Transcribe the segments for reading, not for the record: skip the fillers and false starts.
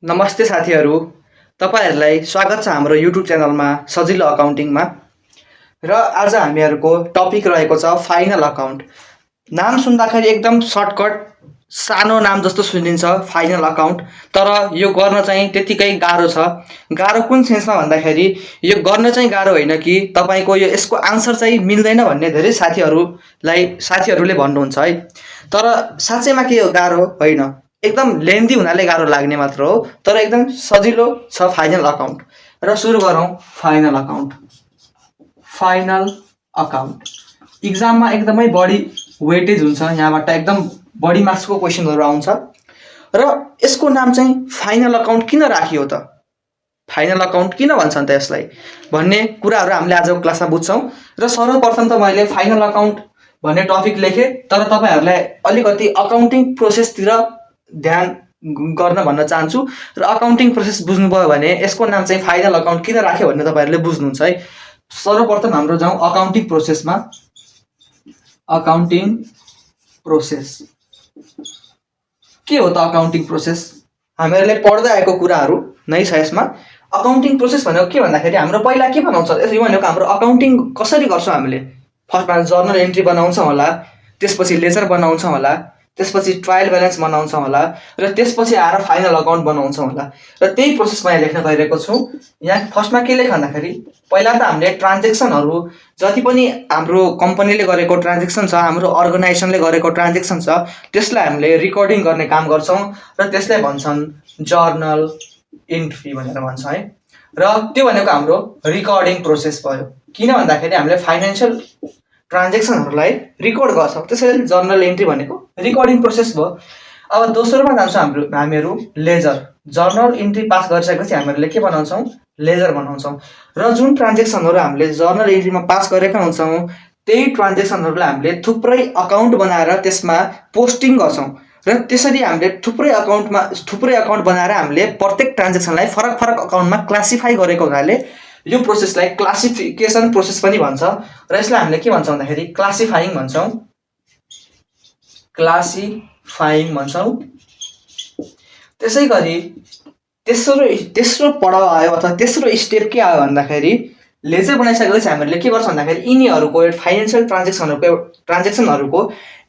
नमस्ते साथीहरू, तपाईहरूलाई स्वागत छ हाम्रो युट्युब च्यानलमा सजिलो अकाउन्टिङमा। र आज हामीहरूको टपिक रहेको छ फाइनल अकाउन्ट। नाम सुन्दाखेरि एकदम सर्टकट सानो नाम जस्तो सुनिन्छ फाइनल अकाउन्ट, तर यो गर्न चाहिँ त्यतिकै गाह्रो छ। गाह्रो कुन सेन्समा भन्दाखेरि यो गर्न चाहिँ गाह्रो होइन कि तपाईँको यसको आन्सर चाहिँ मिल्दैन भन्ने धेरै साथीहरूले भन्नुहुन्छ है। तर साँच्चैमा के हो, गाह्रो होइन, एकदम लेन्दी हुनाले गाह्रो लाग्ने मात्र हो, तर एकदम सजिलो छ फाइनल अकाउन्ट। र सुरु गरौँ फाइनल अकाउन्ट। फाइनल अकाउन्ट इक्जाममा एकदमै बढी वेटेज हुन्छ, यहाँबाट एकदम बढी मार्क्सको क्वेसनहरू आउँछ। र यसको नाम चाहिँ फाइनल अकाउन्ट किन राखियो त, फाइनल अकाउन्ट किन भन्छन् त यसलाई भन्ने कुराहरू हामीले आजको क्लासमा बुझ्छौँ। र सर्वप्रथम त मैले फाइनल अकाउन्ट भन्ने टपिक लेखेँ, तर तपाईँहरूलाई अलिकति अकाउन्टिङ प्रोसेसतिर ध्यान गर्न भन्न चाहन्छु। र अकाउन्टिङ प्रोसेस बुझ्नुभयो भने यसको नाम चाहिँ फाइनल अकाउन्ट किन राख्यो भन्ने तपाईँहरूले बुझ्नुहुन्छ है। सर्वप्रथम हाम्रो जाउँ अकाउन्टिङ प्रोसेसमा। अकाउन्टिङ प्रोसेस के हो त? अकाउन्टिङ प्रोसेस हामीहरूले पढ्दै आएको कुराहरू नै छ यसमा। अकाउन्टिङ प्रोसेस भनेको के भन्दाखेरि हाम्रो पहिला के बनाउँछ, यो भनेको हाम्रो अकाउन्टिङ कसरी गर्छौँ हामीले। फर्स्टमा जर्नल एन्ट्री बनाउँछौँ होला, त्यसपछि लेजर बनाउँछौँ होला, त्यसपछि ट्रायल ब्यालेन्स बनाउँछौँ होला, र त्यसपछि आएर फाइनल अकाउन्ट बनाउँछौँ होला। र त्यही प्रोसेसमा यहाँ लेख्न गइरहेको छु। यहाँ फर्स्टमा के लेख भन्दाखेरि पहिला त हामीले ट्रान्जेक्सनहरू जति पनि हाम्रो कम्पनीले गरेको ट्रान्जेक्सन छ, हाम्रो अर्गनाइजेसनले गरेको ट्रान्जेक्सन छ, त्यसलाई हामीले रिकर्डिङ गर्ने काम गर्छौँ र त्यसलाई भन्छन् जर्नल एन्ट्री भनेर भन्छ है। र त्यो भनेको हाम्रो रिकर्डिङ प्रोसेस भयो। किन भन्दाखेरि हामीले फाइनेन्सियल ट्रान्जेक्सनहरूलाई रिकर्ड गर्छौँ, त्यसैले जर्नल एन्ट्री भनेको रिकर्डिङ प्रोसेस भयो। अब दोस्रोमा जान्छौँ हामीहरू लेजर। जर्नल एन्ट्री पास गरिसकेपछि हामीहरूले के बनाउँछौँ, लेजर बनाउँछौँ। र जुन ट्रान्जेक्सनहरू हामीले जर्नल एन्ट्रीमा पास गरेका हुन्छौँ त्यही ट्रान्जेक्सनहरूलाई हामीले थुप्रै अकाउन्ट बनाएर त्यसमा पोस्टिङ गर्छौँ। र त्यसरी हामीले थुप्रै अकाउन्ट बनाएर हामीले प्रत्येक ट्रान्जेक्सनलाई फरक फरक अकाउन्टमा क्लासिफाई गरेको हुनाले यो प्रोसेसलाई क्लासिफिकेसन प्रोसेस पनि भन्छ। र यसलाई हामीले के भन्छौँ भन्दाखेरि क्लासिफाइङ भन्छौँ। त्यसै गरी तेस्रो पडाउ आयो अथवा तेस्रो स्टेप के आयो भन्दाखेरि लेजर बनाइसकेपछि हामीले के गर्छौँ भन्दाखेरि यिनीहरूको फाइनेन्सियल ट्रान्जेक्सनहरूको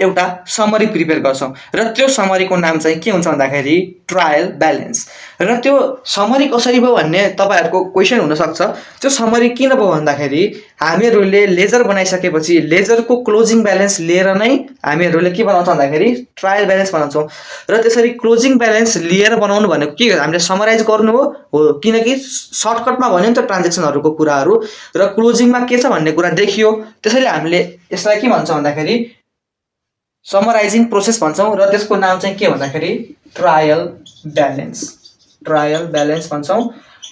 एउटा समरी प्रिपेयर गर्छौँ। र त्यो समरीको नाम चाहिँ के हुन्छ भन्दाखेरि ट्रायल ब्यालेन्स। र त्यो समरी कसरी भयो भन्ने तपाईँहरूको क्वेसन हुनसक्छ। त्यो समरी किन भयो भन्दाखेरि हामीहरूले लेजर बनाइसकेपछि लेजरको क्लोजिङ ब्यालेन्स लिएर नै हामीहरूले के बनाउँछौँ भन्दाखेरि ट्रायल ब्यालेन्स बनाउँछौँ। र त्यसरी क्लोजिङ ब्यालेन्स लिएर बनाउनु भनेको के, हामीले समराइज गर्नु हो, किनकि सर्टकटमा भन्यो नि त ट्रान्जेक्सनहरूको कुराहरू, र क्लोजिङमा के छ भन्ने कुरा देखियो। त्यसैले हामीले यसलाई के भन्छौँ भन्दाखेरि समराइजिङ प्रोसेस भन्छौँ। र त्यसको नाम चाहिँ के भन्दाखेरि ट्रायल ब्यालेन्स भन्छौँ।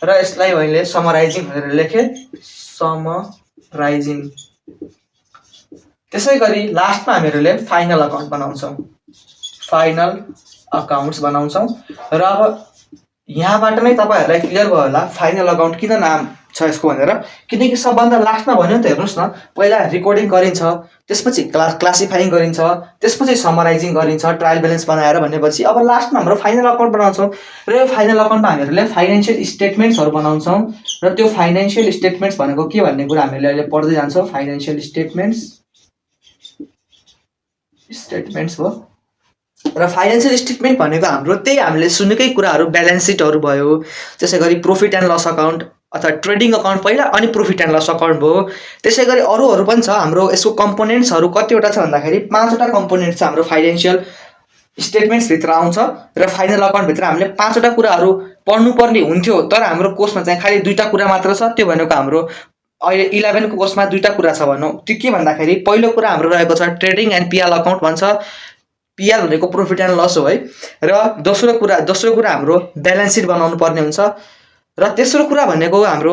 र यसलाई मैले समराइजिङ भनेर लेखेँ, समराइजिङ। त्यसै गरी लास्टमा हामीहरूले फाइनल अकाउन्ट बनाउँछौँ, फाइनल अकाउन्ट्स बनाउँछौँ। र अब यहाँबाट नै तपाईँहरूलाई क्लियर भयो होला फाइनल अकाउन्ट किन नाम छ यसको भनेर। किनकि सबभन्दा लास्टमा भन्यो नि त, हेर्नुहोस् न, पहिला रिकर्डिङ गरिन्छ, त्यसपछि क्लासिफाइङ गरिन्छ, त्यसपछि समराइजिङ गरिन्छ ट्रायल ब्यालेन्स बनाएर भनेपछि अब लास्टमा हाम्रो फाइनल अकाउन्ट बनाउँछौँ। र यो फाइनल अकाउन्टमा हामीहरूले फाइनेन्सियल स्टेटमेन्ट्सहरू बनाउँछौँ। र त्यो फाइनेन्सियल स्टेटमेन्ट्स भनेको के भन्ने कुरा हामीले अहिले पढ्दै जान्छौँ। फाइनेन्सियल स्टेटमेन्ट्स भयो। र फाइनेन्सियल स्टेटमेन्ट भनेको हाम्रो त्यही हामीले सुनेकै कुराहरू, ब्यालेन्स सिटहरू भयो, त्यसै गरी प्रफिट एन्ड लस अकाउन्ट अथवा ट्रेडिङ अकाउन्ट पहिला, अनि प्रफिट एन्ड लस अकाउन्ट भयो। त्यसै गरी अरूहरू पनि छ। हाम्रो यसको कम्पोनेन्ट्सहरू कतिवटा छ भन्दाखेरि 5वटा कम्पोनेन्ट छ हाम्रो फाइनेन्सियल स्टेटमेन्ट्सभित्र आउँछ। र फाइनल अकाउन्टभित्र हामीले 5वटा कुराहरू पढ्नुपर्ने हुन्थ्यो, तर हाम्रो कोर्समा चाहिँ खालि 2टा कुरा मात्र छ। त्यो भनेको हाम्रो अहिले 11 को कोर्समा 2टा कुरा छ भनौँ। त्यो के भन्दाखेरि पहिलो कुरा हाम्रो रहेको छ ट्रेडिङ एन्ड पिएल अकाउन्ट भन्छ। पिएल भनेको प्रफिट एन्ड लस हो है। र दोस्रो कुरा हाम्रो ब्यालेन्स सिट बनाउनु पर्ने हुन्छ। र तेस्रो कुरा भनेको हाम्रो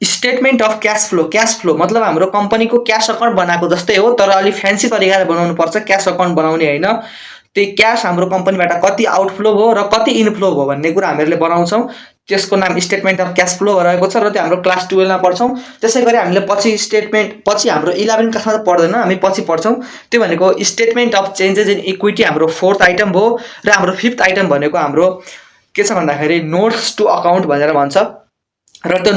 स्टेटमेन्ट अफ क्यास फ्लो मतलब हाम्रो कम्पनीको क्यास अकाउन्ट बनाएको जस्तै हो, तर अलिक फ्यान्सी तरिकाले बनाउनु पर्छ। क्यास अकाउन्ट बनाउने होइन, त्यो क्यास हाम्रो कम्पनीबाट कति आउटफ्लो भयो र कति इनफ्लो भयो भन्ने कुरा हामीहरूले बनाउँछौँ। त्यसको नाम स्टेटमेन्ट अफ क्यास फ्लो रहेको छ, र त्यो हाम्रो क्लास 12 मा पढ्छौँ। त्यसै गरी हामीले पछि हाम्रो 11 क्लासमा त पढ्दैन, हामी पछि पढ्छौँ। त्यो भनेको statement of changes in equity हाम्रो 4th आइटम भयो। र हाम्रो 5th आइटम भनेको हाम्रो के छ भन्दाखेरि नोट्स टु अकाउन्ट भनेर भन्छ र त्यो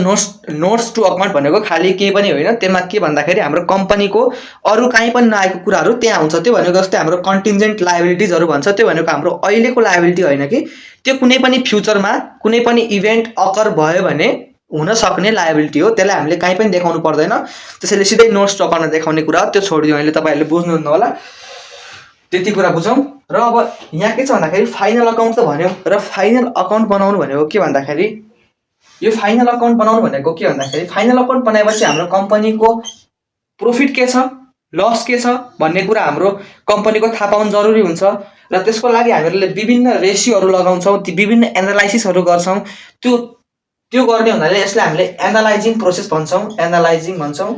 नोट्स टु अकाउन्ट भनेको खालि केही पनि होइन, त्यसमा के भन्दाखेरि हाम्रो कम्पनीको अरू कहीँ पनि नआएको कुराहरू त्यहाँ हुन्छ। त्यो भनेको जस्तै हाम्रो कन्टिन्जेन्ट लायबिलिटिजहरू भन्छ, त्यो भनेको हाम्रो अहिलेको लायबिलिटी होइन कि त्यो कुनै पनि फ्युचरमा कुनै पनि इभेन्ट अकर भयो भने हुन सक्ने लायबिलिटी हो, त्यसलाई हामीले कहीँ पनि देखाउनु पर्दैन। त्यसैले सिधै नोट्स टु अकाउन्टमा देखाउने कुरा त्यो छोडिदिउँ, अहिले तपाईँहरूले बुझ्नुहुन्न होला, त्यति कुरा बुझौँ। र अब यहाँ के छ भन्दाखेरि फाइनल अकाउन्ट त भन्यो, र फाइनल अकाउन्ट बनाउनु भनेको के भन्दाखेरि यो फाइनल अकाउन्ट बनाउनु भनेको के भन्दाखेरि फाइनल अकाउन्ट बनाएपछि हाम्रो कम्पनीको प्रोफिट के छ, लस के छ भन्ने कुरा हाम्रो कम्पनीको थाहा पाउनु जरुरी हुन्छ। र त्यसको लागि हामीले विभिन्न रेसियोहरू लगाउँछौँ, ती विभिन्न एनालाइसिसहरू गर्छौँ। त्यो गर्ने हुनाले यसलाई हामीले एनालाइजिङ प्रोसेस भन्छौँ, एनालाइजिङ भन्छौँ।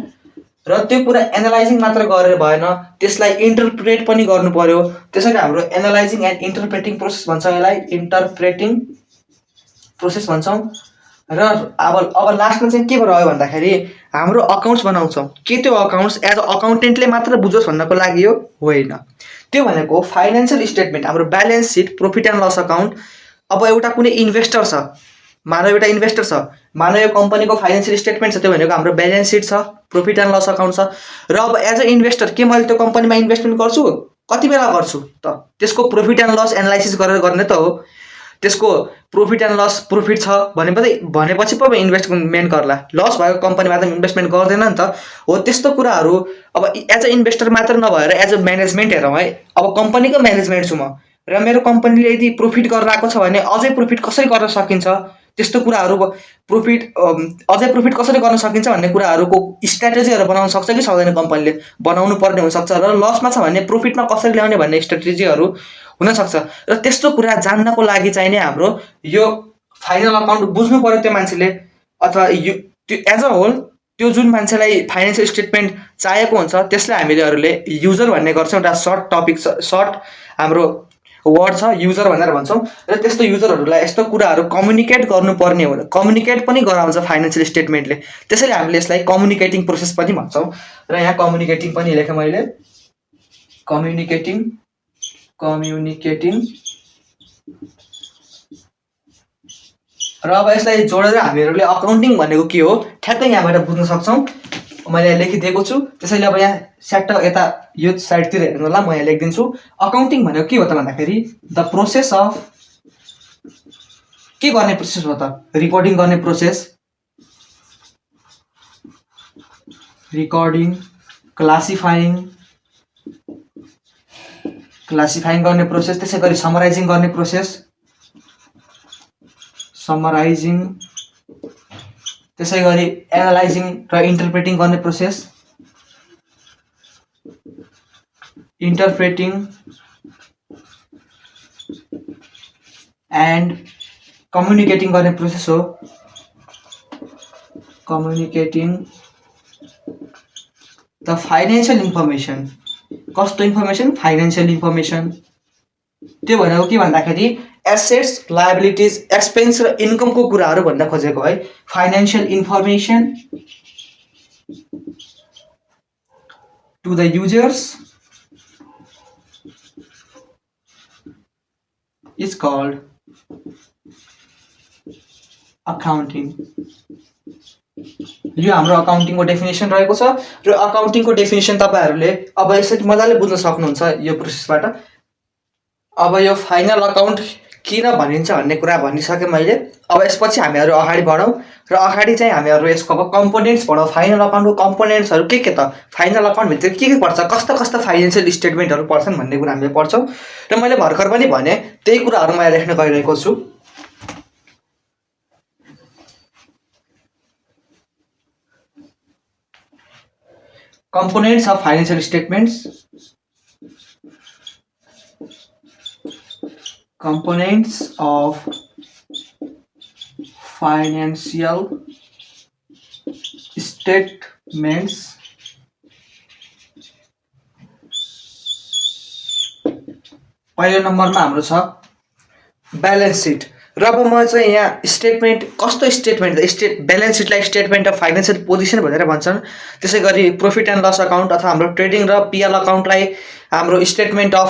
र त्यो कुरा एनालाइजिङ मात्र गरेर भएन, त्यसलाई इन्टरप्रेट पनि गर्नु पर्यो। त्यसैले हाम्रो एनालाइजिङ एन्ड इन्टरप्रेटिङ प्रोसेस भन्छ, यसलाई इन्टरप्रेटिङ प्रोसेस भन्छौँ। र अब लास्टमा चाहिँ के रह्यो भन्दाखेरि हाम्रो अकाउन्ट्स बनाउँछौँ। के त्यो अकाउन्ट्स एज अ अकाउन्टेन्टले मात्र बुझोस् भन्नको लागि हो होइन, त्यो भनेको फाइनेन्सियल स्टेटमेन्ट, हाम्रो balance sheet, profit and loss account. अब एउटा कुनै इन्भेस्टर छ, मानव एउटा इन्भेस्टर छ, मानव यो कम्पनीको फाइनेन्सियल स्टेटमेन्ट छ, त्यो भनेको हाम्रो ब्यालेन्स सिट छ, प्रॉफिट एन्ड लस अकाउन्ट छ। र अब एज अ इन्भेस्टर के मैले त्यो कम्पनीमा इन्भेस्टमेन्ट गर्छु, कति बेला गर्छु त, त्यसको प्रॉफिट एन्ड लस एनालाइसिस गरेर गर्ने त हो। त्यसको प्रॉफिट एन्ड लस प्रॉफिट छ भनेपछि पो इन्भेस्टमेन्ट गर्ला, लस भएको कम्पनीमा त इन्भेस्टमेन्ट गर्दैन नि त। हो त्यस्तो कुराहरू अब एज अ इन्भेस्टर मात्र नभएर एज अ म्यानेजमेन्ट हेरौँ है। अब कम्पनीको म्यानेजमेन्ट छु म, र मेरो कम्पनीले यदि प्रॉफिट गरेर आएको छ भने अझै प्रॉफिट कसरी गर्न सकिन्छ, त्यस्तो कुराहरू अझै प्रॉफिट कसरी गर्न सकिन्छ भन्ने कुराहरूको स्ट्र्याटेजीहरू बनाउन सक्छ कि सक्दैन, कम्पनीले बनाउनु पर्ने हुनसक्छ। र लसमा छ भने प्रॉफिटमा कसरी ल्याउने भन्ने स्ट्र्याटेजीहरू हुनसक्छ। र त्यस्तो कुरा जान्नको लागि चाहिँ नै हाम्रो यो फाइनल अकाउन्ट बुझ्नु पर्यो त्यो मान्छेले, अथवा यो त्यो एज अ होल त्यो जुन मान्छेलाई फाइनेन्सियल स्टेटमेन्ट चाहिएको हुन्छ त्यसलाई हामीहरूले युजर भन्ने गर्छौँ। एउटा सर्ट हाम्रो वर्ड छ युजर भनेर भन्छौँ। र त्यस्तो युजरहरूलाई यस्तो कुराहरू कम्युनिकेट गर्नुपर्ने हो, कम्युनिकेट पनि गराउँछ फाइनेन्सियल स्टेटमेन्टले। त्यसैले हामीले यसलाई कम्युनिकेटिङ प्रोसेस पनि भन्छौँ। र यहाँ कम्युनिकेटिङ पनि लेखेँ मैले, कम्युनिकेटिङ। र अब यसलाई जोडेर हामीहरूले अकाउन्टिङ भनेको के हो ठ्याक्कै यहाँबाट बुझ्न सक्छौँ। मैले यहाँ लेखिदिएको छु, त्यसैले अब यहाँ स्याट यता यो साइडतिर हेर्नु होला, म यहाँ लेखिदिन्छु। अकाउन्टिङ भनेको के हो त भन्दाखेरि द प्रोसेस अफ, के गर्ने प्रोसेस हो त, रिकर्डिङ गर्ने प्रोसेस, रिकर्डिङ, क्लासिफाइङ गर्ने प्रोसेस, त्यसै गरी समराइजिङ गर्ने प्रोसेस, त्यसै गरी एनालाइजिङ र इन्टरप्रेटिङ गर्ने प्रोसेस, इन्टरप्रेटिङ एन्ड कम्युनिकेटिङ गर्ने प्रोसेस हो, कम्युनिकेटिङ द फाइनेन्सियल इन्फर्मेसन। कस्तो इन्फर्मेसन, फाइनेन्सियल इन्फर्मेसन। त्यो भनेको के भन्दाखेरि एसेट्स, लायबिलिटिज, एक्सपेन्स र इन्कमको कुराहरू भन्न खोजेको है। Financial information to the users is called accounting. यो हाम्रो अकाउन्टिङको डेफिनेसन रहेको छ। र अकाउन्टिङको डेफिनेसन तपाईँहरूले अब यसरी मजाले बुझ्न सक्नुहुन्छ यो प्रोसेसबाट। अब यो फाइनल अकाउन्ट किन भनिन्छ भन्ने कुरा भनिसकेँ मैले। अब यसपछि हामीहरू अगाडि बढौँ र अगाडि चाहिँ हामीहरू यसको अब कम्पोनेन्ट्स पढौँ। फाइनल अकाउन्टको कम्पोनेन्ट्सहरू के त, फाइनल अकाउन्टभित्र के पर्छ, कस्ता फाइनेन्सियल स्टेटमेन्टहरू पर्छन् भन्ने कुरा हामीले पढ्छौँ। र मैले भर्खर पनि भने त्यही कुराहरू मैले लेख्न गइरहेको छु। Components of financial statements. Components of financial statements. पहिलो नम्बरमा हाम्रो छ ब्यालेन्स सिट। र अब म चाहिँ यहाँ स्टेटमेन्ट, कस्तो स्टेटमेन्ट, ब्यालेन्स सिटलाई स्टेटमेन्ट अफ फाइनेन्सियल पोजिसन भनेर भन्छन्। त्यसै गरी प्रॉफिट एन्ड लस अकाउन्ट अथवा हाम्रो ट्रेडिङ र पिएल अकाउन्टलाई हाम्रो स्टेटमेन्ट अफ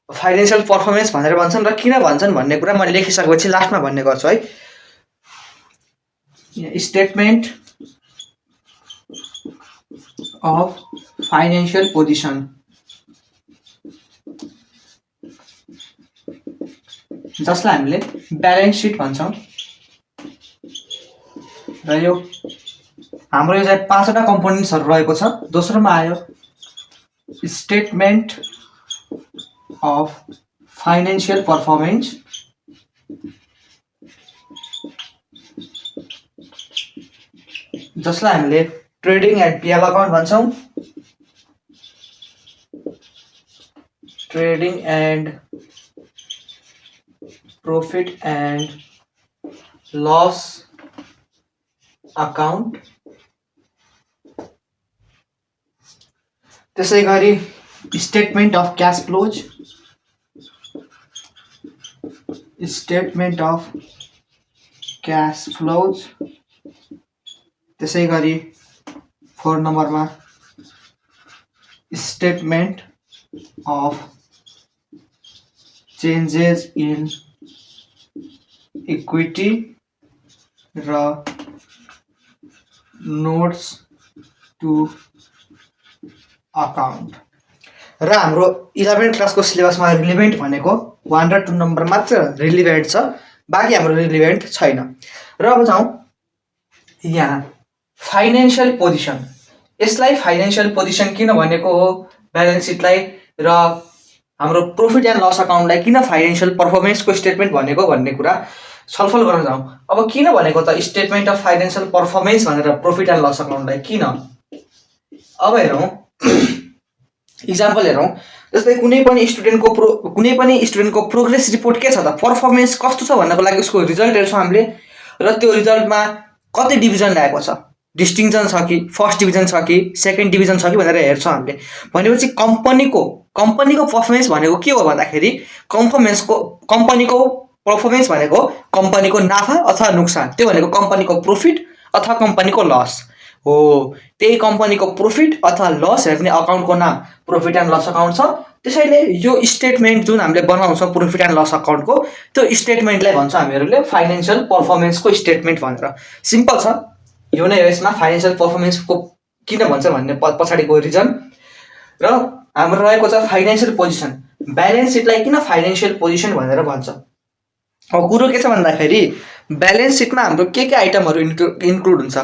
फाइनेन्सियल पर्फर्मेन्स भनेर भन्छन् र किन भन्छन् भन्ने कुरा मैले लेखिसकेपछि लास्टमा भन्ने गर्छु है। स्टेटमेन्ट अफ फाइनेन्सियल पोजिसन, जसलाई हामीले ब्यालेन्स सिट भन्छौँ। र यो हाम्रो यो चाहिँ 5वटा कम्पोनेन्ट्सहरू रहेको छ। दोस्रोमा आयो स्टेटमेन्ट अफ फाइनेन्सियल पर्फर्मेन्स, जसलाई हामीले ट्रेडिङ एन्ड पिएल अकाउन्ट भन्छौँ। Trading and profit and loss account. त्यसै गरी statement of cash flows, statement of cash flows. त्यसै गरी 4 नम्बरमा statement of changes in equity र नोट्स टु अकाउन्ट। र हाम्रो 11 क्लासको सिलेबसमा रिलिभेन्ट भनेको 1 र 2 नम्बर मात्र रिलिभेन्ट छ, बाँकी हाम्रो रिलिभेन्ट छैन। र अब जाउँ यहाँ फाइनेन्सियल पोजिसन। यसलाई फाइनेन्सियल पोजिसन किन भनेको हो, ब्यालेन्स सिटलाई र हाम्रो प्रॉफिट एन्ड लस अकाउन्टलाई किन फाइनेन्सियल पर्फर्मेन्सको स्टेटमेन्ट भनेको भन्ने कुरा छलफल गर्न जाउँ। अब किन भनेको त स्टेटमेन्ट अफ फाइनेन्सियल पर्फर्मेन्स भनेर प्रॉफिट एन्ड लस अकाउन्टलाई किन? अब हेरौँ, इक्जाम्पल हेरौँ। जस्तै कुनै पनि स्टुडेन्टको प्रोग्रेस रिपोर्ट के छ त, पर्फर्मेन्स कस्तो छ भन्नको लागि उसको रिजल्ट हेर्छौँ हामीले, र त्यो रिजल्टमा कति डिभिजन ल्याएको छ, डिस्टिङसन छ कि, फर्स्ट डिभिजन छ कि, सेकेन्ड डिभिजन छ कि भनेर हेर्छौँ हामीले। भनेपछि कम्पनीको पर्फर्मेन्स भनेको के हो भन्दाखेरि कम्पनीको पर्फर्मेन्स भनेको कम्पनीको नाफा अथवा नोक्सान, त्यो भनेको कम्पनीको प्रॉफिट अथवा कम्पनीको लस हो। त्यही कम्पनीको प्रॉफिट अथवा लस हेर्ने अकाउन्टको नाम प्रॉफिट एन्ड लस अकाउन्ट छ। त्यसैले यो स्टेटमेन्ट जुन हामीले बनाउँछौँ प्रॉफिट एन्ड लस अकाउन्टको, त्यो स्टेटमेन्टलाई भन्छौँ हामीहरूले फाइनेन्सियल पर्फर्मेन्सको स्टेटमेन्ट भनेर। सिम्पल छ, यो नै हो यसमा फाइनेन्सियल पर्फर्मेन्सको किन भन्छ भन्ने पछाडिको रिजन। र हाम्रो रहेको छ फाइनेन्सियल पोजिसन। ब्यालेन्स सिटलाई किन फाइनेन्सियल पोजिसन भनेर भन्छ? अब कुरो के छ भन्दाखेरि ब्यालेन्स सिटमा हाम्रो के आइटमहरू इन्क्लुड हुन्छ?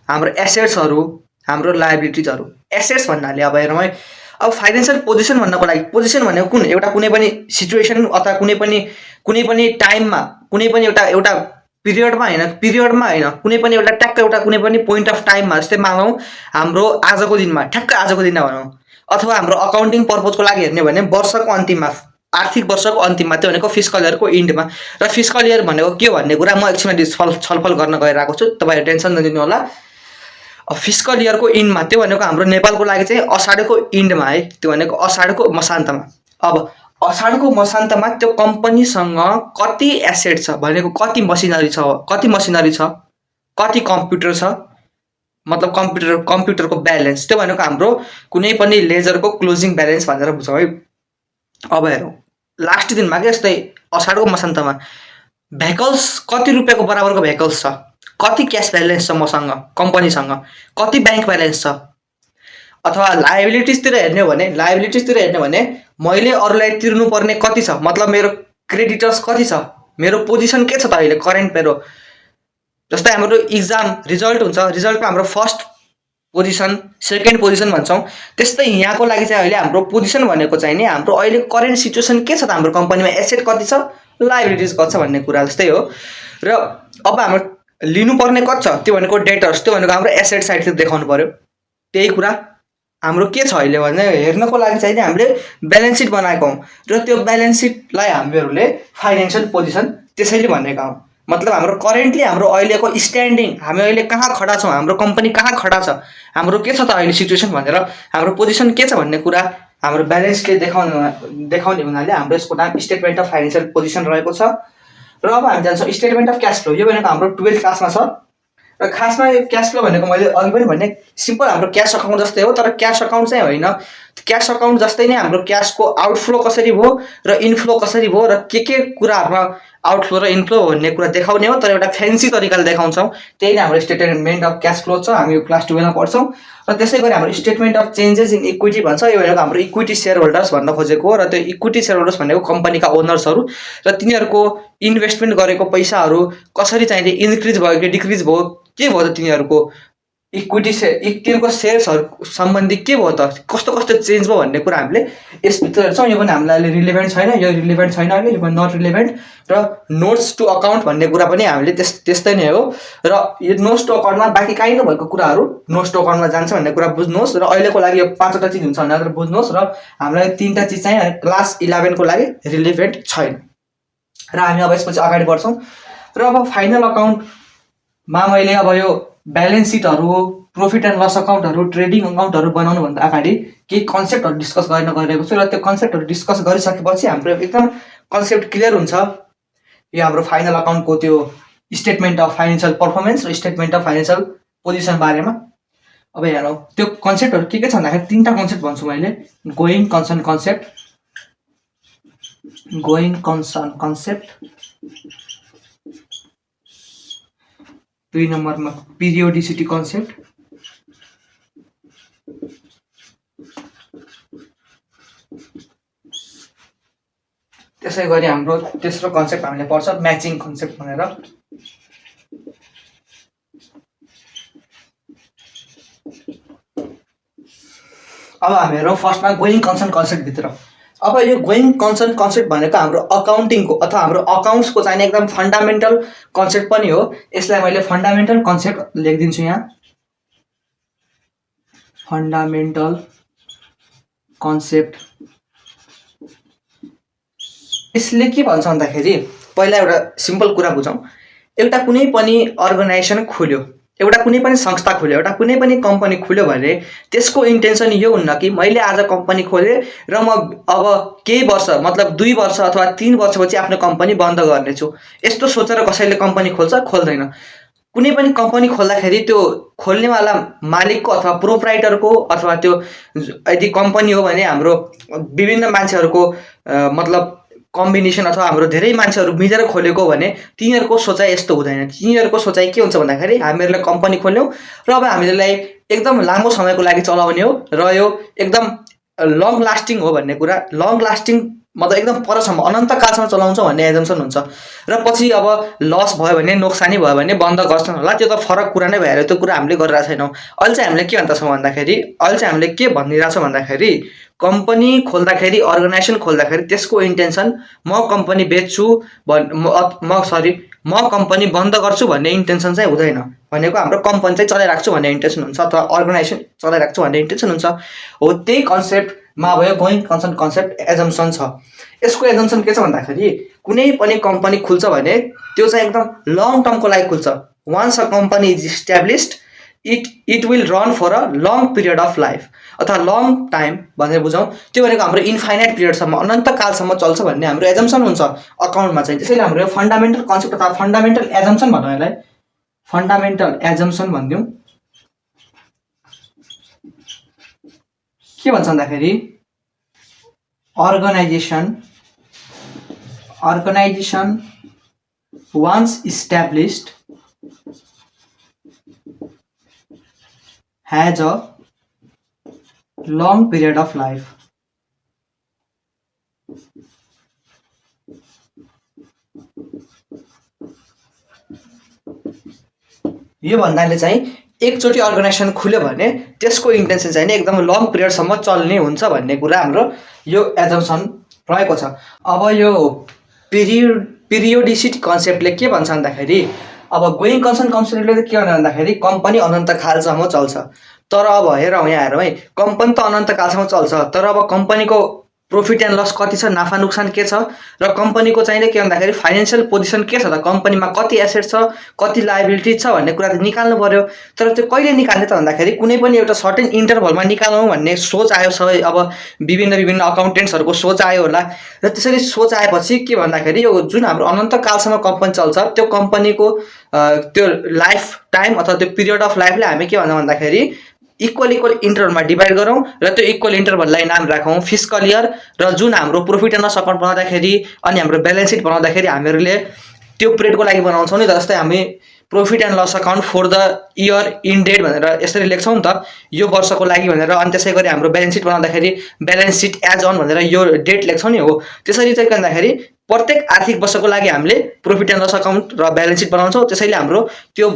हाम्रो एसेट्सहरू, हाम्रो लायबिलिटिजहरू। एसेट्स भन्नाले अब हेरौँ है, अब फाइनेन्सियल पोजिसन भन्नको लागि, पोजिसन भनेको कुन कुनै पनि सिचुएसन अथवा कुनै पनि टाइममा, कुनै पनि एउटा पिरियडमा होइन, कुनै पनि कुनै पनि पोइन्ट अफ टाइममा, जस्तै मानौँ हाम्रो आजको दिनमा, ठ्याक्कै आजको दिनमा भनौँ, अथवा हाम्रो अकाउन्टिङ पर्पजको लागि हेर्ने भने वर्षको अन्तिममा, आर्थिक वर्षको अन्तिममा, त्यो भनेको फिस्कल इयरको इन्डमा। र फिस्कल इयर भनेको के भन्ने कुरा म एकछिनमा छलफल गर्न गइरहेको छु, तपाईँहरू टेन्सन नलिनु होला। फिस्कल इयरको इन्डमा, त्यो भनेको हाम्रो नेपालको लागि चाहिँ असाढको इन्डमा है, त्यो भनेको असाढको मसान्तमा। अब असाढको मसान्तमा त्यो कम्पनीसँग कति एसेट छ भनेको, कति मसिनरी छ, कति कम्प्युटर छ, मतलब कम्प्युटरको ब्यालेन्स, त्यो भनेको हाम्रो कुनै पनि लेजरको क्लोजिङ ब्यालेन्स भनेर बुझौँ है। अब हेरौँ लास्ट दिनमा के, जस्तै असाढको मसान्तमा भेकल्स कति रुपियाँको बराबरको भेकल्स छ, कति क्यास ब्यालेन्स छ मसँग, कम्पनीसँग कति ब्याङ्क ब्यालेन्स छ। अथवा लायबिलिटिजतिर हेर्ने भने मैले अरूलाई तिर्नुपर्ने कति छ, मतलब मेरो क्रेडिटर्स कति छ, मेरो पोजिसन के छ त अहिले करेन्ट मेरो। जस्तै हाम्रो इक्जाम रिजल्ट हुन्छ, रिजल्टमा हाम्रो फर्स्ट पोजिसन, सेकेन्ड पोजिसन भन्छौँ। त्यस्तै यहाँको लागि चाहिँ अहिले हाम्रो पोजिसन भनेको चाहिँ नि हाम्रो अहिले करेन्ट सिचुएसन के छ त, हाम्रो कम्पनीमा एसेट कति छ, लायबिलिटिज कति छ भन्ने कुरा जस्तै हो। र अब हाम्रो लिनुपर्ने कति छ, त्यो भनेको डेटर्स, त्यो भनेको हाम्रो एसेट साइडतिर देखाउनु पर्यो। त्यही कुरा हाम्रो के छ अहिले भने हेर्नको लागि चाहिँ नि हामीले ब्यालेन्स सिट बनाएको हौँ, र त्यो ब्यालेन्स सिटलाई हामीहरूले फाइनेन्सियल पोजिसन त्यसैले भनेका हौँ। मतलब हाम्रो करेन्टली हाम्रो अहिलेको स्ट्यान्डिङ, हामी अहिले कहाँ खडा छौँ, हाम्रो कम्पनी कहाँ खडा छ, हाम्रो के छ त अहिले सिचुएसन भनेर, हाम्रो पोजिसन के छ भन्ने कुरा हाम्रो ब्यालेन्सले देखाउने हुनाले हाम्रो यसको नाम स्टेटमेन्ट अफ फाइनेन्सियल पोजिसन रहेको छ। र अब हामी जान्छौँ स्टेटमेन्ट अफ क्यास फ्लो। यो भनेको हाम्रो 12th क्लासमा छ, र खासमा यो क्यास फ्लो भनेको मैले अघि पनि भने सिम्पल हाम्रो क्यास अकाउन्ट जस्तै हो, तर क्यास अकाउन्ट चाहिँ होइन। क्यास अकाउन्ट जस्तै नै हाम्रो क्यासको आउटफ्लो कसरी भयो र इनफ्लो कसरी भयो र के कुराहरूमा आउटफ्लो र इनफ्लो भन्ने कुरा देखाउने हो, तर एउटा फ्यान्सी तरिकाले देखाउँछौँ। त्यही नै हाम्रो स्टेटमेन्ट अफ क्यास फ्लो छ, हामी यो क्लास 12 मा पढ्छौँ। र त्यसै गरी हाम्रो statement of changes in equity भन्छ, यो भनेको हाम्रो इक्विटी सेयर होल्डर्स भन्न खोजेको हो। र त्यो इक्विटी सेयर होल्डर्स भनेको कम्पनीका ओनर्सहरू र तिनीहरूको इन्भेस्टमेन्ट गरेको पैसाहरू कसरी चाहिँ इन्क्रिज भयो कि डिक्रिज भयो, के भयो त तिनीहरूको इक्विटी तिनीहरूको सेयर्सहरू सम्बन्धी के भयो त, कस्तो कस्तो चेन्ज भयो भन्ने कुरा हामीले यसभित्र हेर्छौँ। यो पनि हामीलाई अहिले रिलेभेन्ट छैन, यो रिलेभेन्ट छैन अहिले, यो पनि नट रिलेभेन्ट। र नोट्स टु अकाउन्ट भन्ने कुरा पनि हामीले त्यस्तै नै हो। र यो नोट्स टु अकाउन्टमा बाँकी काहीँ नभएको कुराहरू नोट्स टु अकाउन्टमा जान्छ भन्ने कुरा बुझ्नुहोस्। र अहिलेको लागि यो 5वटा चिज हुन्छ भनेर बुझ्नुहोस्। र हामीलाई 3टा चिज चाहिँ क्लास 11 को लागि रिलेभेन्ट छैन। र हामी अब यसपछि अगाडि बढ्छौँ। र अब फाइनल अकाउन्टमा मैले अब यो ब्यालेन्स सिटहरू, प्रफिट एन्ड लस अकाउन्टहरू, ट्रेडिङ अकाउन्टहरू बनाउनुभन्दा अगाडि केही कन्सेप्टहरू डिस्कस गर्न गइरहेको छु। र त्यो कन्सेप्टहरू डिस्कस गरिसकेपछि हाम्रो एकदम कन्सेप्ट क्लियर हुन्छ। यो हाम्रो फाइनल अकाउन्टको त्यो स्टेटमेन्ट अफ फाइनेन्सियल पर्फर्मेन्स र स्टेटमेन्ट अफ फाइनेन्सियल पोजिसन बारेमा। अब हेरौँ त्यो कन्सेप्टहरू के छ भन्दाखेरि 3टा कन्सेप्ट भन्छु मैले। Going concern concept, going concern concept, 2 नम्बरमा पिरियोडिसिटी कन्सेप्ट, त्यसै गरी हाम्रो तेस्रो कन्सेप्ट हामीले पढ्छ म्याचिङ कन्सेप्ट भनेर। अब हामीहरू फर्स्टमा गोइङ कन्सर्न कन्सेप्ट भित्र। अब यो गोइङ कन्सर्न कन्सेप्ट भनेको हाम्रो अकाउन्टिङको अथवा हाम्रो अकाउन्ट्सको चाहिँ एकदम फन्डामेन्टल कन्सेप्ट पनि हो। यसलाई मैले फन्डामेन्टल कन्सेप्ट लेखिदिन्छु यहाँ, फन्डामेन्टल कन्सेप्ट। यसले के भन्छ भन्दाखेरि पहिला एउटा सिम्पल कुरा बुझौँ। एउटा कुनै पनि अर्गनाइजेसन खुल्यो, एउटा कुनै पनि संस्था खुल्यो, एउटा कुनै पनि कम्पनी खुल्यो भने त्यसको इन्टेन्सन यो हुन्न कि मैले आज कम्पनी खोलेँ र म अब केही वर्ष मतलब 2 वर्ष अथवा 3 वर्षपछि आफ्नो कम्पनी बन्द गर्नेछु। यस्तो सोचेर कसैले कम्पनी खोल्छ? खोल्दैन। कुनै पनि कम्पनी खोल्दाखेरि त्यो खोल्नेवाला मालिकको अथवा प्रोप्राइटरको अथवा त्यो यदि कम्पनी हो भने हाम्रो विभिन्न मान्छेहरूको मतलब कम्बिनेसन अथवा हाम्रो धेरै मान्छेहरू मिलेर खोलेको भने तिनीहरूको सोचाइ यस्तो हुँदैन। तिनीहरूको सोचाइ के हुन्छ भन्दाखेरि हामीहरूले कम्पनी खोल्यौँ र अब हामीलाई एकदम लामो समयको लागि चलाउने हो र यो एकदम लङ लास्टिङ हो भन्ने कुरा। लङ लास्टिङ मतलब एकदम परसम्म अनन्तकालसम्म चलाउँछौँ भन्ने एजम्सन हुन्छ। र पछि अब लस भयो भने, नोक्सानी भयो भने बन्द गर्छन् होला, त्यो त फरक कुरा नै भएर त्यो कुरा हामीले गरिरहेको छैनौँ। अहिले चाहिँ हामीले के भन्दछौँ भन्दाखेरि, अहिले चाहिँ हामीले के भनिरहेछौँ भन्दाखेरि कम्पनी खोल्दाखेरि, अर्गनाइजेसन खोल्दाखेरि त्यसको इन्टेन्सन म कम्पनी बेच्छु म कम्पनी बन्द गर्छु भन्ने इन्टेन्सन चाहिँ हुँदैन। भनेको हाम्रो कम्पनी चाहिँ चलाइराख्छु भन्ने इन्टेन्सन हुन्छ अथवा अर्गनाइजेसन चलाइराख्छु भन्ने इन्टेन्सन हुन्छ। हो त्यही कन्सेप्टमा भयो गोइङ कन्सर्न कन्सेप्ट एजम्सन छ। यसको एजम्सन के छ भन्दाखेरि कुनै पनि कम्पनी खुल्छ भने त्यो चाहिँ एकदम लङ टर्मको लागि खुल्छ। Once a company is established it will run for a long period of life अथवा लङ टाइम भनेर बुझौँ। त्यो भनेको हाम्रो इन्फाइनाइट पिरियडसम्म, अनन्तकालसम्म चल्छ भन्ने हाम्रो एजम्सन हुन्छ अकाउन्टमा चाहिँ। त्यसैले हाम्रो फन्डामेन्टल कन्सेप्ट अथवा फन्डामेन्टल एजम्सन भनौँ, यसलाई फन्डामेन्टल एजम्सन भनिदिउँ। के भन्छ भन्दाखेरि organisation once established has a long period of life. यो भन्नाले चाहिँ एकचोटि अर्गनाइजेसन खुल्यो भने त्यसको इन्टेन्सन चाहिँ एकदम लङ पिरियडसम्म चल्ने हुन्छ भन्ने कुरा हाम्रो यो एजम्सन रहेको छ। अब यो पिरियोडिसिटी कन्सेप्टले के भन्छ भन्दाखेरि अब गोइङ कन्सर्न कन्सेप्टले के भन्नु भन्दाखेरि कम्पनी अनन्तकालसम्म चल्छ। तर अब हेरौँ यहाँ हेरौँ है, कम्पनी त अनन्तकालसम्म चल्छ, तर अब कम्पनीको प्रॉफिट एन्ड लस कति छ, नाफा नोक्सान के छ, र कम्पनीको चाहिने के भन्दाखेरि फाइनेन्शियल पोजिसन के छ त, कम्पनीमा कति एसेट छ, कति लायबिलिटी छ भन्ने कुरा त निकाल्नु पर्यो। तर त्यो कहिले निकाल्ने त भन्दाखेरि कुनै पनि एउटा सर्टेन इन्टरभलमा निकालौँ भन्ने सोच आयो सबै, अब विभिन्न अकाउन्टेन्ट्सहरूको सोच आयो होला। र त्यसरी सोच आएपछि के भन्दाखेरि यो जुन हाम्रो अनन्तकालसम्म कम्पनी चल्छ त्यो कम्पनीको त्यो लाइफ टाइम अथवा त्यो पिरियड अफ लाइफले हामी के भन्छौँ भन्दाखेरि इक्वल इन्टरभलमा डिभाइड गरौँ र त्यो इक्वल इन्टरभललाई नाम राखौँ फिस्कल इयर। र जुन हाम्रो प्रॉफिट एन्ड लस अकाउन्ट बनाउँदाखेरि अनि हाम्रो ब्यालेन्स सिट बनाउँदाखेरि हामीहरूले त्यो पिरियडको लागि बनाउँछौँ नि त। जस्तै हामी profit and loss account for the year ended भनेर यसरी लेख्छौँ नि त, यो वर्षको लागि भनेर। अनि त्यसै गरी हाम्रो ब्यालेन्स सिट बनाउँदाखेरि ब्यालेन्स सिट एज अन भनेर यो डेट लेख्छौँ नि, हो त्यसरी चाहिँ भन्दाखेरि प्रत्येक आर्थिक वर्षको लागि हामीले प्रॉफिट एन्ड लस अकाउन्ट र ब्यालेन्स सिट बनाउँछौँ। त्यसैले हाम्रो त्यो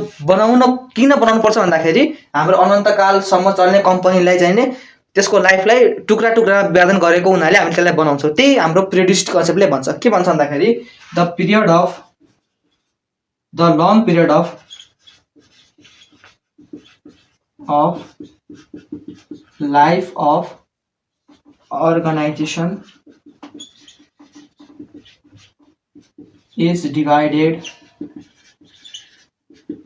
किन बनाउनुपर्छ भन्दाखेरि हाम्रो अनन्तकालसम्म चल्ने कम्पनीलाई चाहिँ नि त्यसको लाइफलाई टुक्रा टुक्रा विभाजन गरेको हुनाले हामी त्यसलाई बनाउँछौँ। त्यही हाम्रो पिरियडिस्टिक कन्सेप्टले भन्छ। के भन्छ भन्दाखेरि the long period of life of organization is divided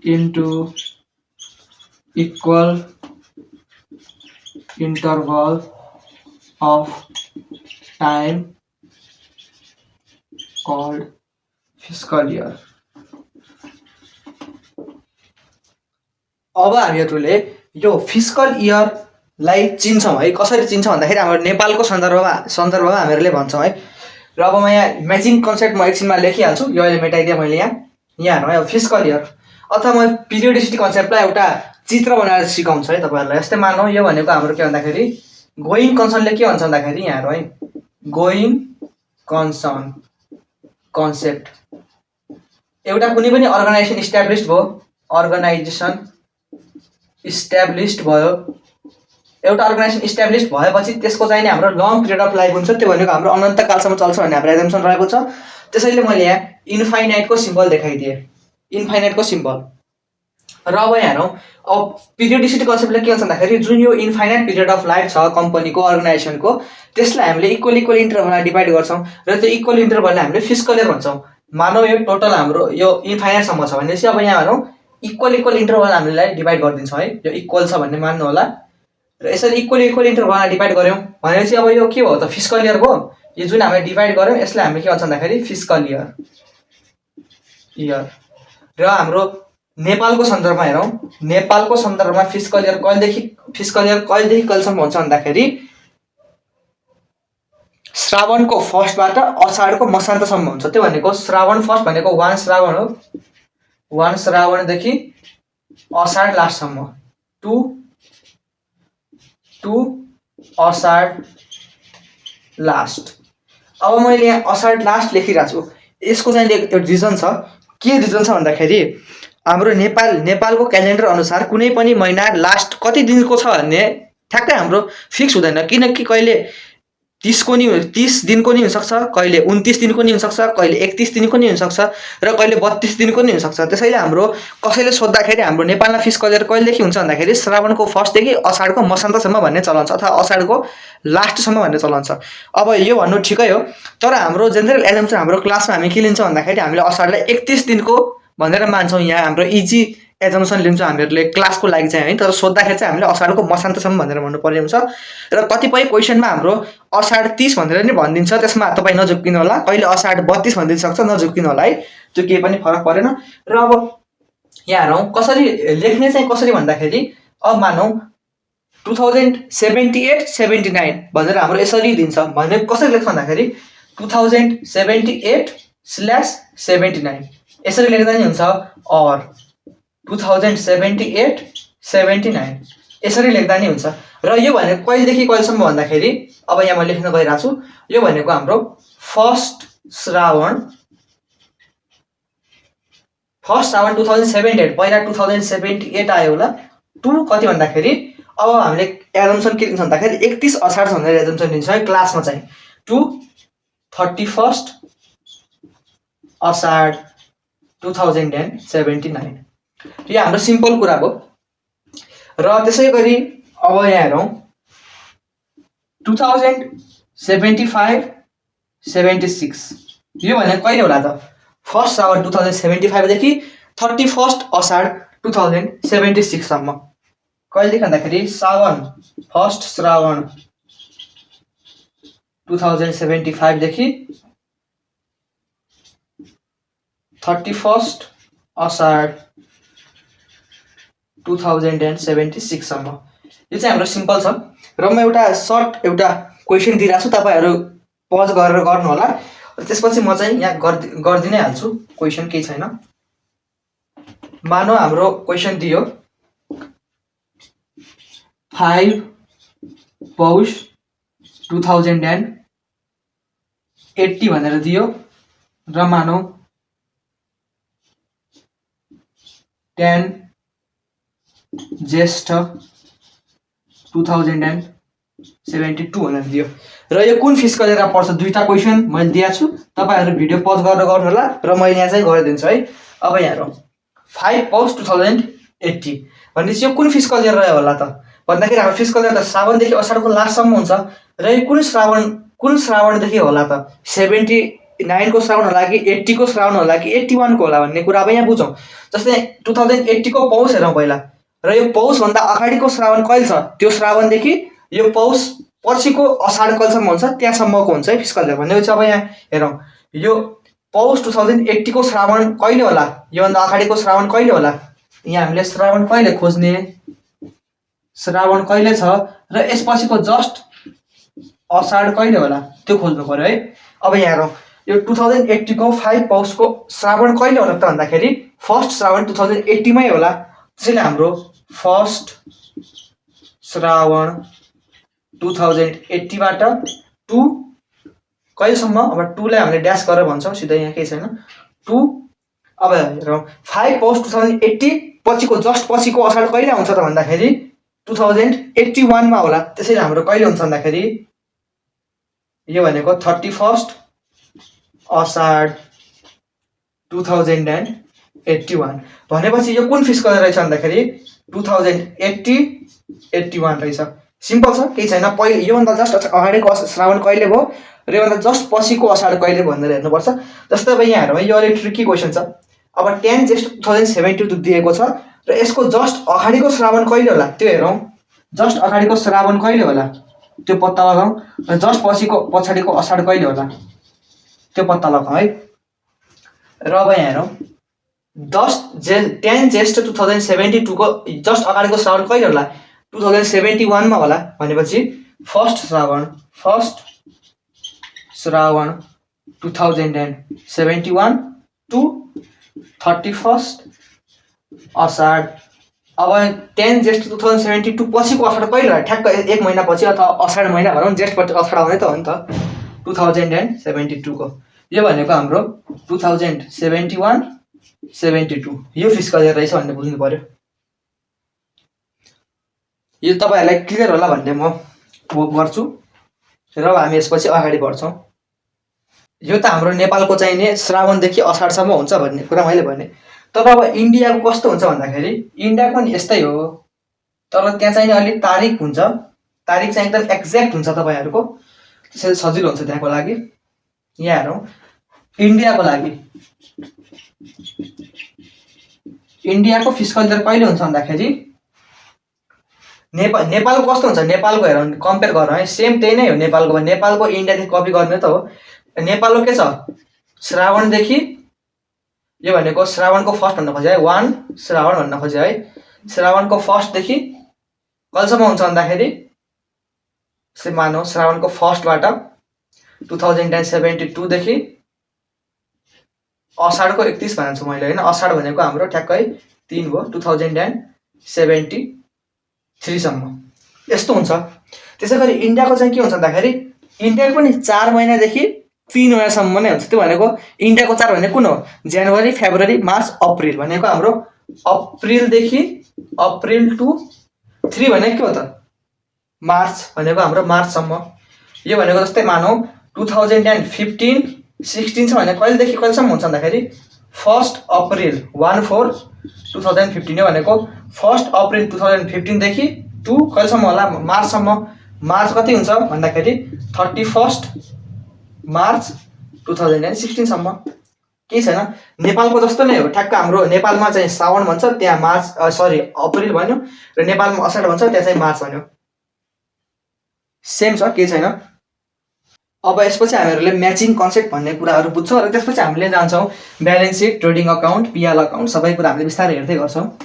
into equal interval of time called fiscal year। अब हामीहरूले यो फिस्कल इयरलाई चिन्छौँ है। कसरी चिन्छौँ भन्दाखेरि हाम्रो नेपालको सन्दर्भमा हामीहरूले भन्छौँ है। र अब म यहाँ म्याचिङ कन्सेप्ट म एकछिनमा लेखिहाल्छु, यो अहिले मेटाइदिएँ मैले यहाँ हेर्नु है। अब फिस्कल इयर अथवा म पिरियडिसिटी कन्सेप्टलाई एउटा चित्र बनाएर सिकाउँछु है तपाईँहरूलाई। यस्तै मानौँ यो भनेको हाम्रो के भन्दाखेरि गोइङ कन्सर्नले के भन्छ भन्दाखेरि यहाँ हेर्नु है, गोइङ कन्सर्न कन्सेप्ट एउटा कुनै पनि अर्गनाइजेसन इस्ट्याब्लिस्ड भयो। एउटा अर्गनाइजेसन इस्ट्याब्लिस्ड भएपछि त्यसको चाहिँ नि हाम्रो लङ पिरियड अफ लाइफ हुन्छ, त्यो भनेको हाम्रो अनन्तकालसम्म चल्छ भन्ने हाम्रो एजम्सन रहेको छ। त्यसैले मैले यहाँ इन्फाइनाइटको सिम्बल देखाइदिएँ, इन्फाइनाइटको सिम्बल। र अब यहाँ हेरौँ, अब पिरियडिसिटी कन्सेप्टले के भन्छ भन्दाखेरि जुन यो इन्फाइनाइट पिरियड अफ लाइफ छ कम्पनीको अर्गनाइजेसनको, त्यसलाई हामीले इक्वल इन्टरभलमा डिभाइड गर्छौँ र त्यो इक्वल इन्टरभललाई हामीले फिस्कल इयर भन्छौँ। मानौँ यो टोटल हाम्रो यो इन्फाइनाइटसम्म छ भनेपछि अब यहाँ हेरौँ इक्वल इन्टरभल हामीलाई डिभाइड गरिदिन्छौँ है। यो इक्वल छ भन्ने मान्नु होला। र यसरी इक्वल इन्टरभलमा डिभाइड गऱ्यौँ भनेपछि अब यो के भयो त, फिस्कल इयर भयो। यो जुन हामीले डिभाइड गऱ्यौँ यसलाई हामीले के भन्छ भन्दाखेरि फिस्कल इयर। र हाम्रो नेपालको सन्दर्भमा हेरौँ, नेपालको सन्दर्भमा फिस्कल इयर कहिलेदेखि कहिलेसम्म हुन्छ भन्दाखेरि श्रावणको फर्स्टबाट असाढको मसान्तसम्म हुन्छ। त्यो भनेको श्रावण फर्स्ट भनेको 1 श्रावण हो, 1 श्रावणदेखि असाढ लास्टसम्म, 2 असाढ लास्ट। अब मैले यहाँ असाढ लास्ट लेखिरहेको छु। यसको चाहिँ एउटा रिजन छ। के रिजन छ भन्दाखेरि हाम्रो नेपालको क्यालेन्डर अनुसार कुनै पनि महिना लास्ट कति दिनको छ भन्ने ठ्याक्कै हाम्रो फिक्स हुँदैन। किनकि कहिले 30 दिनको नि हुनसक्छ, कहिले 29 दिनको नि हुनसक्छ, कहिले 31 दिनको नि हुनसक्छ र कहिले 32 दिनको नि हुनसक्छ। त्यसैले हाम्रो कसैले सोद्धाखेरि हाम्रो नेपालमा फिस्कल इयर कहिलेदेखि हुन्छ भन्दाखेरि श्रावणको फर्स्टदेखि असाढको मसान्तसम्म भन्ने चलन छ अथवा असाढको लास्टसम्म भन्ने चलन छ। अब यो भन्नु ठिकै हो, तर हाम्रो जेनरल एजम्सन हाम्रो क्लासमा हामी के लिन्छौँ भन्दाखेरि हामीले असाढलाई 31 दिनको भनेर मान्छौँ। यहाँ हाम्रो इजी एजम्सन लिन्छौँ हामीहरूले क्लासको लागि चाहिँ है। तर सोद्धाखेरि चाहिँ हामीले असाढको मसान्तसम्म भनेर भन्नुपर्ने हुन्छ। र कतिपय क्वेसनमा हाम्रो असाढ 30 भनेर नि भनिदिन्छ, त्यसमा तपाईँ नझुक्किनु होला। कहिले असाढ 32 भनिदिन सक्छ, नझुक्किनु होला है, त्यो केही पनि फरक परेन। र अब यहाँ हेरौँ कसरी लेख्ने चाहिँ कसरी भन्दाखेरि अब मानौँ 2078-79 भनेर हाम्रो यसरी दिन्छ भने कसरी लेख्छ भन्दाखेरि 2078/79 यसरी लेख्दा नि हुन्छ, और 2078-79 यसरी लेख्दा नि हुन्छ। र यो भनेको कहिलेदेखि कहिलेसम्म भन्दाखेरि अब यहाँ म लेख्न गइरहेको छु, यो भनेको हाम्रो 1 श्रावण 2078, पहिला 2078 आयो होला, 2 कति भन्दाखेरि अब हामीले एजम्सन के लिन्छ भन्दाखेरि 31 असाढ भनेर एजम्सन लिन्छ है क्लासमा चाहिँ, 2 31 असाढ 2079। यो हाम्रो सिम्पल कुरा हो। र त्यसै गरी अब यहाँ हेरौँ 2078 75 76 यो भने कहिले होला त 1 श्रावण 2075 देखि 31 असाढ 2076 सम्म कहिले भन्दाखेरि श्रावण 1 श्रावण 2075 देखि 31 असाढ 2076 सम्म यो चाहिँ हाम्रो सिम्पल छ र म एउटा सर्ट एउटा क्वेसन दिइरहेको छु तपाईहरु पज गरेर गर्नु होला त्यसपछि म चाहिँ यहाँ गर्दिनै हाल्छु क्वेसन केही छैन मानौ हाम्रो क्वेसन दियो 5 पौष 2080 भनेर दियो र मानौ 10 ज्येष्ठ 2072 भनेर दियो र यो कुन फिजिकल एरा पर्छ दुईटा क्वेसन मैले दिएको छु तपाईहरु भिडियो पज गरेर गर्नु होला र मैले यहाँ चाहिँ गरिदिन्छु है अब यहाँ हेरौँ 5 पौष 2080 भनेपछि यो कुन फिजिकल एरा रह्यो होला त भन्दाखेरि हाम्रो फिजिकल एरा त श्रावणदेखि असाढको लास्टसम्म हुन्छ र यो कुन श्रावणदेखि होला त 79 को श्रावण होला कि 80 को श्रावण होला कि 81 को होला भन्ने कुरा अब यहाँ बुझौँ जस्तै 2080 को पौष हेरौँ पहिला र यो पौष भन्दा अगाडिको श्रावण कहिले छ त्यो श्रावणदेखि यो पौष पछिको असाढ कहिलेसम्म हुन्छ त्यहाँसम्मको हुन्छ है फिजिकल एरा भनेपछि अब यहाँ हेरौँ यो पौष 2080 को श्रावण कहिले होला यो भन्दा अगाडिको श्रावण कहिले होला यहाँ हामीले श्रावण कहिले खोज्ने श्रावण कहिले छ र यसपछिको जस्ट असाढ कहिले होला त्यो खोज्नु पर्यो है अब यहाँ हेरौँ यो 2080 को 5 पौषको श्रावण कहिले होला त भन्दाखेरि फर्स्ट श्रावण 2080 मै होला त्यसैले हाम्रो फर्स्ट श्रावण 2080 बाट 2 कहिलेसम्म अब 2 लाई हामीले ड्यास गरेर भन्छौँ सिधै यहाँ केही छैन 2 अब हेरौँ 5 पौष 2080 पछिको जस्ट पछिको असाढ कहिले आउँछ त भन्दाखेरि 2081 मा होला त्यसैले हाम्रो कहिले हुन्छ भन्दाखेरि यो भनेको 31 असाढ 2081 भनेपछि यो कुन फिजिकल रहेछ भन्दाखेरि 2080 81 रहेछ सिम्पल छ केही छैन पहिले यो भन्दा जस्ट अगाडिको श्रावण कहिले भयो र यो भन्दा जस्ट पछिको असाढ कहिले भनेर हेर्नुपर्छ जस्तै अब यहाँ हेरौँ यो अलिक ट्रिकी क्वेसन छ अब 10 ज्येष्ठ 2072 दिएको छ र यसको जस्ट अगाडिको श्रावण कहिले होला त्यो हेरौँ जस्ट अगाडिको श्रावण कहिले होला त्यो पत्ता लगाऊ र जस्ट पछाडिको असाढ कहिले होला त्यो पत्ता लगाऊ है र अब यहाँ हेरौँ 10 ज्येष्ठ 2072 को जस्ट अगाडिको श्रावण कहिले होला 2071 मा होला भनेपछि फर्स्ट श्रावण 2071 टु 31 असाढ अब 10 ज्येष्ठ 2072 पछिको असाढ कहिले होला ठ्याक्क एक महिना पछि अथवा असाढ महिना भनौँ ज्येष्ठबाट असाढ आउने त हो नि त 2072 को यो भनेको हाम्रो 2071 72 यो फिजिकल एरा रहेछ भन्ने बुझ्नु पर्यो यो तपाईहरुलाई क्लियर होला भन्ने म गर्छु र हामी यसपछि अगाडि बढ्छौं यो त हाम्रो नेपालको चाहिने श्रावणदेखि असाढसम्म हुन्छ भन्ने कुरा मैले भने तर अब इन्डियाको कस्तो हुन्छ भन्दाखेरि इन्डियाको पनि यस्तै हो तर त्यहाँ चाहिँ अलि तारिख हुन्छ तारिख चाहिँ एकदम एक्ज्याक्ट हुन्छ तपाईहरुको त्यसैले सजिलो हुन्छ त्यहाँको लागि यहाँ हेरौँ इन्डियाको लागि इन्डियाको फिजिकल एरा कहिले हुन्छ भन्दाखेरि नेपालको कस्तो हुन्छ नेपालको हेरौँ कम्पेयर गरौँ है सेम त्यही नै हो नेपालको इन्डियादेखि कपी गर्ने त हो नेपालको के छ श्रावणदेखि यो भनेको श्रावणको फर्स्ट भन्न खोजे है 1 श्रावण भन्न खोजे है श्रावणको फर्स्ट देखि कहिलेसम्म हुन्छ भन्दाखेरि मानौ श्रावणको फर्स्टबाट 2072 देखि असाढको 31 भन्छु मैले हैन असाढ भनेको हाम्रो ठ्याक्कै 3 हो 2073 सम्म यस्तो हुन्छ त्यसैगरी इन्डियाको चाहिँ के हुन्छ भन्दाखेरि इन्डियाको पनि 4 महिनादेखि 3 महिनासम्म नै हुन्छ त्यो भनेको इन्डियाको 4 भनेको कुन हो जनवरी फेब्रुअरी मार्च अप्रिल भनेको हाम्रो अप्रिल टु 3 भनेको के हो त मार्च भनेको हाम्रो मार्चसम्म यो भनेको जस्तै मानौ 2015 16 छ भने कहिलेदेखि कहिलेसम्म हुन्छ भन्दाखेरि 1 अप्रिल 14 2015 भनेको 1 अप्रिल 2015 देखि 2 कहिलेसम्म होला मार्चसम्म मार्च कति हुन्छ भन्दाखेरि 31 मार्च 2016सम्म। केही छैन, नेपालको जस्तो नै हो ठ्याक्क। हाम्रो नेपालमा चाहिँ श्रावण भन्छ, त्यहाँ मार्च अप्रिल भन्यो, र नेपालमा असाढ भन्छ, त्यहाँ चाहिँ मार्च भन्यो। सेम छ, केही छैन। अब यसपछि हामीहरूले म्याचिङ कन्सेप्ट भन्ने कुराहरू बुझ्छौँ, र त्यसपछि हामीले जान्छौँ balance seat, trading account, PL account, सबै कुरा हामीले बिस्तारै हेर्दै गर्छौँ।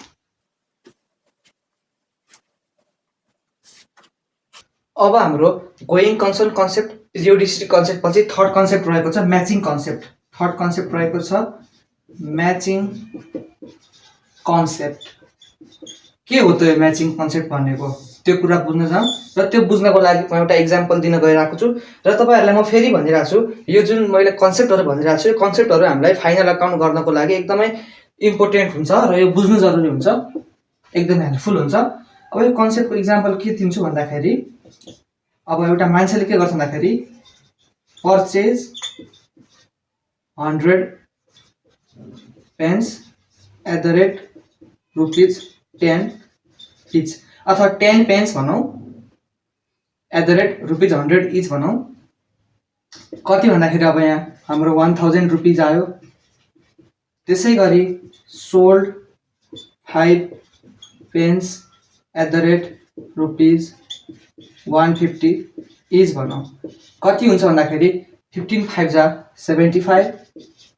अब हाम्रो गोइङ कन्सर्न कन्सेप्ट, पिरियोडिसिटी कन्सेप्ट पछि थर्ड कन्सेप्ट रहेको छ म्याचिङ कन्सेप्ट। थर्ड कन्सेप्ट रहेको छ म्याचिङ कन्सेप्ट। के हो त यो म्याचिङ कन्सेप्ट भनेको, त्यो कुरा बुझ्न जाउँ। र त्यो बुझ्नको लागि म एउटा इक्जाम्पल दिन गइरहेको छु, र तपाईँहरूलाई म फेरि भनिरहेको छु, यो जुन मैले कन्सेप्टहरू भनिरहेको छु, यो कन्सेप्टहरू हामीलाई फाइनल अकाउन्ट गर्नको लागि एकदमै इम्पोर्टेन्ट हुन्छ, र यो बुझ्नु जरुरी हुन्छ, एकदमै हेल्पफुल हुन्छ। अब यो कन्सेप्टको इक्जाम्पल के दिन्छु भन्दाखेरि, अब एउटा मान्छेले के गर्छ भन्दाखेरि पर्चेज 100 पेन्स @10 इच, अथवा 10 पेन्स भनौँ @100 इच भनौँ। कति भन्दाखेरि अब यहाँ हाम्रो 1000 रुपिज आयो। त्यसै गरी सोल्ड 5 पेन्स @150 इच भनौँ। कति हुन्छ भन्दाखेरि 15 5 जा 75,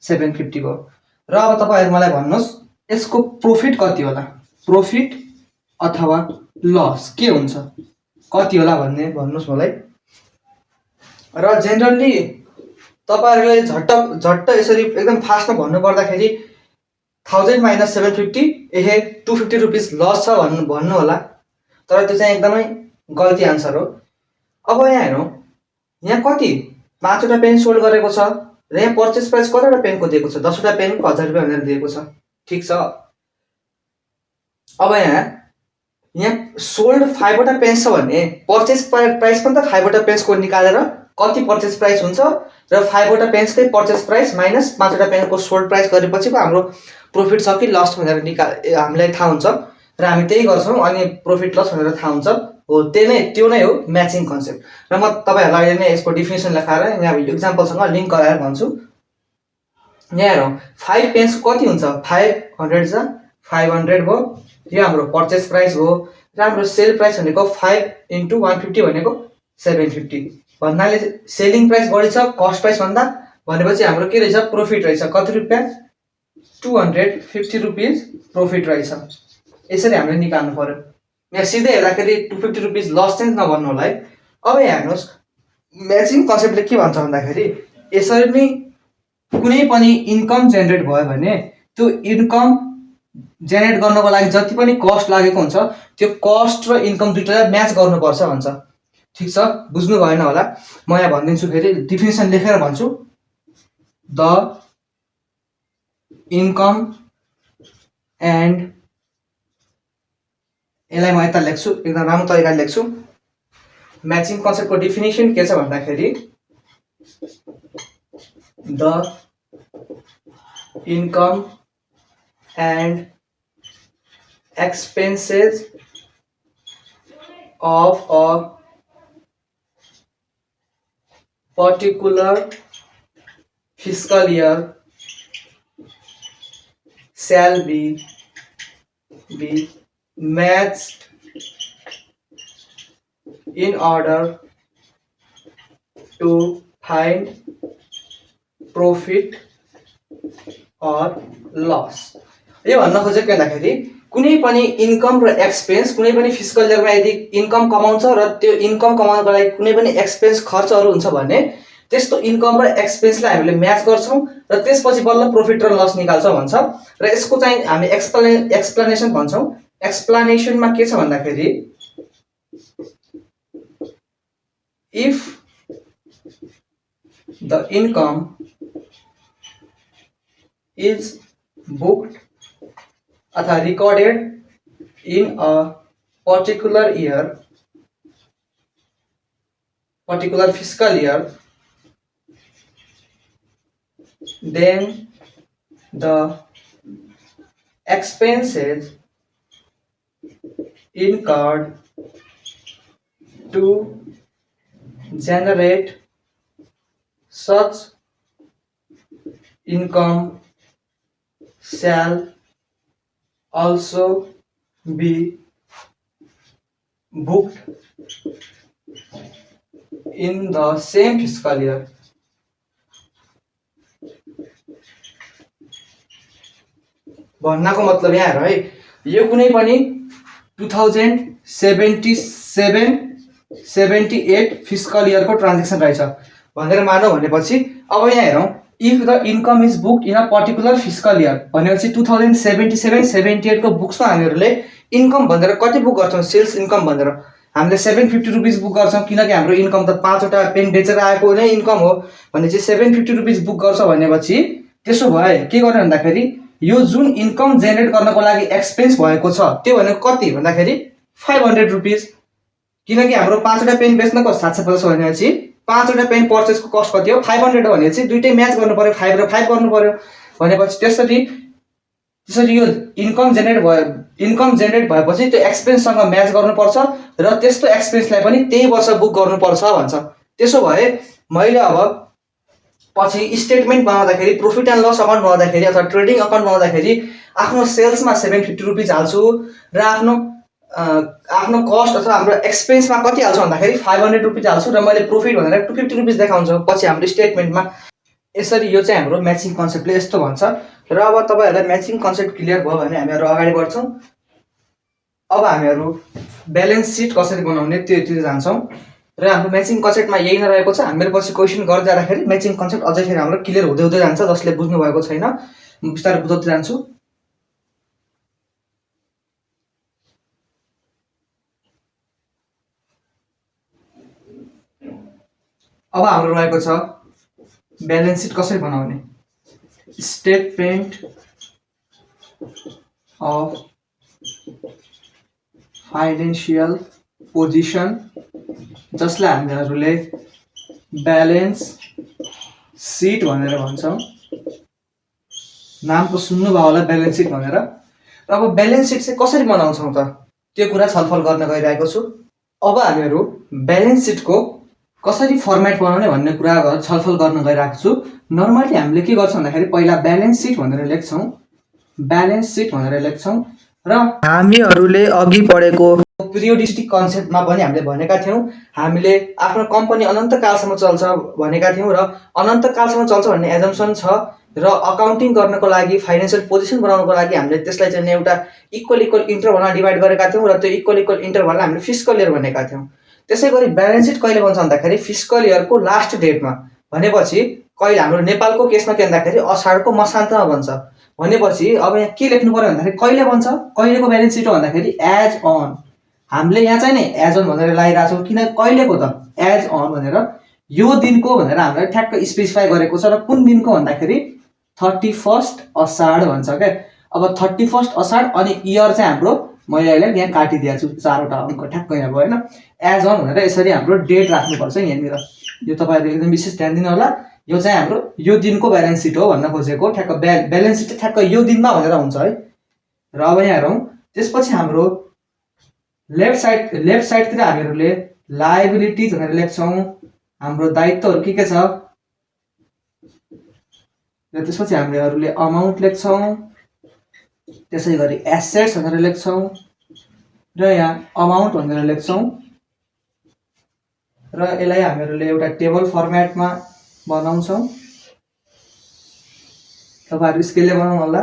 750 भयो। र अब तपाईँहरू मलाई भन्नुहोस् यसको प्रोफिट कति होला, प्रोफिट अथवा लस के हुन्छ, कति होला भन्ने भन्नुहोस् मलाई। र जेनरली तपाईँहरूले झट्ट यसरी एकदम फास्टमा भन्नुपर्दाखेरि 1000 - 750 250 रुपिस लस छ भन्नु होला, तर त्यो चाहिँ एकदमै गल्ती आन्सर हो। अब यहाँ हेरौँ, यहाँ कति 5वटा पेन सोल्ड गरेको छ, र यहाँ पर्चेस प्राइस कतिवटा पेनको दिएको छ, 10वटा पेनको 1000 रुपियाँ भनेर दिएको छ, ठिक छ। अब यहाँ सोल्ड 5वटा पेन्स छ भने पर्चेस प्राइस पनि त 5वटा पेन्सको निकालेर कति पर्चेस प्राइस हुन्छ, र 5वटा पेन्सकै पर्चेस प्राइस माइनस 5वटा पेन्सको सोल्ड प्राइस गरेपछि पो हाम्रो प्रोफिट छ कि लस भनेर हामीलाई थाहा हुन्छ, र हामी त्यही गर्छौँ, अनि प्रोफिट लस भनेर थाहा हुन्छ। हो त्यो नै हो म्याचिङ कन्सेप्ट। र म तपाईँहरूलाई अहिले नै यसको डिफिनेसन लेखाएर यहाँ इक्जाम्पलसँग लिङ्क गराएर भन्छु। यहाँ हेरौँ, 5 पेन्स कति हुन्छ, 500 जा 500 भयो, यो हाम्रो पर्चेस प्राइस हो, र हाम्रो सेल प्राइस भनेको 5 × 150 भनेको 750 भन्नाले सेलिङ प्राइस बढी छ कस्ट प्राइस भन्दा, भनेपछि हाम्रो के रहेछ, प्रोफिट रहेछ। कति रुपियाँ, 250 रुपिस प्रोफिट रहेछ। यसरी हामीले निकाल्नु पर्यो। यहाँ सिधै हेर्दाखेरि 250 रुपिस लस चाहिँ नभन्नु होला है। अब यहाँ हेर्नुहोस्, म्याचिङ कन्सेप्टले के भन्छ भन्दाखेरि, यसरी नै कुनै पनि इन्कम जेनेरेट भयो भने त्यो इन्कम जेनेरेट गर्नको लागि जति पनि कस्ट लागेको हुन्छ, त्यो कस्ट र इन्कम दुईटालाई म्याच गर्नुपर्छ भन्छ, ठिक छ। बुझ्नु भएन होला, म यहाँ भनिदिन्छु, फेरि डिफिनेसन लेखेर भन्छु। द इन्कम एन्ड, यसलाई म यता लेख्छु, एकदम राम्रो तरिकाले लेख्छु। म्याचिङ कन्सेप्टको डिफिनेसन के छ भन्दाखेरि, the income and expenses of a particular fiscal year shall be matched in order to find profit or loss। यो भन्न खोजेको के भन्दाखेरि, कुनै पनि इन्कम र एक्सपेन्स, कुनै पनि फिस्कल इयरमा यदि इन्कम कमाउँछ र त्यो इन्कम कमाउनको लागि कुनै पनि एक्सपेन्स खर्चहरू हुन्छ भने त्यस्तो इन्कम र एक्सपेन्सलाई हामीले म्याच गर्छौँ, र त्यसपछि बल्ल प्रोफिट र लस निकाल्छौँ भन्छ। र यसको चाहिँ हामी एक्सप्लेनेसन भन्छौँ। एक्सप्लेनेसनमा के छ भन्दाखेरि, if the income is booked अथवा recorded in a particular year, particular fiscal year, then the expenses incurred to generate such income shall also be booked in the same fiscal year. भन्नको मतलब यहाँ हेर है, यो कुनै पनि 2077-78 फिस्कल इयरको ट्रान्जेक्सन रहेछ भनेर मानौ भनेपछि अब यहाँ हेरौँ, if the income is booked in a particular fiscal year भनेपछि 2077-78 को बुक्समा हामीहरूले इन्कम भनेर कति बुक गर्छौँ, सेल्स इन्कम भनेर हामीले 750 रुपिस बुक गर्छौँ, किनकि हाम्रो इन्कम त 5वटा पेन बेचेर आएको नै इन्कम हो भनेपछि 750 रुपिस बुक गर्छ भनेपछि त्यसो भए के गर्ने भन्दाखेरि यो जुन इन्कम जेनेरेट गर्नको लागि एक्सपेन्स भएको छ त्यो भनेको कति भन्दाखेरि 500 रुपिस, किनकि हाम्रो 5वटा पेन बेच्नको 750 भनेपछि 5वटा पेन पर्चेसको कस्ट कति हो 500 हो भनेपछि दुइटै म्याच गर्नु पर्यो, 5 र 5 गर्नु पर्यो भनेपछि त्यसरी यो इन्कम जेनेरेट भएपछि त्यो एक्सपेन्ससँग म्याच गर्नुपर्छ र त्यस्तो एक्सपेन्सलाई पनि त्यही वर्ष बुक गर्नुपर्छ भन्छ। त्यसो भए मैले अब पछि स्टेटमेन्ट बनाउँदाखेरि, प्रॉफिट एन्ड लस अकाउन्ट बनाउँदाखेरि अथवा ट्रेडिङ अकाउन्ट बनाउँदाखेरि आफ्नो सेल्समा 750 रुपिस हाल्छु र आफ्नो कस्ट अथवा हाम्रो एक्सपेन्समा कति हाल्छु भन्दाखेरि 500 रुपिस हाल्छु र मैले प्रॉफिट भनेर 250 रुपिस देखाउँछु पछि हाम्रो स्टेटमेन्टमा। यसरी यो चाहिँ हाम्रो म्याचिङ कन्सेप्टले यस्तो भन्छ। र अब तपाईहरुलाई म्याचिङ कन्सेप्ट क्लियर भयो भने हामीहरु अगाडि बढ्छौं। अब हामीहरु ब्यालेन्स सिट कसरी बनाउने त्यो जान्छौं र हाम्रो म्याचिङ कन्सेप्टमा यही नै रहेको छ। हामीहरु पछि क्वेशन गर्दै जाँदाखेरि म्याचिङ कन्सेप्ट अझै फेरि हाम्रो क्लियर हुँदै जान्छ। जसले बुझ्नु भएको छैन बिस्तारै बुझाउँदै जान्छु। अब हाम्रो रहेको छ ब्यालेन्स सिट कसरी बनाउने। स्टेटमेन्ट अफ फाइनान्शियल पोजिसन जसलाई हामीहरुले ब्यालेन्स सिट भनेर भन्छौं। नाम त सुन्नुभयो होला ब्यालेन्स सिट भनेर। अब ब्यालेन्स सिट चाहिँ कसरी बनाउँछौं त त्यो कुरा छलफल गर्न गइरहेको छु। अब हामीहरु ब्यालेन्स सिटको कसरी फर्मेट बनाउने भन्ने कुरा छलफल गर्न गइरहेको छु। नर्मली हामीले के गर्छौं भन्दाखेरि पहिला ब्यालेन्स सिट भनेर लेख्छौं, ब्यालेन्स सिट भनेर लेख्छौं र हामीहरुले अघि पढेको पिरियोडिसिटी कन्सेप्टमा पनि हामीले भनेका थियौं हामीले आफ्नो कम्पनी अनन्त कालसम्म चल्छ भनेका थियौं र अनन्त कालसम्म चल्छ भन्ने एजम्पसन छ र अकाउन्टिङ गर्नको लागि फाइनान्शियल पोजिसन बनाउनको लागि हामीले त्यसलाई चाहिँ एउटा इक्वल इन्टरभलमा डिभाइड गरेका थियौं र त्यो इक्वल इन्टरभललाई हामीले फिस्कल इयर भनेका थियौं। त्यसैगरी ब्यालेन्स सिट कहिले बन्छ भन्दाखेरि फिस्कल इयरको लास्ट डेटमा भनेपछि कहिले हाम्रो नेपालको केसमा के भन्दाखेरि असाढको मसान्तमा बन्छ भनेपछि अब यहाँ के लेख्नु पर्यो भन्दाखेरि कहिले बन्छ, कहिलेको ब्यालेन्स सिट हो भन्दाखेरि एज अन। हामीले यहाँ चाहिँ नि एज अन भनेर लगाइरहेको छौं किन कहिलेको त एज अन भनेर यो दिनको भनेर हामीले ठ्याक्क स्पेसिफाई गरेको छ र कुन दिनको भन्दाखेरि 31 असाढ भन्छ के। अब 31 असाढ अनि इयर चाहिँ हाम्रो मैले अहिले यहाँ काटिदिएको छु 4वटा अंक ठ्याक्क यहाँ भयो हैन। एज अन भनेर यसरी हाम्रो डेट राख्नु पर्छ यहाँनिर। यो तपाईहरुले एकदम विशेष ध्यान दिनु होला। यो चाहिँ हाम्रो यो दिनको ब्यालेन्स सिट हो भन्न खोजेको। ठ्याक्क ब्यालेन्स सिट ठ्याक्क यो दिनमा भनेर हुन्छ है। र अब यहाँ हेरौं त्यसपछि हाम्रो लेफ्ट साइडतिर हामीहरुले लायबिलिटीज भनेर लेख्छौं, हाम्रो दायित्वहरु के छ र त्यसपछि हामीहरुले अमाउन्ट लेख्छौं, त्यसैगरी एसेट्स भनेर लेख्छौं र यहाँ अमाउन्ट भनेर लेख्छौं र यसलाई हामीहरुले एउटा टेबल फर्मेटमा बनाउँछौं। तपाईहरु स्केलले बनाउनु होला।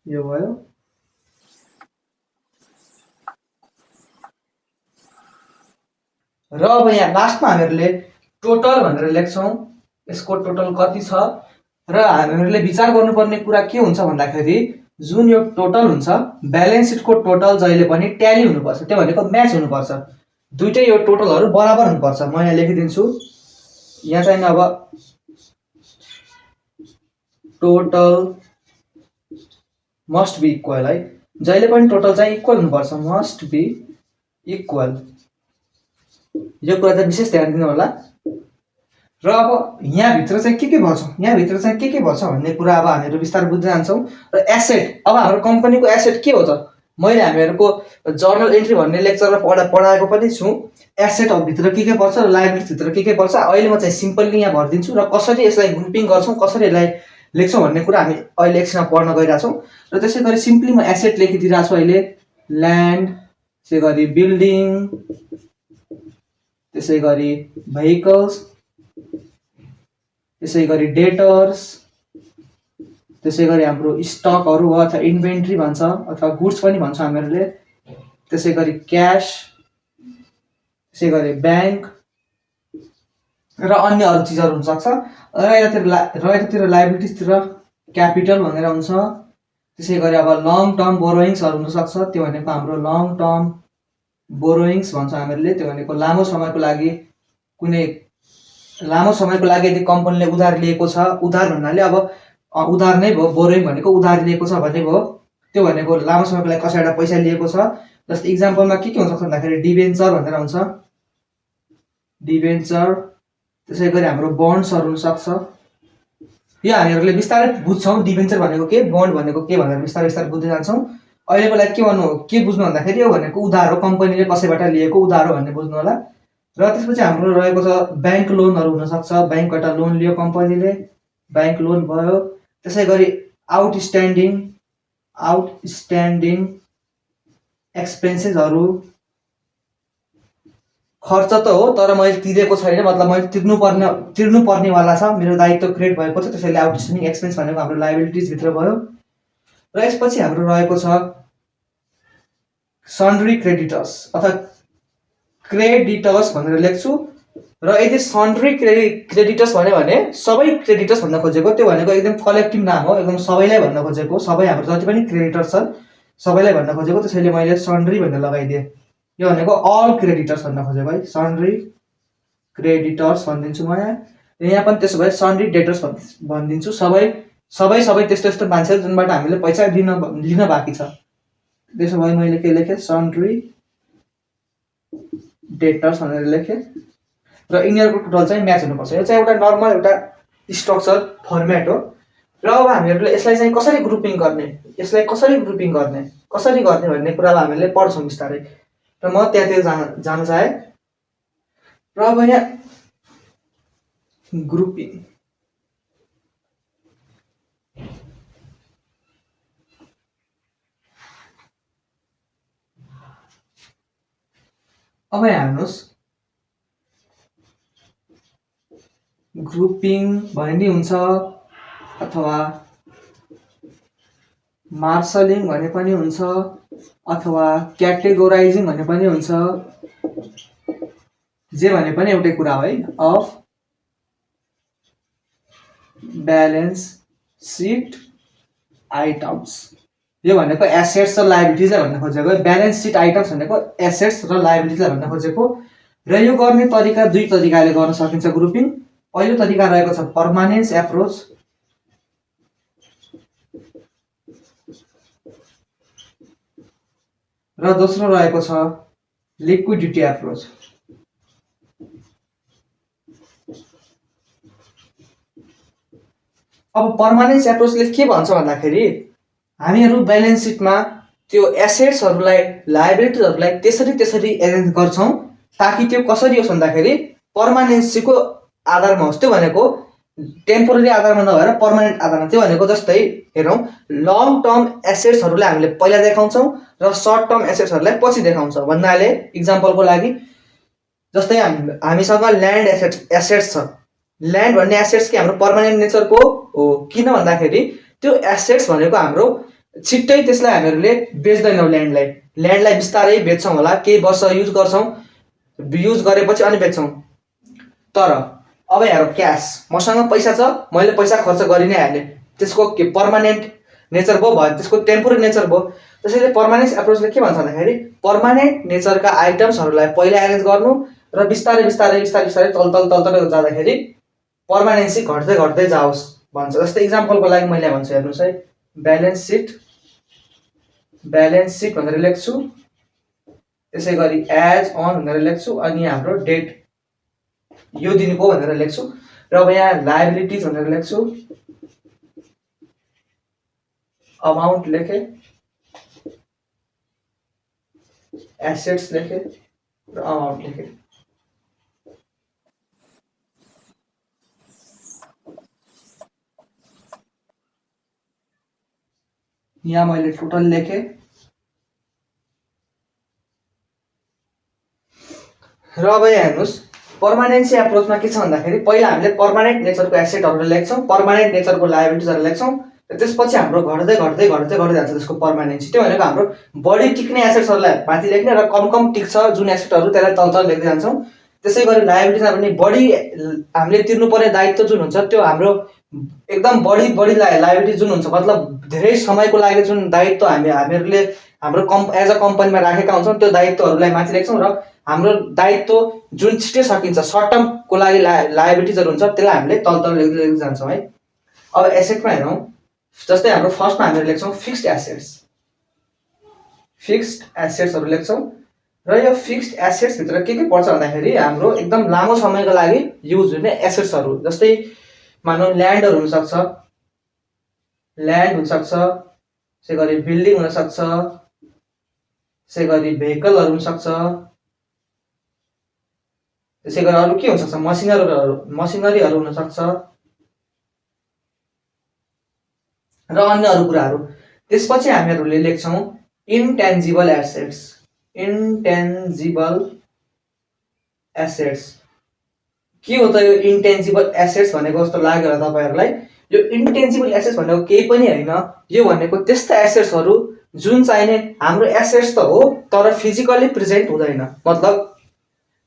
यो भयो। र अब यहाँ लास्टमा हामीहरुले टोटल भनेर लेख्छौं। यसको टोटल कति छ र हामीहरुले विचार गर्नुपर्ने कुरा के हुन्छ भन्दाखेरि जुन यो टोटल हुन्छ ब्यालेन्स सिटको टोटल जहिले पनि ट्याली हुनुपर्छ, त्यो भनेको म्याच हुनुपर्छ। दुईटै यो टोटलहरु बराबर हुनुपर्छ। म यहाँ लेखिदिन्छु। यहाँ चाहिँ अब टोटल मस्ट बी इक्वल है। जहिले पनि टोटल चाहिँ इक्वल हुनुपर्छ, मस्ट बी इक्वल। यो कुरा चाहिँ विशेष ध्यान दिनु होला। र अब यहाँ भित्र चाहिँ के भन्छ, यहाँ भित्र चाहिँ के भन्छ भन्ने कुरा अब हामीहरु विस्तार बुझ्दै जान्छौं। र एसेट, अब हाम्रो कम्पनीको एसेट के हो त मैले हामीहरूको जर्नल एन्ट्री भन्ने लेक्चरमा पढाएको पनि छु। एसेटभित्र के पर्छ र लायबिलिटीभित्र के पर्छ। अहिले म चाहिँ सिम्पल्ली यहाँ भरिदिन्छु र कसरी यसलाई ग्रुपिङ गर्छौँ, कसरी यसलाई लेख्छौँ भन्ने कुरा हामी अहिले एकछिनमा पढ्न गइरहेछौँ। र त्यसै गरी सिम्पली म एसेट लेखिदिइरहेको छु अहिले। ल्यान्ड, त्यसै गरी बिल्डिङ, त्यसै गरी भेहिकल्स, त्यसै गरी डेटर्स, त्यसै गरी हाम्रो स्टकहरू हो अथवा इन्भेन्ट्री भन्छ अथवा गुड्स पनि भन्छ हामीहरूले। त्यसै गरी क्यास, त्यसै गरी ब्याङ्क र अन्य अरू चिजहरू हुनसक्छ। र यतातिर लायबिलिटिजतिर क्यापिटल भनेर हुन्छ। त्यसै गरी अब लङ टर्म बोरोइङ्सहरू हुनसक्छ, त्यो भनेको हाम्रो लङ टर्म बोरोइङ्स भन्छ हामीहरूले। त्यो भनेको लामो समयको लागि यदि कम्पनीले उधार लिएको छ, उधार भन्नाले अब उधार नै भयो, बोरोइङ भनेको उधार लिएको छ भन्ने भयो। त्यो भनेको लामो समयको लागि कसैबाट पैसा लिएको छ। जस्तै इक्जाम्पलमा के हुनसक्छ भन्दाखेरि डिबेन्चर भनेर हुन्छ, डिबेन्चर। त्यसै गरी हाम्रो बन्ड्सहरू हुनसक्छ। यो हामीहरूले बिस्तारै बुझ्छौँ डिबेन्चर भनेको के, बन्ड भनेको के भनेर बिस्तारै बुझ्दै जान्छौँ। अहिलेको लागि के बुझ्नु भन्दाखेरि यो भनेको उधार हो, कम्पनीले कसैबाट लिएको उधार हो भन्ने बुझ्नु होला। र त्यसपछि हाम्रो रहेको छ ब्याङ्क लोनहरू हुनसक्छ। ब्याङ्कबाट लोन लियो कम्पनीले, ब्याङ्क लोन भयो। त्यसै गरी आउटस्ट्यान्डिङ एक्सपेन्सेसहरू, खर्च त हो तर मैले तिरेको छैन, मतलब मैले तिर्नु पर्नेवाला छ, मेरो दायित्व क्रिएट भएको छ, त्यसैले आउटस्ट्यान्डिङ एक्सपेन्स भनेको हाम्रो लायबिलिटिजभित्र भयो। र यसपछि हाम्रो रहेको छ सन्ड्री क्रेडिटर्स अथवा क्रेडिटर्स भनेर लेख्छु। र यदि सन्ड्री क्रेडिटर्स भन्यो भने सबै क्रेडिटर्स भन्न खोजेको, त्यो भनेको एकदम कलेक्टिभ नाम हो, एकदम सबैलाई भन्न खोजेको, सबै हाम्रो जति पनि क्रेडिटर्स छन् सबैलाई भन्न खोजेको, त्यसैले मैले सन्ड्री भनेर लगाइदिएँ। यो भनेको अल क्रेडिटर्स भन्न खोजेको है, सन्ड्री क्रेडिटर्स भनिदिन्छु म यहाँ पनि। त्यसो भए सन्ड्री डेटर्स भनिदिन्छु। सबै त्यस्तो मान्छेहरू जुनबाट हामीले पैसा लिन बाँकी छ। त्यसो भए मैले के लेखेँ, सन्ड्री डेटर्स भनेर लेखेँ। र यिनीहरूको टोटल चाहिँ म्याच हुनुपर्छ। यो चाहिँ एउटा नर्मल एउटा स्ट्रक्चर फर्मेट हो। र अब हामीहरूले यसलाई चाहिँ कसरी ग्रुपिङ गर्ने भन्ने कुरालाई हामीले पढ्छौँ बिस्तारै। र म त्यहाँतिर जान चाहेँ। र अब यहाँ ग्रुपिङ, अब यहाँ हेर्नुहोस्, ग्रुपिङ भने नि हुन्छ अथवा मार्सलिङ भने पनि हुन्छ अथवा क्याटेगोराइजिङ भने पनि हुन्छ, जे भने पनि एउटै कुरा हो है। अफ ब्यालेन्स सिट आइटम्स, यो भनेको एसेट्स र लायबिलिटिजलाई भन्न खोजेको। ब्यालेन्स सिट आइटम्स भनेको एसेट्स र लायबिलिटिजलाई भन्न खोजेको। र यो गर्ने तरिका दुई तरिकाले गर्न सकिन्छ ग्रुपिङ। पहिलो तरिका रहेको छ पर्मानेन्स एप्रोच, र दोस्रो रहेको छ लिक्विडिटी एप्रोच। अब पर्मानेन्स एप्रोचले के भन्छ भन्दाखेरि हामीहरू ब्यालेन्स सिटमा त्यो एसेट्सहरूलाई लायबिलिटिजहरूलाई त्यसरी एरेन्ज गर्छौँ ताकि त्यो कसरी होस् भन्दाखेरि पर्मानेन्सीको आधारमा होस्। त्यो भनेको टेम्पोररी आधारमा नभएर पर्मानेन्ट आधारमा। त्यो भनेको जस्तै हेरौँ, लङ टर्म एसेट्सहरूलाई हामीले पहिला देखाउँछौँ र सर्ट टर्म एसेट्सहरूलाई पछि देखाउँछौँ भन्नाले इक्जाम्पलको लागि जस्तै हामीसँग ल्यान्ड एसेट्स छ। ल्यान्ड भन्ने एसेट्स के हाम्रो पर्मानेन्ट नेचरको हो, किन भन्दाखेरि त्यो एसेट्स भनेको हाम्रो छिट्टै त्यसलाई हामीहरूले बेच्दैनौँ। ल्यान्डलाई बिस्तारै बेच्छौँ होला, केही वर्ष युज गर्छौँ, युज गरेपछि अनि बेच्छौँ। तर अब हेरौँ क्यास, मसँग पैसा छ, मैले पैसा खर्च गरि नै हालेँ, त्यसको के पर्मानेन्ट नेचर भयो, त्यसको टेम्पोररी नेचर भयो। त्यसैले पर्मानेन्स एप्रोचले के भन्छ भन्दाखेरि पर्मानेन्ट नेचरका आइटम्सहरूलाई पहिला एरेन्ज गर्नु र बिस्तारै तल जाँदाखेरि पर्मानेन्सी घट्दै जाओस् भन्छ। जस्तै इक्जाम्पलको लागि मैले भन्छु, हेर्नुहोस् है, ब्यालेन्स सिट भनेर लेख्छु, त्यसै गरी एज अन भनेर लेख्छु, अनि हाम्रो डेट यो दिनको भनेर लेख्छु। र अब यहाँ लायबिलिटिज भनेर लेख्छु, अमाउन्ट लेखेँ, एसेट्स लेखेँ र अमाउन्ट लेखेँ। यहाँ मैले टोटल लेखेँ र अब यहाँ हेर्नुहोस् पर्मानेन्सी एप्रोचमा के छ भन्दाखेरि पहिला हामीले पर्मानेन्ट नेचरको एसेटहरू लेख्छौँ, पर्मानेन्ट नेचरको लायबिलिटिजहरू लेख्छौँ र त्यसपछि हाम्रो घट्दै घट्दै घट्दै घट्दै जान्छ त्यसको पर्मानेन्सी। त्यो भनेको हाम्रो बढी टिक्ने एसेट्सहरूलाई माथि लेख्ने र कम कम टिक्छ जुन एसेटहरू त्यसलाई तल तल लेख्दै जान्छौँ। त्यसै गरी लायबिलिटिजमा पनि बढी हामीले तिर्नुपर्ने दायित्व जुन हुन्छ त्यो हाम्रो एकदम बढी लायबिलिटी जुन हुन्छ मतलब धेरै समयको लागि जुन दायित्व हामीहरूले हाम्रो एज अ कम्पनीमा राखेका हुन्छौँ त्यो दायित्वहरूलाई माथि लेख्छौँ र हाम्रो दायित्व जुन छिटै सकिन्छ सर्ट टर्मको लागि लायबिलिटिजहरू हुन्छ त्यसलाई हामीले तल तल लेख्दै जान्छौँ है। अब एसेटमा हेरौँ, जस्तै हाम्रो फर्स्टमा हामीले लेख्छौँ फिक्स्ड एसेट्स, फिक्स्ड एसेट्सहरू लेख्छौँ र यो फिक्स्ड एसेट्सभित्र के पर्छ भन्दाखेरि हाम्रो एकदम लामो समयको लागि युज हुने एसेट्सहरू, जस्तै मानौँ ल्यान्डहरू हुनसक्छ, ल्यान्ड हुनसक्छ, त्यसै गरी बिल्डिङ हुनसक्छ, त्यसै गरी भेहिकलहरू हुनसक्छ, त्यसै गरी अरू के हुनसक्छ मसिनरीहरू हुनसक्छ र अन्य अरू कुराहरू। त्यसपछि हामीहरूले लेख्छौँ इन्टेन्जिबल एसेट्स, इन्टेन्जिबल एसेट्स। के हो त यो इन्टेन्जिबल एसेट्स भनेको जस्तो लाग्यो होला तपाईँहरूलाई? यो इन्टेन्जिबल एसेट्स भनेको केही पनि होइन, यो भनेको त्यस्ता एसेट्सहरू जुन चाहिने हाम्रो एसेट्स त हो तर फिजिकली प्रेजेन्ट हुँदैन, मतलब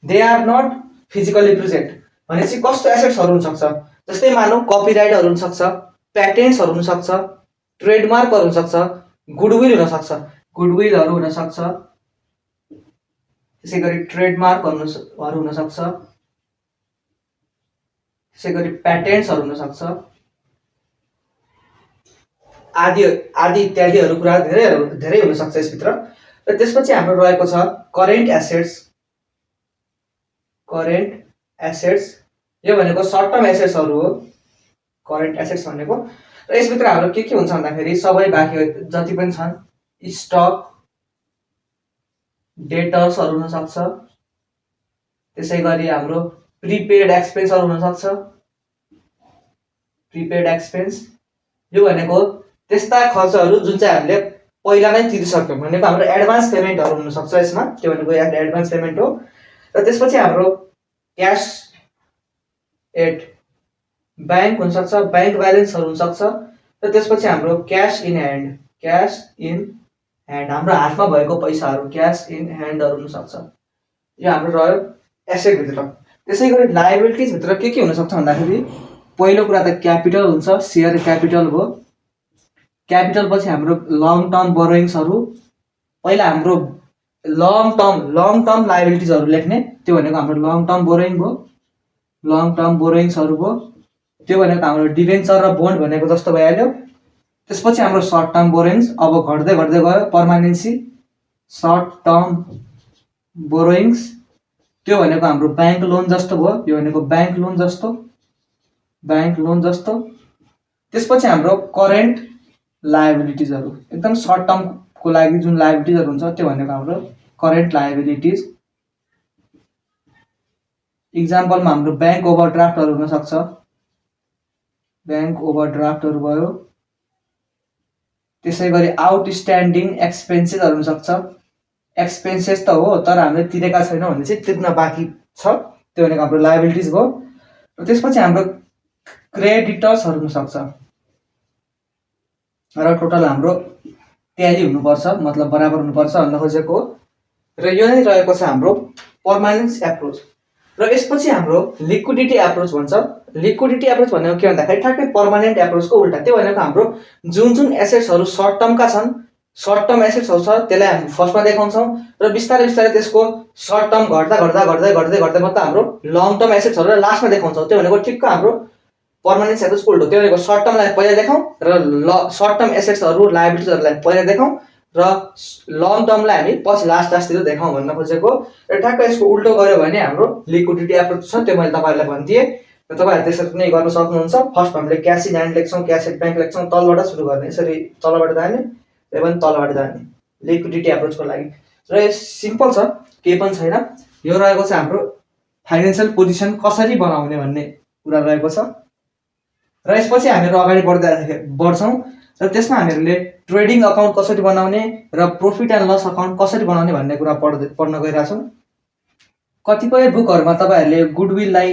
they are not physically present. भनेपछि कस्तो एसेट्सहरू हुनसक्छ, जस्तै मानौँ कपिराइटहरू हुनसक्छ, प्याटेन्ट्सहरू हुनसक्छ, ट्रेडमार्कहरू हुनसक्छ, गुडविल हुनसक्छ, गुडविलहरू हुनसक्छ, त्यसै गरी ट्रेडमार्कहरू हुनसक्छ, त्यसै गरी प्याटेन्ट्सहरू हुनसक्छ, आदि आदि इत्यादिहरू कुरा धेरै हुनसक्छ यसभित्र। र त्यसपछि हाम्रो रहेको छ करेन्ट एसेट्स, करेन्ट एसेट्स यो भनेको सर्ट टर्म एसेट्सहरू हो करेन्ट एसेट्स भनेको। र यसभित्र हाम्रो के हुन्छ भन्दाखेरि सबै बाँकी जति पनि छन् स्टक, डेटर्सहरू हुनसक्छ, त्यसै गरी हाम्रो प्रिपेड एक्सपेन्सहरू हुनसक्छ, प्रिपेड एक्सपेन्स यो भनेको त्यस्ता खर्चहरू जुन चाहिँ हामीले पहिला नै तिरिसक्यौँ भनेको हाम्रो एडभान्स पेमेन्टहरू हुनसक्छ यसमा, त्यो भनेको एडभान्स पेमेन्ट हो। र त्यसपछि हाम्रो क्यास एट ब्याङ्क हुनसक्छ, ब्याङ्क ब्यालेन्सहरू हुनसक्छ, र त्यसपछि हाम्रो cash in hand, cash in hand हाम्रो हातमा भएको पैसाहरू क्यास इन ह्यान्डहरू हुनसक्छ। यो हाम्रो रह्यो एसेटभित्र। त्यसै गरी लायबिलिटिजभित्र के हुनसक्छ भन्दाखेरि पहिलो कुरा त क्यापिटल हुन्छ, सेयर क्यापिटल भयो। क्यापिटल पछि हाम्रो लङ टर्म बोरोइङ्सहरू, पहिला हाम्रो लङ टर्म लायबिलिटिजहरू लेख्ने, त्यो भनेको हाम्रो लङ टर्म बोरोइङ भयो, लङ टर्म बोरोइङ्सहरू भयो, त्यो भनेको हाम्रो डिभेन्चर र बोन्ड भनेको जस्तो भइहाल्यो। त्यसपछि हाम्रो सर्ट टर्म बोरोइङ्स, अब घट्दै घट्दै गयो पर्मानेन्सी, सर्ट टर्म बोरोइङ्स त्यो भनेको हाम्रो ब्याङ्क लोन जस्तो भयो, यो भनेको ब्याङ्क लोन जस्तो, ब्याङ्क लोन जस्तो। त्यसपछि हाम्रो करेन्ट लायबिलिटिजहरू एकदम सर्ट टर्मको लागि जुन लायबिलिटिजहरू हुन्छ त्यो भनेको हाम्रो करेन्ट लायबिलिटिज। इक्जाम्पलमा हाम्रो ब्याङ्क ओभरड्राफ्टहरू हुनसक्छ, ब्याङ्क ओभरड्राफ्टहरू भयो। त्यसै गरी आउटस्ट्यान्डिङ एक्सपेन्सेसहरू हुनसक्छ, एक्सपेन्सेस त हो तर हामीले तिरेका छैनौँ भने चाहिँ तिर्न बाँकी छ, त्यो भनेको हाम्रो लायबिलिटिज भयो। र त्यसपछि हाम्रो क्रेडिटर्सहरू हुनसक्छ र टोटल हाम्रो ट्याली हुनुपर्छ, मतलब बराबर हुनुपर्छ भन्न खोजेको हो। र यो नै रहेको छ हाम्रो पर्मानेन्स एप्रोच। र यसपछि हाम्रो लिक्विडिटी एप्रोच भन्छ। लिक्विडिटी एप्रोच भनेको के भन्दाखेरि ठ्याक्कै पर्मानेन्ट एप्रोचको उल्टा, त्यो भनेको हाम्रो जुन एसेट्सहरू सर्ट टर्मका छन्, सर्ट टर्म एसेट्सहरू छ त्यसलाई हामी फर्स्टमा देखाउँछौँ र बिस्तारै बिस्तारै त्यसको सर्ट टर्म घट्दा घट्दा घट्दै घट्दै घट्दै मात्र हाम्रो लङ टर्म एसेट्सहरूलाई लास्टमा देखाउँछौँ, त्यो भनेको ठिक्क हाम्रो पर्मानेन्ट एप्रोचको उल्टो। त्यो भनेको सर्ट टर्मलाई पहिला देखाउँ र सर्ट टर्म एसेट्सहरू लायबिलिटिजहरूलाई पहिला देखाउँ र लङ टर्मलाई हामी पछि लास्टतिर देखाउँ भन्न खोजेको। र ठ्याक्क यसको उल्टो गऱ्यो भने हाम्रो लिक्विडिटी एप्रोच छ, त्यो मैले तपाईँहरूलाई भनिदिएँ र तपाईँहरू त्यसरी नै गर्न सक्नुहुन्छ। फर्स्ट हामीले क्यास इन ह्यान्ड लेख्छौँ, क्यास एट ब्याङ्क लेख्छौँ, तलबाट सुरु गर्ने, यसरी तलबाट जाने र पनि तलबाट जाने लिक्विडिटी एप्रोचको लागि। र यो सिम्पल छ, केही पनि छैन। यो रहेको छ हाम्रो फाइनेन्सियल पोजिसन कसरी बनाउने भन्ने कुरा रहेको छ। र यसपछि हामीहरू अगाडि बढ्छौँ र त्यसमा हामीहरूले ट्रेडिङ अकाउन्ट कसरी बनाउने र प्रफिट एन्ड लस अकाउन्ट कसरी बनाउने भन्ने कुरा पढ्न गइरहेछौँ। कतिपय बुकहरूमा तपाईँहरूले गुडविललाई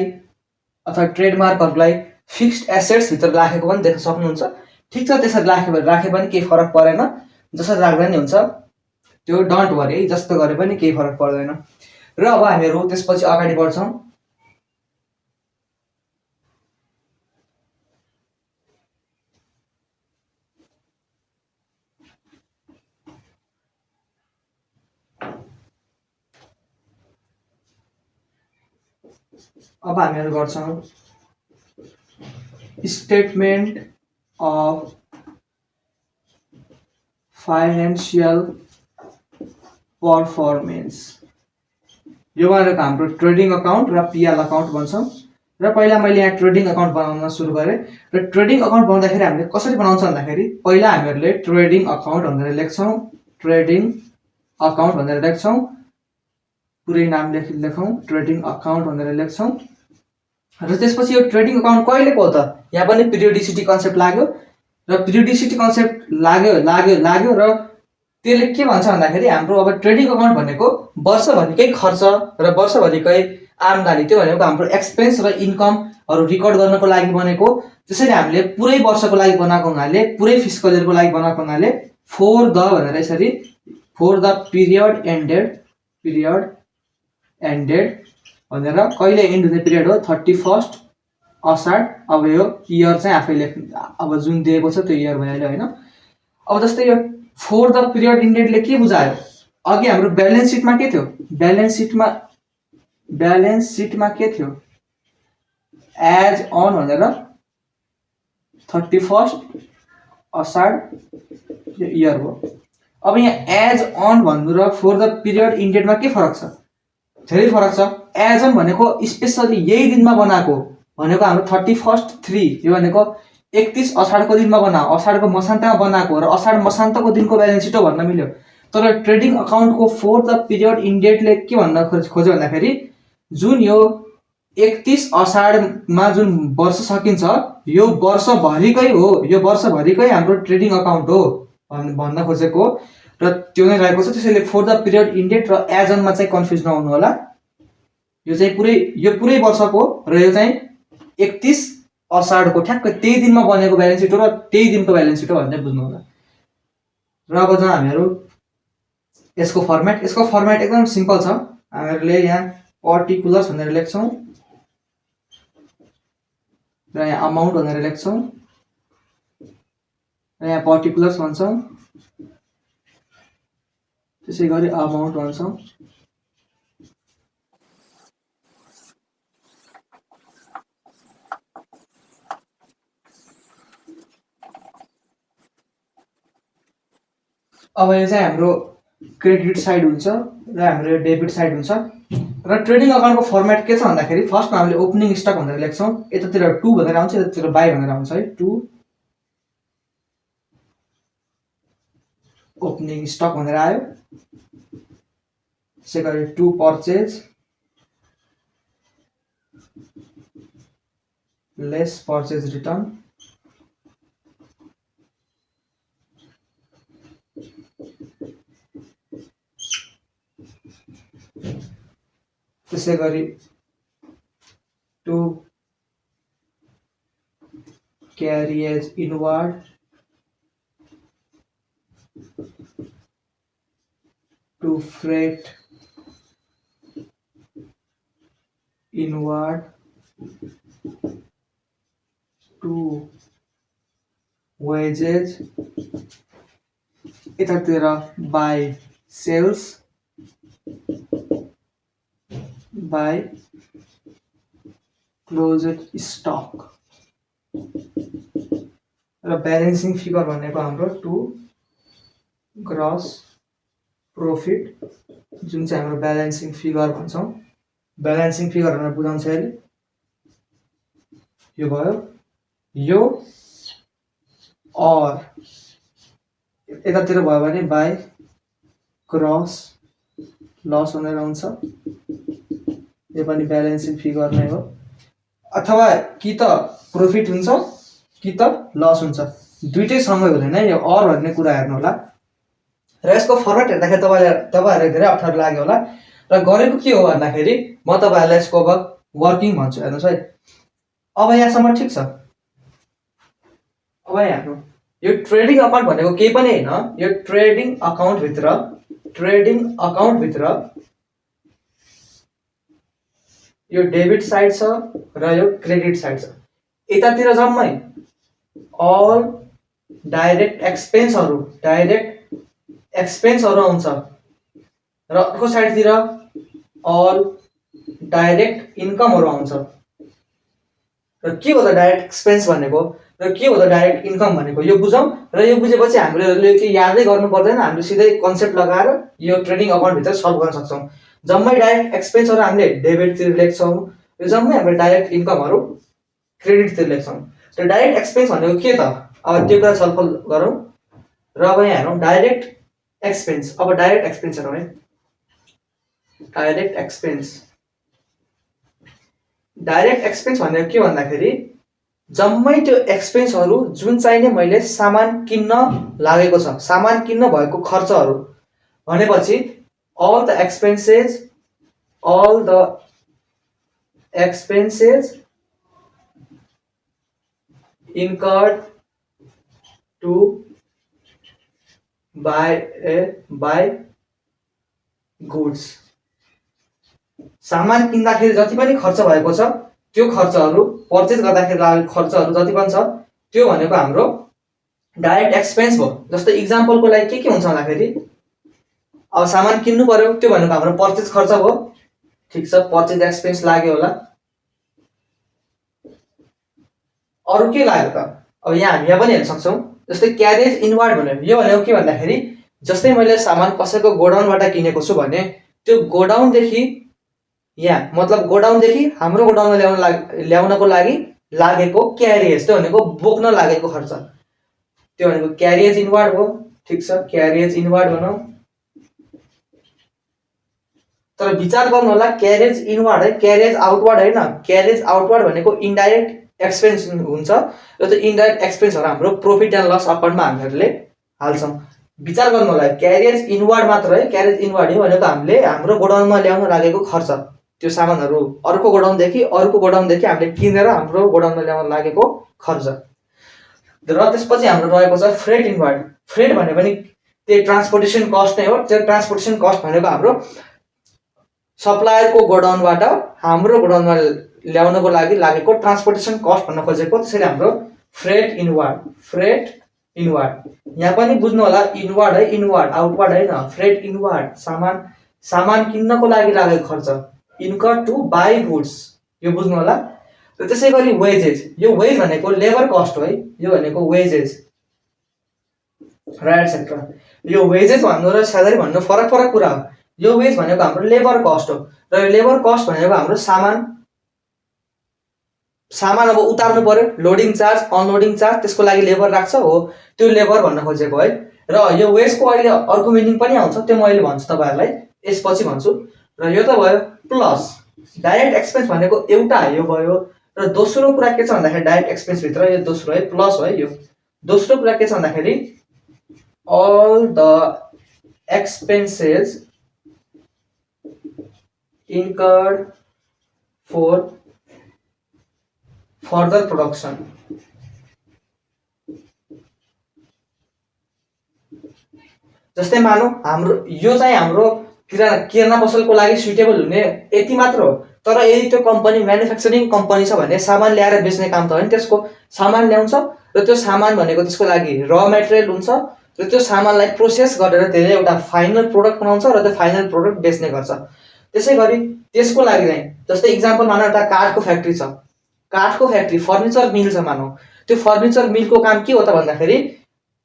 अथवा ट्रेडमार्कहरूलाई फिक्स्ड एसेट्सभित्र राखेको पनि देख्न सक्नुहुन्छ। ठिक छ, त्यसरी राखे पनि केही फरक परेन, जसरी राख्दा नि हुन्छ, त्यो डोन्ट वरी, जस्तो गरे पनि केही फरक पर्दैन। र अब हामीहरू त्यसपछि अगाडि बढ्छौँ। अब हामीहरू गर्छौँ स्टेटमेन्ट अफ फाइनेन्सियल पर्फर्मेन्स। यो भनेको हाम्रो ट्रेडिङ अकाउन्ट र पिएल अकाउन्ट भन्छौँ। र पहिला मैले यहाँ ट्रेडिङ अकाउन्ट बनाउन सुरु गरेँ। र ट्रेडिङ अकाउन्ट बनाउँदाखेरि हामीले कसरी बनाउँछ भन्दाखेरि पहिला हामीहरूले ट्रेडिङ अकाउन्ट भनेर लेख्छौँ, ट्रेडिङ अकाउन्ट भनेर लेख्छौँ, पुरै नाम लेखौँ, ट्रेडिङ अकाउन्ट भनेर लेख्छौँ। र त्यसपछि यो ट्रेडिङ अकाउन्ट कहिलेको हो त, यहाँ पनि पिरियोडिसिटी कन्सेप्ट लाग्यो। र पिरियोडिसिटी कन्सेप्ट लाग्यो र त्यसले के भन्छ भन्दाखेरि हाम्रो अब ट्रेडिङ अकाउन्ट भनेको वर्षभरिकै खर्च र वर्षभरिकै आम्दानी, त्यो भनेको हाम्रो एक्सपेन्स र इन्कमहरू रिकर्ड गर्नको लागि बनेको। त्यसैले हामीले पुरै वर्षको लागि बनाएको हुनाले, पुरै फिस्कल इयरको लागि बनाएको हुनाले फोर द भनेर यसरी, फोर द पिरियड एन्डेड भनेर, कहिले एन्ड हुने पिरियड हो 31 असाढ। अब यो इयर चाहिँ आफै लेख्नु, अब जुन दिएको छ त्यो इयर भइहाल्यो होइन। अब जस्तै यो फोर द पिरियड इन्डेडले के बुझायो, अघि हाम्रो ब्यालेन्स सिटमा के थियो, ब्यालेन्स सिटमा के थियो, एज अन भनेर 31 असाढ यो इयर हो। अब यहाँ एज अन भन्नु र फोर द पिरियड इन्डेडमा के फरक छ, धेरै फरक छ। एज अन भनेको स्पेसली यही दिनमा बनाएको भनेको हाम्रो 31/3, यो भनेको 31 असाढको दिनमा बनाएको, असाढको मसान्तमा बनाएको र असाढ मसान्तको दिनको ब्यालेन्स सिट हो भन्न मिल्यो। तर ट्रेडिङ अकाउन्टको फोर द पिरियड इन्डेडले के भन्न खोज्यो भन्दाखेरि जुन यो 31 असाढमा जुन वर्ष सकिन्छ यो वर्षभरिकै हो, यो वर्षभरिकै हाम्रो ट्रेडिङ अकाउन्ट हो भन्न खोजेको हो र त्यो नै रहेको छ। त्यसैले फोर द पिरियड इन्डेड र एज अनमा चाहिँ कन्फ्युज नहुनु होला। यो चाहिँ पुरै वर्षको र यो चाहिँ 31 असाढको ठ्याक्कै त्यही दिनमा बनेको ब्यालेन्स सिट हो र त्यही दिनको ब्यालेन्स सिट हो भन्ने बुझ्नु होला। र अब जहाँ हामीहरू यसको फर्मेट एकदम सिम्पल छ। हामीहरूले यहाँ पर्टिकुलर्स भनेर लेख्छौँ र यहाँ अमाउन्ट भनेर लेख्छौँ र यहाँ पर्टिकुलर्स भन्छौँ, त्यसै गरी अमाउन्ट भन्छौँ। अब यो चाहिँ हाम्रो क्रेडिट साइड हुन्छ र हाम्रो यो डेबिट साइड हुन्छ। र ट्रेडिङ अकाउन्टको फर्मेट के छ भन्दाखेरि फर्स्टमा हामीले ओपनिङ स्टक भनेर लेख्छौँ, यतातिर 2 भनेर आउँछ, यतातिर बाई भनेर आउँछ है, 2 ओपनिङ स्टक भनेर आयो। त्यसै गरी 2 पर्चेज लेस पर्चेज रिटर्न, त्यसै गरी 2 carriage inward, 2 freight inward, 2 wages, यतातिर by sales, by closed stock. र ब्यालेन्सिङ फिगर भनेको हाम्रो 2 ग्रस प्रॉफिट, जुन चाहिँ हाम्रो ब्यालेन्सिङ फिगर भन्छौँ। ब्यालेन्सिङ फिगर भनेर बुझाउँछ अहिले, यो भयो यो, और यतातिर भयो भने बाई ग्रस लस भनेर आउँछ, यो पनि ब्यालेन्स सिट फिगर नै हो, अथवा कि त प्रफिट हुन्छ कि त लस हुन्छ, दुइटै सँगै हुँदैन। यो अर भन्ने कुरा हेर्नु होला। र यसको फर्मेट हेर्दाखेरि तपाईँहरूलाई धेरै अप्ठ्यारो लाग्यो होला। र गरेको के हो भन्दाखेरि म तपाईँहरूलाई यसको अब वर्किङ भन्छु। हेर्नुहोस् है, अब यहाँसम्म ठिक छ। अब यहाँ हेर्नु, यो ट्रेडिङ अकाउन्ट भनेको केही पनि होइन, यो ट्रेडिङ अकाउन्टभित्र यो डेबिट साइड छ र यो क्रेडिट साइड छ। यतातिर जम्मै अल डाइरेक्ट एक्सपेन्सहरू आउँछ र अर्को साइडतिर अल डाइरेक्ट इन्कमहरू आउँछ। र के हो त डाइरेक्ट एक्सपेन्स भनेको र के हो त डाइरेक्ट इन्कम भनेको, यो बुझौँ। र यो बुझेपछि हामीले के यादै गर्नु पर्दैन, हामीले सिधै कन्सेप्ट लगाएर यो ट्रेडिङ अकाउन्टभित्र सल्भ गर्न सक्छौँ। जम्मै डाइरेक्ट एक्सपेन्सहरू हामीले डेबिटतिर लेख्छौँ, र जम्मै हामीले डाइरेक्ट इन्कमहरू क्रेडिटतिर लेख्छौँ। र डाइरेक्ट एक्सपेन्स भनेको के त, अब त्यो कुरा छलफल गरौँ। र अब यहाँ हेरौँ डाइरेक्ट एक्सपेन्स। अब डाइरेक्ट एक्सपेन्स हेरौँ है, डाइरेक्ट एक्सपेन्स भनेको के भन्दाखेरि जम्मै त्यो एक्सपेन्सहरू जुन चाहिने मैले सामान किन्न लागेको छ, सामान किन्न भएको खर्चहरू भनेपछि all the expenses incurred to buy goods। सामान किन्दाखेरि जति पनि खर्च भएको छ त्यो खर्चहरू, पर्चेज गर्दाखेरि लागेको खर्चहरू जति पनि छ त्यो भनेको हाम्रो डाइरेक्ट एक्सपेन्स भयो। जस्तै इक्जाम्पलको लागि के हुन्छ भन्दाखेरि अब सामान किन्नु पर्यो, त्यो भनेको हाम्रो पर्चेज खर्च भयो। ठिक छ, पर्चेज एक्सपेन्स लाग्यो होला। अरू के लाग्यो त, अब यहाँ हामी यहाँ पनि हेर्न सक्छौँ। जस्तै क्यारेज इनवार्ड भन्यो, यो भनेको के भन्दाखेरि जस्तै मैले सामान कसैको गोडाउनबाट किनेको छु भने त्यो गोडाउनदेखि यहाँ मतलब गोडाउनदेखि हाम्रो गोडाउनमा ल्याउनको लागि लागेको क्यारिएज, त्यो भनेको बोक्न लागेको खर्च, त्यो भनेको क्यारिएज इनवार्ड हो। ठिक छ, क्यारिएज इनवार्ड भनौँ। तर विचार गर्नु होला, क्यारेज इनवार्ड है, क्यारेज आउटवार्ड होइन। क्यारेज आउटवार्ड भनेको इन्डाइरेक्ट एक्सपेन्स हुन्छ, र त्यो इन्डाइरेक्ट एक्सपेन्सहरू हाम्रो प्रफिट एन्ड लस अकाउन्टमा हामीहरूले हाल्छौँ। विचार गर्नु होला, क्यारेज इनवार्ड मात्र है, क्यारेज इनवार्ड हो भनेको हामीले हाम्रो गोडाउनमा ल्याउन लागेको खर्च, त्यो सामानहरू अर्को गोडाउनदेखि हामीले किनेर हाम्रो गोडाउनमा ल्याउन लागेको खर्च। र त्यसपछि हाम्रो रहेको छ फ्रेट इनवार्ड। फ्रेट भने पनि त्यही ट्रान्सपोर्टेसन कस्ट नै हो। त्यो ट्रान्सपोर्टेसन कस्ट भनेको हाम्रो सप्लायरको गोडाउनबाट हाम्रो गोडाउनमा ल्याउनको लागि लागेको ट्रान्सपोर्टेसन कस्ट भन्न खोजेको, त्यसैले हाम्रो फ्रेट इनवार्ड। यहाँ पनि बुझ्नु होला, इनवार्ड है, इनवार्ड आउटवार्ड होइन। फ्रेट इनवार्ड सामान किन्नको लागि लागेको खर्च, इन्कर टु बाई गुड्स, यो बुझ्नु होला। र त्यसै गरी वेजेस, यो वेज भनेको लेबर कस्ट हो है, यो भनेको वेजेस र एटसेट्रा। यो वेजेस भन्नु र स्यालेरी भन्नु फरक कुरा हो। यो वेज भनेको हाम्रो लेबर कस्ट हो, र यो लेबर कस्ट भनेको हाम्रो सामान अब उतार्नु पर्यो, लोडिङ चार्ज अनलोडिङ चार्ज, त्यसको लागि लेबर राख्छ हो, त्यो लेबर भन्न खोजेको है। र यो वेजको अहिले अर्को मिनिङ पनि आउँछ, त्यो म अहिले भन्छु तपाईँहरूलाई, यसपछि भन्छु। र यो त भयो प्लस डाइरेक्ट एक्सपेन्स भनेको एउटा यो भयो। र दोस्रो कुरा के छ भन्दाखेरि डाइरेक्ट एक्सपेन्स भित्र यो दोस्रो है, प्लस हो है। यो दोस्रो कुरा के छ भन्दाखेरि all the expenses incurred for further production। जस्तै मानौ हाम्रो यो चाहिँ हाम्रो किराना पसलको लागि सुइटेबल हुने यति मात्र हो, तर यदि त्यो कम्पनी म्यानुफ्याक्चरिङ कम्पनी छ भने सामान ल्याएर बेच्ने काम त होइन, त्यसको सामान ल्याउँछ र त्यो सामान भनेको त्यसको लागि र मेटेरियल हुन्छ, र त्यो सामानलाई प्रोसेस गरेर त्यसले एउटा फाइनल प्रोडक्ट बनाउँछ र त्यो फाइनल प्रोडक्ट बेच्ने गर्छ। त्यसै गरी त्यसको लागि चाहिँ जस्तै इक्जाम्पल मानौ एउटा काठको फ्याक्ट्री छ, काठको फ्याक्ट्री फर्निचर मिल छ मानौ, त्यो फर्निचर मिलको काम के हो त भन्दाखेरि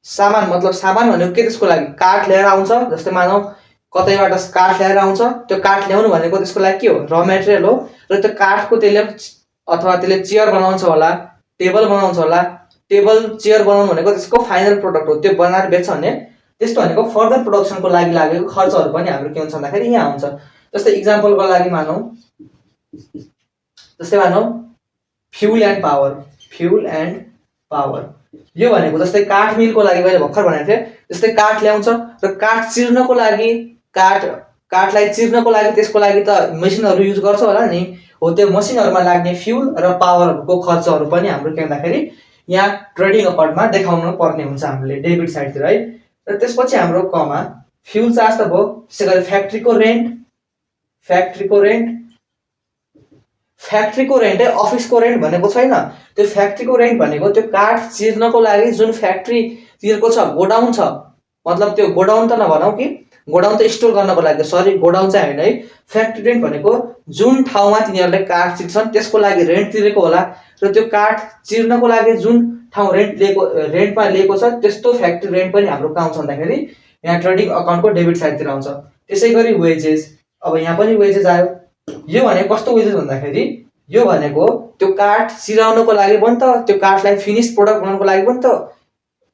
सामान भनेको के, त्यसको लागि काठ ल्याएर आउँछ। जस्तै मानौ कतैबाट काठ ल्याएर आउँछ, त्यो काठ ल्याउनु भनेको त्यसको लागि के हो, र मेटेरियल हो, र त्यो काठको त्यसले चेयर बनाउँछ होला, टेबल बनाउँछ होला। टेबल चेयर बनाउनु भनेको त्यसको फाइनल प्रोडक्ट हो, त्यो बनाएर बेच्छ भने त्यस्तो भनेको फर्दर प्रोडक्सनको लागि लागेको खर्चहरू पनि हाम्रो के हुन्छ भन्दाखेरि यहाँ हुन्छ। जस्तै इक्जाम्पलको लागि मानौँ, फ्युल एन्ड पावर। यो भनेको जस्तै काठ मिलको लागि मैले भर्खर भनेको थिएँ, जस्तै काठ ल्याउँछ र काठ चिर्नको लागि काठलाई चिर्नको लागि त्यसको लागि त मेसिनहरू युज गर्छ होला नि, हो त्यो मसिनहरूमा लाग्ने फ्युल र पावरहरूको खर्चहरू पनि हाम्रो के भन्दाखेरि यहाँ ट्रेडिङ अकाउन्टमा देखाउनु पर्ने हुन्छ हामीले डेबिट साइडतिर है। र त्यसपछि हाम्रो कमा फ्युल चार्ज त भयो, त्यसै गरी फ्याक्ट्रीको रेन्ट है, अफिसको रेन्ट भनेको छैन। त्यो फ्याक्ट्रीको रेन्ट भनेको त्यो काठ चिर्नको लागि जुन फ्याक्ट्रीतिरको छ गोडाउन छ, मतलब त्यो गोडाउन त नभनौँ कि गोडाउन त स्टोर गर्नको लागि, सरी गोडाउन चाहिँ होइन है। फ्याक्ट्री रेन्ट भनेको जुन ठाउँमा तिनीहरूले काठ चिर्छन् त्यसको लागि रेन्ट तिरेको होला, र त्यो काठ चिर्नको लागि जुन ठाउँ रेन्टमा लिएको छ त्यस्तो फ्याक्ट्री रेन्ट पनि हाम्रो कहाँ आउँछ भन्दाखेरि यहाँ ट्रेडिङ अकाउन्टको डेबिट साइडतिर आउँछ। त्यसै गरी वेजेस, अब यहाँ पनि वेजेस आयो। यो भनेको कस्तो वेजेस भन्दाखेरि यो भनेको त्यो काठ चिराउनको लागि पनि त, त्यो काठलाई फिनिस प्रोडक्ट बनाउनको लागि पनि त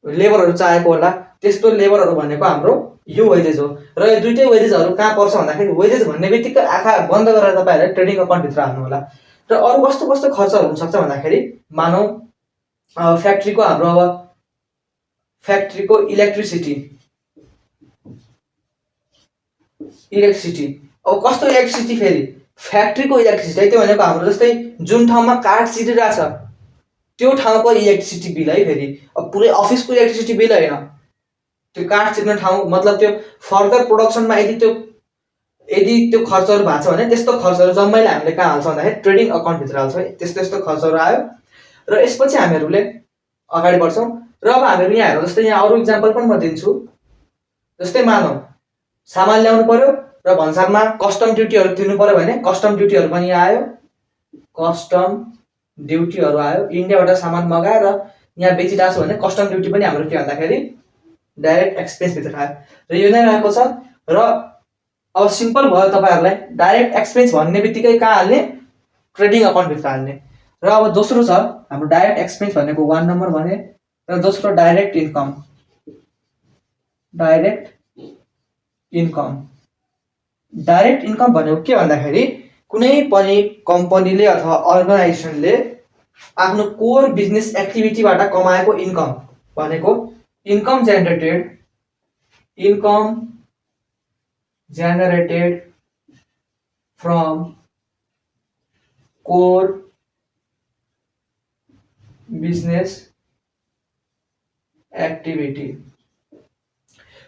लेबरहरू चाहिएको होला, त्यस्तो लेबरहरू भनेको हाम्रो यो वेजेस हो। र यो दुइटै वेजेसहरू कहाँ पर्छ भन्दाखेरि वेजेस भन्ने बित्तिकै आँखा बन्द गरेर तपाईँहरूले ट्रेडिङ अकाउन्टभित्र हाल्नु होला। र अरू कस्तो कस्तो खर्चहरू हुनसक्छ भन्दाखेरि मानौँ फ्याक्ट्रीको हाम्रो अब फ्याक्ट्रीको इलेक्ट्रिसिटी, अब कस्तो इलेक्ट्रिसिटी, फेरि फ्याक्ट्रीको इलेक्ट्रिसिटी है, त्यो भनेको हाम्रो जस्तै जुन ठाउँमा काठ चिरिरहेछ त्यो ठाउँको इलेक्ट्रिसिटी बिल है। फेरि अब पुरै अफिसको इलेक्ट्रिसिटी बिल होइन, त्यो काठ चिर्ने ठाउँ, मतलब त्यो फर्दर प्रोडक्सनमा यदि त्यो खर्चहरू भएको छ भने त्यस्तो खर्चहरू जम्मैले हामीले कहाँ हाल्छ भन्दाखेरि ट्रेडिङ अकाउन्टभित्र हाल्छ है। त्यस्तो खर्चहरू आयो र यसपछि हामीहरूले अगाडि बढ्छौँ। र अब हामीहरू यहाँ हेरौँ, जस्तै यहाँ अरू इक्जाम्पल पनि म दिन्छु। जस्तै मानौँ सामान ल्याउनु पर्यो र भन्सारमा कस्टम ड्युटीहरू तिर्नु पर्यो भने कस्टम ड्युटीहरू पनि आयो, इन्डियाबाट सामान मगाएर यहाँ बेचिरहेको छ भने कस्टम ड्युटी पनि हाम्रो के भन्दाखेरि डाइरेक्ट एक्सपेन्सभित्र आयो। र यो नै रहेको छ। र अब सिम्पल भयो तपाईँहरूलाई, डाइरेक्ट एक्सपेन्स भन्ने बित्तिकै कहाँ हाल्ने, ट्रेडिङ अकाउन्टभित्र हाल्ने। र अब दोस्रो छ हाम्रो डाइरेक्ट एक्सपेन्स भनेको 1 नम्बर भने, र दोस्रो डाइरेक्ट इन्कम भनेको के भन्दाखेरि कुनै पनि कम्पनीले अथवा अर्गनाइजेसनले आफ्नो कोर बिजनेस एक्टिभिटीबाट कमाएको इन्कम भनेको income generated from core business activity.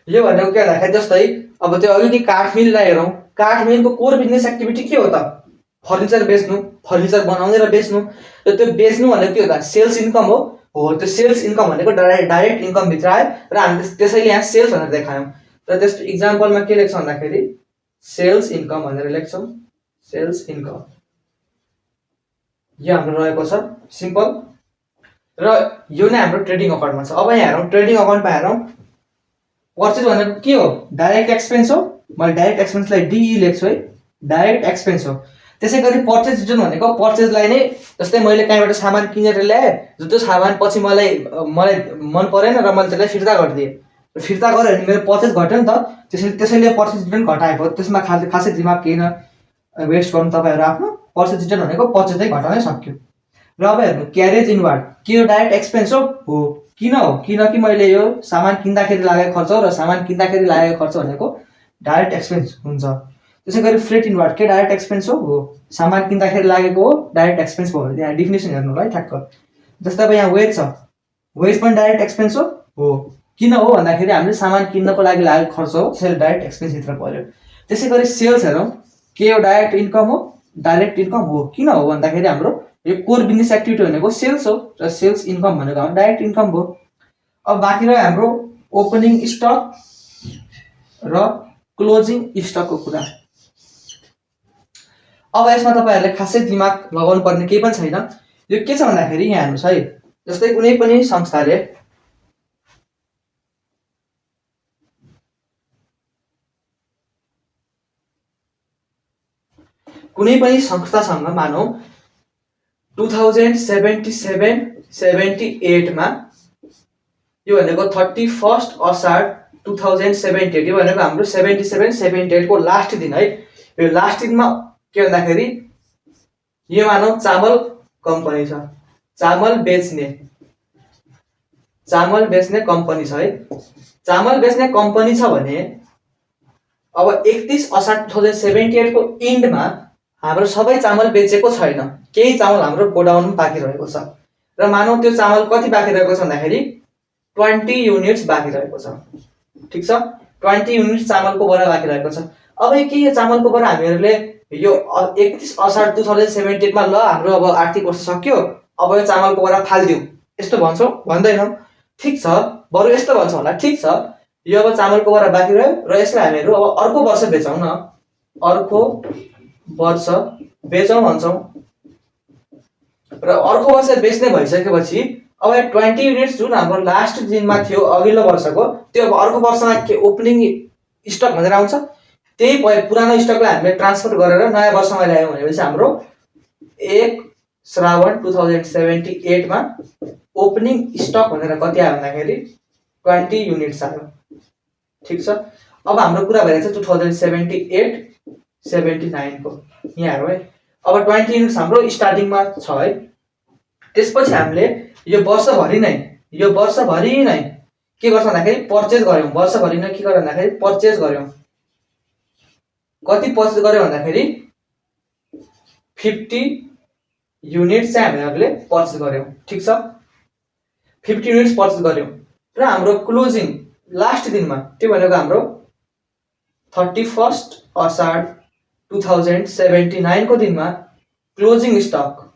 यो भनेको के भन्दाखेरि जस्तै अब त्यो अघि काठ मिललाई हेरौँ, काठ मिलको कोर बिजनेस एक्टिभिटी के हो त, फर्निचर बेच्नु, फर्निचर बनाउने र बेच्नु। र त्यो बेच्नु भनेको के हो त, सेल्स इन्कम हो। त्यो सेल्स इन्कम भनेको डाइरेक्ट इन्कमभित्र आयो र हामीले त्यसैले यहाँ सेल्स भनेर देखायौँ। र त्यसको इक्जाम्पलमा के लेख्छौँ भन्दाखेरि सेल्स इन्कम भनेर लेख्छौँ, सेल्स इन्कम। यो हाम्रो रहेको छ सिम्पल। र यो नै हाम्रो ट्रेडिङ अकाउन्टमा छ। अब यहाँ हेरौँ, ट्रेडिङ अकाउन्टमा हेरौँ, पर्चेज भनेको के हो, डाइरेक्ट एक्सपेन्स हो। मैले डाइरेक्ट एक्सपेन्सलाई डिई लेख्छु है, डाइरेक्ट एक्सपेन्स हो। त्यसै गरी पर्चेज रिटर्न भनेको पर्चेजलाई नै, जस्तै मैले कहीँबाट सामान किनेर ल्याएँ, त्यो सामान पछि मलाई मन परेन र मैले त्यसलाई फिर्ता गरिदिएँ, फिर्ता गऱ्यो भने मेरो पर्चेज घट्यो नि त, त्यसैले पर्चेज रिटर्न घटाएको। त्यसमा खासै दिमाग किन वेस्ट गर्नु तपाईँहरू आफ्नो, पर्चेज रिटर्न भनेको पर्चेजै घटाउनै सक्यो। र अब हेर्नु क्यारेज इनवार्ड, के यो डाइरेक्ट एक्सपेन्स हो, किन हो, किनकि मैले यो सामान किन्दाखेरि लागेको खर्च हो, र सामान किन्दाखेरि लागेको खर्च भनेको डाइरेक्ट एक्सपेन्स हुन्छ। त्यसै गरी फ्रेट इनवार्ड, के डाइरेक्ट एक्सपेन्स हो, सामान किन्दाखेरि लागेको हो, डाइरेक्ट एक्सपेन्स भयो। यहाँ डिफिनेसन हेर्नु होला है ठ्याक्क। जस्तै अब यहाँ वेज छ, वेज पनि डाइरेक्ट एक्सपेन्स हो, किन हो भन्दाखेरि हामीले सामान किन्नको लागि लागेको खर्च हो, त्यसैले डाइरेक्ट एक्सपेन्सभित्र पर्यो। त्यसै गरी सेल्स हेरौँ, के यो डाइरेक्ट इन्कम हो, डाइरेक्ट इन्कम हो, किन हो भन्दाखेरि हाम्रो यो कोर बिजनेस एक्टिभिटी भनेको सेल्स हो, र सेल्स इन्कम भनेको हाम्रो डाइरेक्ट इन्कम हो। अब बाँकी रह्यो हाम्रो ओपनिङ स्टक र क्लोजिङ स्टकको कुरा। अब यसमा तपाईँहरूले खासै दिमाग लगाउनु पर्ने केही पनि छैन। यो के छ भन्दाखेरि यहाँ हेर्नुहोस् है, जस्तै कुनै पनि संस्थासँग मानौँ 2077-78 मा, यो भनेको 31 असार 2078 यो भनेको हाम्रो 77 78 को लास्ट दिन है। यो लास्ट दिनमा के भन्दाखेरि यो मानव चामल कम्पनी छ, चामल बेच्ने कम्पनी छ है। चामल बेच्ने कम्पनी छ भने अब 31 असार 2078 को इन्डमा हाम्रो सबै चामल बेचेको छैन, केही चामल हाम्रो गोडाउनमा बाँकी रहेको छ र मानौ त्यो चामल कति बाँकी रहेको छ भन्दाखेरि 20 युनिट्स बाँकी रहेको छ। ठीक छ, 20 युनिट्स चामलको बोरा बाँकी रहेको छ। अब के यो चामलको बोरा हामीहरूले यो 31 असार 2078 मा ल हाम्रो अब आर्थिक वर्ष सक्यो, अब यो चामलको बोरा फाल्दिउँ यस्तो भन्छौँ? भन्दैनौँ। ठीक छ, बरु यस्तो भन्छौँ होला, ठीक छ यो अब चामलको बोरा बाँकी रह्यो र यसलाई हामीहरू अब अर्को वर्ष बेचौँ न, अर्को वर्ष बेचौँ भन्छौँ। र अर्को वर्ष बेच्ने भइसकेपछि अब 20 युनिट्स जुन हाम्रो लास्ट दिनमा थियो अघिल्लो वर्षको, त्यो अब अर्को वर्षमा के ओपनिङ स्टक भनेर आउँछ, त्यही पुरानो स्टकलाई हामीले ट्रान्सफर गरेर नयाँ वर्षमा ल्यायौँ भनेपछि हाम्रो 1 श्रावण 2078 मा ओपनिङ स्टक भनेर कति आयो भन्दाखेरि 20 युनिट्स आयो। ठीक छ, अब हाम्रो कुरा भइरहेको छ 2078 79 को, यहाँ हेरौँ है। अब 20 युनिट्स हाम्रो स्टार्टिङमा छ है। त्यसपछि हामीले यो वर्षभरि नै के गर्छ भन्दाखेरि पर्चेज गर्यौँ। वर्षभरि नै के गर्यो भन्दाखेरि पर्चेज गर्यौँ। कति पर्चेज गर्यो भन्दाखेरि 50 युनिट्स चाहिँ हामीहरूले पर्चेज गर्यौँ। ठीक छ, 50 युनिट्स पर्चेज गर्यौँ र हाम्रो क्लोजिङ लास्ट दिनमा त्यो भनेको हाम्रो 31 असार 2079 को दिनमा क्लोजिङ स्टक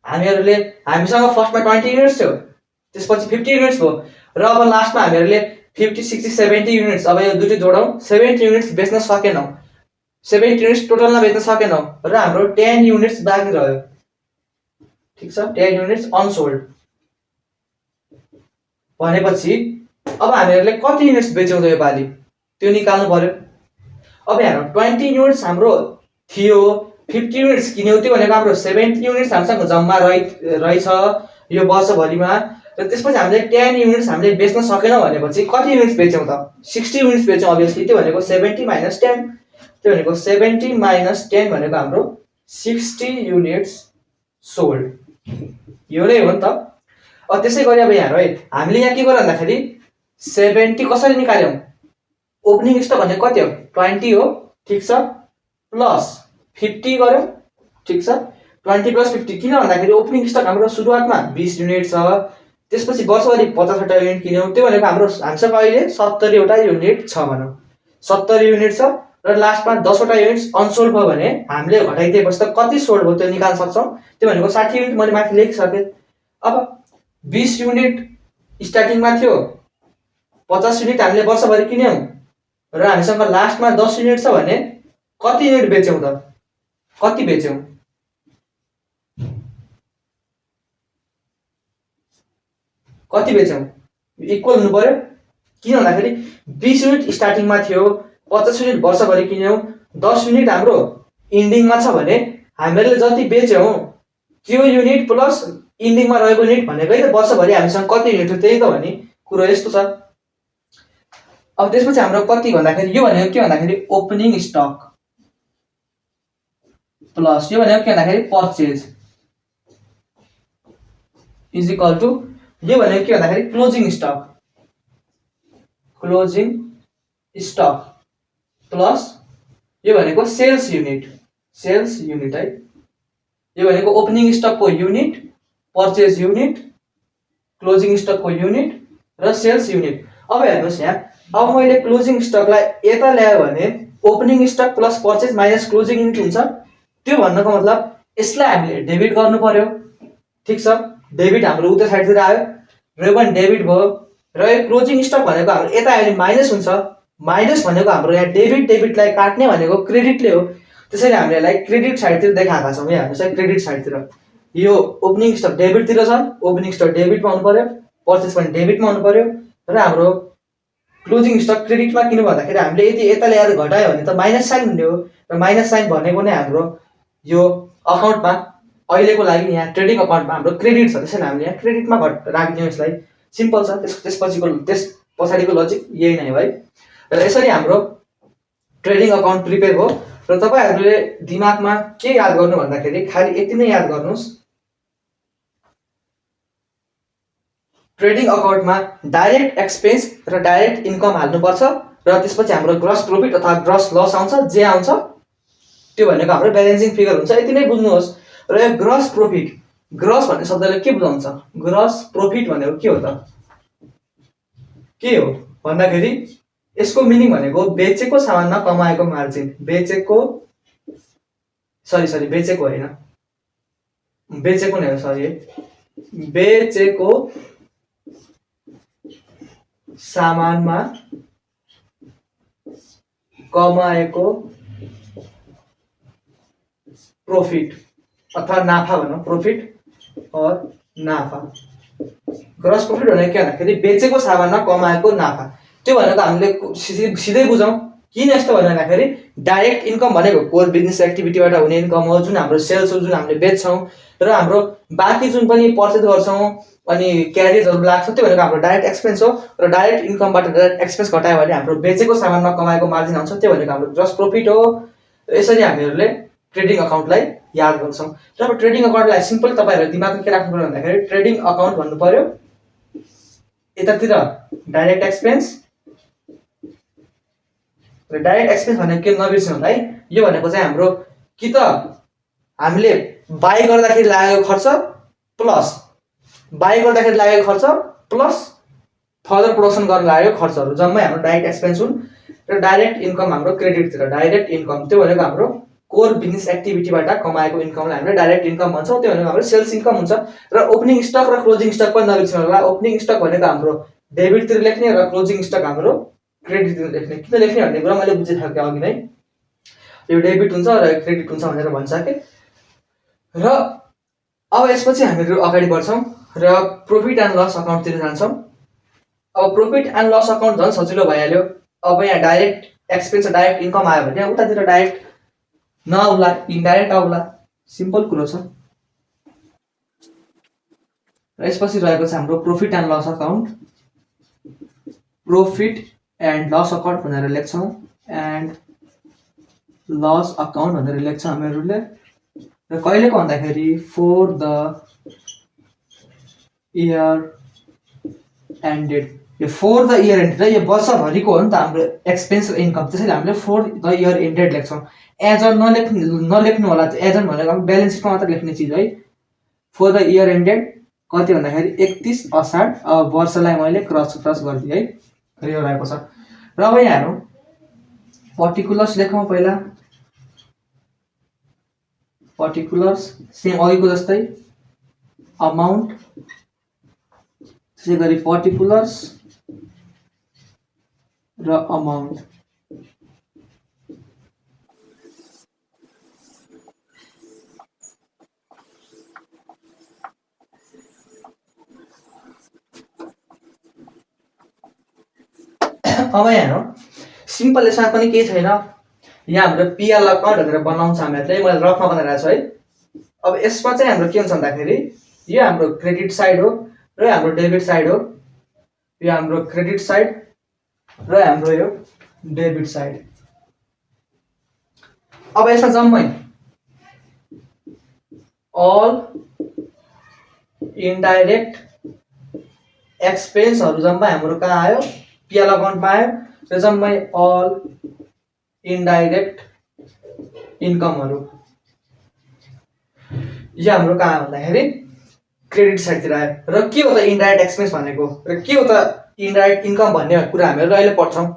हामीसँग फर्स्टमा 20 युनिट्स थियो, त्यसपछि 50 युनिट्स भयो र अब लास्टमा हामीहरूले 50 60 70 युनिट्स, अब यो दुईटै जोडौँ, 70 युनिट्स बेच्न सकेनौँ, 70 युनिट्स टोटलमा बेच्न सकेनौँ र हाम्रो 10 युनिट्स बाँकी रह्यो। ठीक छ, 10 युनिट्स अनसोल्ड भनेपछि अब हामीहरूले कति युनिट्स बेच्यौँ त यो पालि त्यो निकाल्नु पर्यो। अब हेरौँ, 20 युनिट्स हाम्रो थियो, 50 युनिट्स किन्यौँ, त्यो भनेको हाम्रो 70 युनिट्स हामीसँग जम्मा रहेछ यो वर्षभरिमा र त्यसपछि हामीले 10 युनिट्स हामीले बेच्न सकेनौँ भनेपछि कति युनिट्स बेच्यौँ त? 60 युनिट्स बेच्यौँ अभियसली। त्यो भनेको 70 माइनस 10, त्यो भनेको 70 माइनस 10 भनेको हाम्रो 60 युनिट्स सोल्ड। यो नै हो नि त। अब त्यसै गरी अब यहाँ है हामीले यहाँ के गर्यो भन्दाखेरि 70 कसरी निकाल्यौँ? ओपनिङ स्टक भनेको कति हो? 20 हो। ठीक छ, प्लस 50 गर्यौँ। ठीक छ, 20 प्लस 50 किन भन्दाखेरि ओपनिङ स्टक हाम्रो सुरुवातमा 20 युनिट छ, त्यसपछि वर्षभरि 50वटा युनिट किन्यौँ, त्यो भनेको हामीसँग अहिले 70वटा युनिट छ भनौँ, 70 युनिट छ र लास्टमा 10वटा युनिट्स अनसोल्ड भयो भने हामीले घटाइदिएपछि त कति सोल्ड भयो त्यो निकाल्न सक्छौँ। त्यो भनेको 60 युनिट मैले माथि लेखिसकेँ। अब 20 युनिट स्टार्टिङमा थियो, 50 युनिट हामीले वर्षभरि किन्यौँ र हामीसँग लास्टमा 10 युनिट छ भने कति युनिट बेच्यौँ त? कति बेच्यौँ? कति बेच्यौँ? इक्वल हुनु पर्यो। किन भन्दाखेरि 20 युनिट स्टार्टिङमा थियो, 50 युनिट वर्षभरि किन्यौँ, 10 युनिट हाम्रो इन्डिङमा छ भने हामीले जति बेच्यौँ त्यो युनिट प्लस इन्डिङमा रहेको युनिट भनेकै त वर्षभरि हामीसँग कति युनिट हो त्यही त हो नि। कुरो यस्तो छ। अब त्यसपछि हाम्रो कति भन्दाखेरि यो भनेको के भन्दाखेरि ओपनिङ स्टक प्लस यो भनेको के भन्दाखेरि पर्चेज इज इक्वल टु यो भनेको के भन्दाखेरि क्लोजिङ स्टक प्लस यो भनेको सेल्स युनिट है। यो भनेको ओपनिङ स्टकको युनिट, पर्चेज युनिट, क्लोजिङ स्टकको युनिट र सेल्स युनिट। अब हेर्नुहोस् यहाँ, अब मैले क्लोजिङ स्टकलाई यता ल्यायो भने opening stock plus purchase minus closing unit हुन्छ। त्यो भन्नको मतलब यसलाई हामीले डेबिट गर्नु पर्यो। ठीक छ, डेबिट हाम्रो उता साइडतिर आयो र यो पनि डेबिट भयो र यो क्लोजिङ स्टक भनेको हाम्रो यता आयो भने माइनस हुन्छ। माइनस भनेको हाम्रो यहाँ डेबिटलाई काट्ने भनेको क्रेडिटले हो, त्यसैले हामीले यसलाई क्रेडिट साइडतिर देखाएका छौँ। यहाँ हेर्नुहोस् है, क्रेडिट साइडतिर यो ओपनिङ स्टक डेबिटतिर छ, ओपनिङ स्टक डेबिटमा हुनु पर्यो, पर्चेज पनि डेबिटमा हुनु पर्यो र हाम्रो क्लोजिङ स्टक क्रेडिटमा किन भन्दाखेरि हामीले यदि यता ल्याएर घटायो भने त माइनस साइन हुने हो र माइनस साइन भनेको नै हाम्रो यो अकाउन्टमा अहिलेको लागि यहाँ ट्रेडिङ अकाउन्टमा हाम्रो क्रेडिट छ, त्यसैले हामीले यहाँ क्रेडिटमा राखिदियौँ यसलाई। सिम्पल छ। त्यस पछाडिको लजिक यही नै हो है। र यसरी हाम्रो ट्रेडिङ अकाउन्ट प्रिपेयर हो। र तपाईँहरूले दिमागमा के याद गर्नु भन्दाखेरि खालि यति नै याद गर्नुहोस्, ट्रेडिङ अकाउन्टमा डाइरेक्ट एक्सपेन्स र डाइरेक्ट इन्कम हाल्नुपर्छ र त्यसपछि हाम्रो ग्रस प्रफिट अथवा ग्रस लस आउँछ, जे आउँछ त्यो भनेको हाम्रो ब्यालेन्सिङ फिगर हुन्छ। यति नै बुझ्नुहोस्। र यो ग्रस प्रफिट, ग्रस भन्ने शब्दले के बुझाउँछ? ग्रस प्रफिट भनेको के हो त? के हो भन्दाखेरि यसको मिनिङ भनेको बेचेको सामानमा कमाएको मार्जिन। बेचेको होइन, बेचेको नै हो, सरी, बेचेको सामानमा कमाएको प्रॉफिट अथवा नाफा भनौँ, प्रॉफिट और नाफा। ग्रस प्रॉफिट भनेको के भन्दाखेरि बेचेको सामानमा कमाएको नाफा। त्यो भनेको हामीले सिधै बुझौँ। किन यस्तो भन्दाखेरि डाइरेक्ट इन्कम भनेको कोर बिजनेस एक्टिभिटीबाट हुने इन्कम हो, जुन हाम्रो सेल्स हो, जुन हामीले बेच्छौँ र हाम्रो बाँकी जुन पनि पर्चेज गर्छौँ अनि क्यारेजहरू लाग्छ त्यो भनेको हाम्रो डाइरेक्ट एक्सपेन्स हो। र डाइरेक्ट इन्कमबाट डाइरेक्ट एक्सपेन्स घटायो भने हाम्रो बेचेको सामानमा कमाएको मार्जिन आउँछ, त्यो भनेको हाम्रो ग्रस प्रॉफिट हो। र यसरी हामीहरूले ट्रेडिङ अकाउन्टलाई याद गर्छौँ। र अब ट्रेडिङ अकाउन्टलाई सिम्पल तपाईँहरूले दिमागमा के राख्नु पर्यो भन्दाखेरि ट्रेडिङ अकाउन्ट भन्नु पर्यो यतातिर डाइरेक्ट एक्सपेन्स र डाइरेक्ट एक्सपेन्स भनेको के नबिर्सिनु होला है। यो भनेको चाहिँ हाम्रो कि त हामीले बाई गर्दाखेरि लागेको खर्च प्लस फर्दर प्रोडक्सन गर्न लागेको खर्चहरू जम्मै हाम्रो डाइरेक्ट एक्सपेन्स हुन्। र डाइरेक्ट इन्कम हाम्रो क्रेडिटतिर डाइरेक्ट इन्कम, त्यो भनेको हाम्रो कोर बिजनेस एक्टिभिटीबाट कमाएको इन्कमलाई हामीले डाइरेक्ट इन्कम भन्छौँ। त्यो भनेको हाम्रो सेल्स इन्कम हुन्छ। र ओपनिङ स्टक र क्लोजिङ स्टक पनि नबिर्सिनु होला। ओपनिङ स्टक भनेको हाम्रो डेबिटतिर लेख्ने र क्लोजिङ स्टक हाम्रो क्रेडिटतिर लेख्ने। किन लेख्ने भन्ने कुरा मैले बुझिसकेँ अघि नै, यो डेबिट हुन्छ र क्रेडिट हुन्छ भनेर भनिसकेँ। र अब यसपछि हामीहरू अगाडि बढ्छौँ र प्रॉफिट एन्ड लस अकाउन्टतिर जान्छौँ। अब प्रॉफिट एन्ड लस अकाउन्ट झन् सजिलो भइहाल्यो। अब यहाँ डाइरेक्ट एक्सपेन्स र डाइरेक्ट इन्कम आयो भने उतातिर डाइरेक्ट नआउला, इन्डाइरेक्ट आउला, सिम्पल कुरो छ। र यसपछि रहेको छ हाम्रो profit and loss account. Profit and loss account भनेर लेख्छौँ, एन्ड लस अकाउन्ट भनेर लेख्छौँ हामीहरूले। र कहिलेको भन्दाखेरि फोर द इयर एन्डेड। यो फोर द इयर एन्डेड, यो वर्षभरिको हो नि त हाम्रो एक्सपेन्स र इन्कम, त्यसैले हामीले फोर द इयर एन्डेड लेख्छौँ। एजन नलेख्नु होला। एजन भनेको अब ब्यालेन्स सिटमा मात्र लेख्ने चिज है। फोर द इयर एन्डेड कति भन्दाखेरि 31 असाढ। अब वर्षलाई मैले क्रस गरिदिएँ है। र यो रहेको छ। र अब यहाँ हेरौँ, पर्टिकुलर्स लेखौँ पहिला। पर्टिकुलर्स सेम अघिको जस्तै अमाउन्ट, त्यसै गरी पर्टिकुलर्स र अमाउन्ट। अब यहाँ हेरौँ, सिम्पल यसमा पनि केही छैन। यहाँ हाम्रो पिएल अकाउन्ट भनेर बनाउँछ हामीहरूले, मैले रफमा बनाइरहेको छु है। अब यसमा चाहिँ हाम्रो के हुन्छ भन्दाखेरि यो हाम्रो क्रेडिट साइड हो र हाम्रो डेबिट साइड हो। यो हाम्रो क्रेडिट साइड र हाम्रो यो डेबिट साइड। अब यसमा जम्मै अल इन्डाइरेक्ट एक्सपेन्सहरू जम्मै हाम्रो कहाँ आयो? पिएल अकाउन्टमा आयो। र जम्मै अल इन्डाइरेक्ट इन्कमहरू यो हाम्रो कहाँ भन्दाखेरि क्रेडिट साइडतिर आयो। र के हो त इन्डाइरेक्ट एक्सपेन्स भनेको र के हो त इन्डाइरेक्ट इन्कम भन्ने कुरा हामीहरू अहिले पढ्छौँ।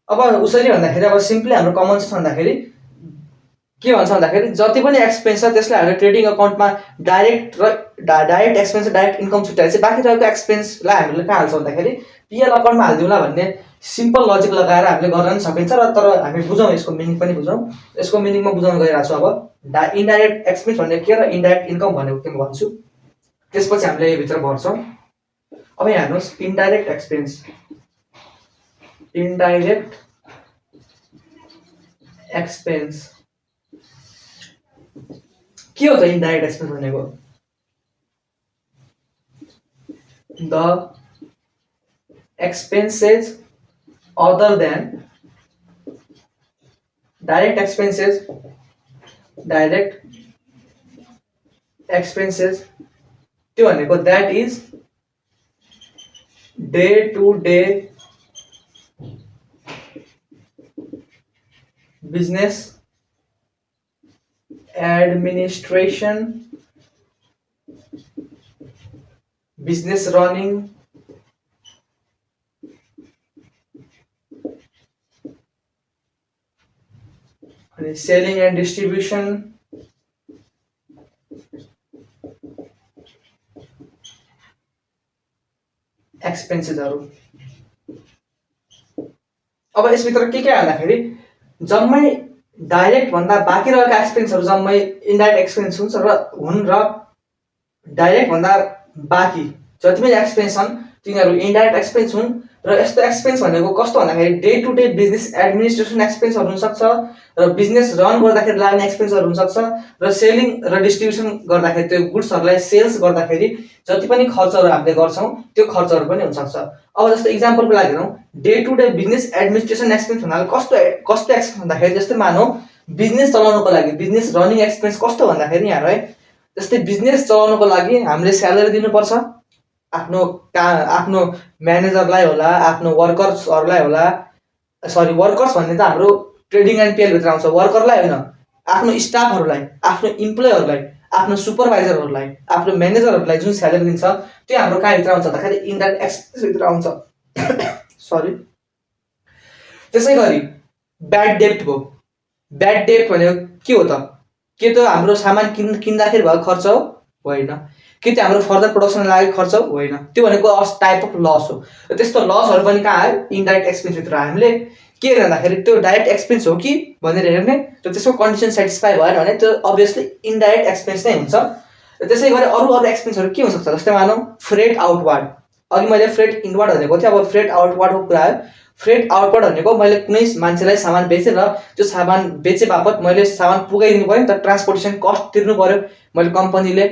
अब उसरी भन्दाखेरि अब सिम्पली हाम्रो कमन सेन्स भन्दाखेरि के भन्छ भन्दाखेरि जति पनि एक्सपेन्स छ त्यसलाई हामीले ट्रेडिङ अकाउन्टमा डाइरेक्ट एक्सपेन्स र डाइरेक्ट इन्कम छुट्याएपछि बाँकी रहेको एक्सपेन्सलाई हामीले कहाँ हाल्छौँ भन्दाखेरि पिएल अकाउन्टमा हालिदिउँला भन्ने सिम्पल लजिक लगाएर हामीले गर्न पनि सकिन्छ। र तर हामी बुझौँ, यसको मिनिङ पनि बुझौँ। यसको मिनिङमा बुझाउन गइरहेको छु। अब इन्डाइरेक्ट एक्सपेन्स भनेको के र इन्डाइरेक्ट इन्कम भनेको के भन्छु, त्यसपछि हामीले यो भित्र भर्छौँ। अब यहाँ हेर्नुहोस्, इन्डाइरेक्ट एक्सपेन्स, इन्डाइरेक्ट एक्सपेन्स के हो त इन्डाइरेक्ट एक्सपेन्स भनेको? The expenses other than direct expenses, direct expenses त्यो भनेको that is day to day business administration, business running, selling and distribution, एक्सपेन्सेसहरू। अब यसभित्र के भन्दाखेरि जम्मै डाइरेक्ट भन्दा बाँकी रहेका एक्सपेन्सहरू जम्मै इन्डाइरेक्ट एक्सपेन्स हुन् र डाइरेक्ट भन्दा बाँकी जति पनि एक्सपेन्स छन् तिनीहरू इन्डाइरेक्ट एक्सपेन्स हुन् र यस्तो एक्सपेन्स भनेको कस्तो भन्दाखेरि day to day business administration एक्सपेन्सहरू हुनसक्छ र बिजनेस रन गर्दाखेरि लाग्ने एक्सपेन्सहरू हुनसक्छ र सेलिङ र डिस्ट्रिब्युसन गर्दाखेरि त्यो गुड्सहरूलाई सेल्स गर्दाखेरि जति पनि खर्चहरू हामीले गर्छौँ त्यो खर्चहरू पनि हुनसक्छ। अब जस्तो इक्जाम्पलको लागि हेरौँ, day to day business administration expense भन्नाले कस्तो एक्सपेन्स भन्दाखेरि जस्तै मानौँ बिजनेस चलाउनको लागि बिजनेस रनिङ एक्सपेन्स कस्तो भन्दाखेरि यहाँ है जस्तै बिजनेस चलाउनको लागि हामीले स्यालेरी दिनुपर्छ, आफ्नो म्यानेजरलाई होला, आफ्नो वर्कर्सहरूलाई होला, सरी वर्कर्स भन्ने त हाम्रो ट्रेडिङ एन्ड पेलभित्र आउँछ, वर्करलाई होइन, आफ्नो स्टाफहरूलाई, आफ्नो इम्प्लोयरहरूलाई, आफ्नो सुपरभाइजरहरूलाई, आफ्नो म्यानेजरहरूलाई जुन स्यालेरी दिन्छ त्यो हाम्रो कहाँभित्र आउँछ भन्दाखेरि इन्डाइरेक्ट एक्सपेन्सभित्र आउँछ। सरी त्यसै गरी ब्याड डेप्ट भयो। ब्याड डेप्ट भनेको के हो त? के त हाम्रो सामान किन्दाखेरि भएको खर्च हो? होइन। के त्यो हाम्रो फर्दर प्रोडक्सन लागेको खर्च हो? होइन। त्यो भनेको टाइप अफ लस हो। र त्यस्तो लसहरू पनि कहाँ आयो? इन्डाइरेक्ट एक्सपेन्सभित्र। हामीले के भन्दाखेरि त्यो डाइरेक्ट एक्सपेन्स हो कि भनेर हेर्ने र त्यसको कन्डिसन सेटिस्फाई भएन भने त्यो अभियसली इन्डाइरेक्ट एक्सपेन्स नै हुन्छ। र त्यसै गरी अरू एक्सपेन्सहरू के हुनसक्छ जस्तै मानौँ फ्रेट आउटवार्ड। अघि मैले फ्रेट इनवार्ड भनेको थिएँ, अब फ्रेट आउटवार्डको कुरा आयो। फ्रेट आउटवार्ड भनेको मैले कुनै मान्छेलाई सामान बेचेर त्यो सामान बेचे बापत मैले सामान पुगाइदिनु पऱ्यो नि त, ट्रान्सपोर्टेसन कस्ट तिर्नु पऱ्यो मैले कम्पनीले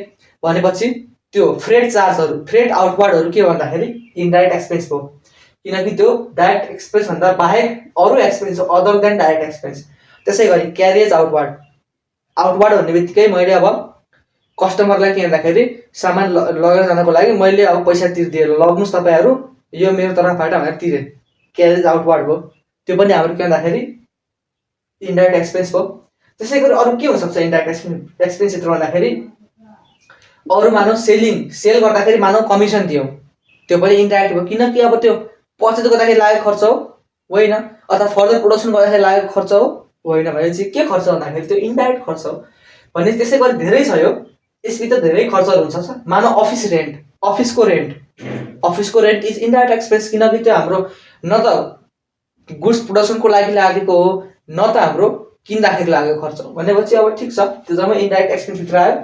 भनेपछि त्यो फ्रेट चार्जहरू फ्रेट आउटवार्डहरू के भन्दाखेरि इन्डाइरेक्ट एक्सपेन्स भयो, किनकि त्यो डाइरेक्ट एक्सपेन्स भन्दा बाहेक अरू एक्सपेन्स हो अदर देन डाइरेक्ट एक्सपेन्स। त्यसै गरी क्यारियज आउटवार्ड। आउटवार्ड भन्ने बित्तिकै मैले अब कस्टमरलाई के भन्दाखेरि सामान लगेर जानको लागि मैले अब पैसा तिर्दिएँ, लग्नुहोस् तपाईँहरू यो मेरो तर्फबाट भनेर तिरेँ, क्यारिज आउटवार्ड भयो। त्यो पनि हाम्रो के भन्दाखेरि इन्डाइरेक्ट एक्सपेन्स भयो। त्यसै गरी अरू के हुनसक्छ इन्डाइरेक्ट एक्सपेन्सभित्र भन्दाखेरि अरू मानौँ सेल गर्दाखेरि मानौँ कमिसन दियौँ, त्यो पनि इन्डाइरेक्ट भयो, किनकि अब त्यो पर्चेज गर्दाखेरि लागेको खर्च हो? होइन। अथवा फर्दर प्रोडक्सन गर्दाखेरि लागेको खर्च हो? होइन। भनेपछि के खर्च भन्दाखेरि त्यो इन्डाइरेक्ट खर्च हो। भने त्यसै गरी धेरै छ, यो यसभित्र धेरै खर्चहरू हुन्छ। मानौँ अफिस रेन्ट, अफिसको रेन्ट इज इन्डाइरेक्ट एक्सपेन्स, किनकि त्यो हाम्रो न त गुड्स प्रोडक्सनको लागि लागेको हो न त हाम्रो किन्दाखेरि लागेको खर्च हो। भनेपछि अब ठिक छ, त्यो जम्मै इन्डाइरेक्ट एक्सपेन्सभित्र आयो।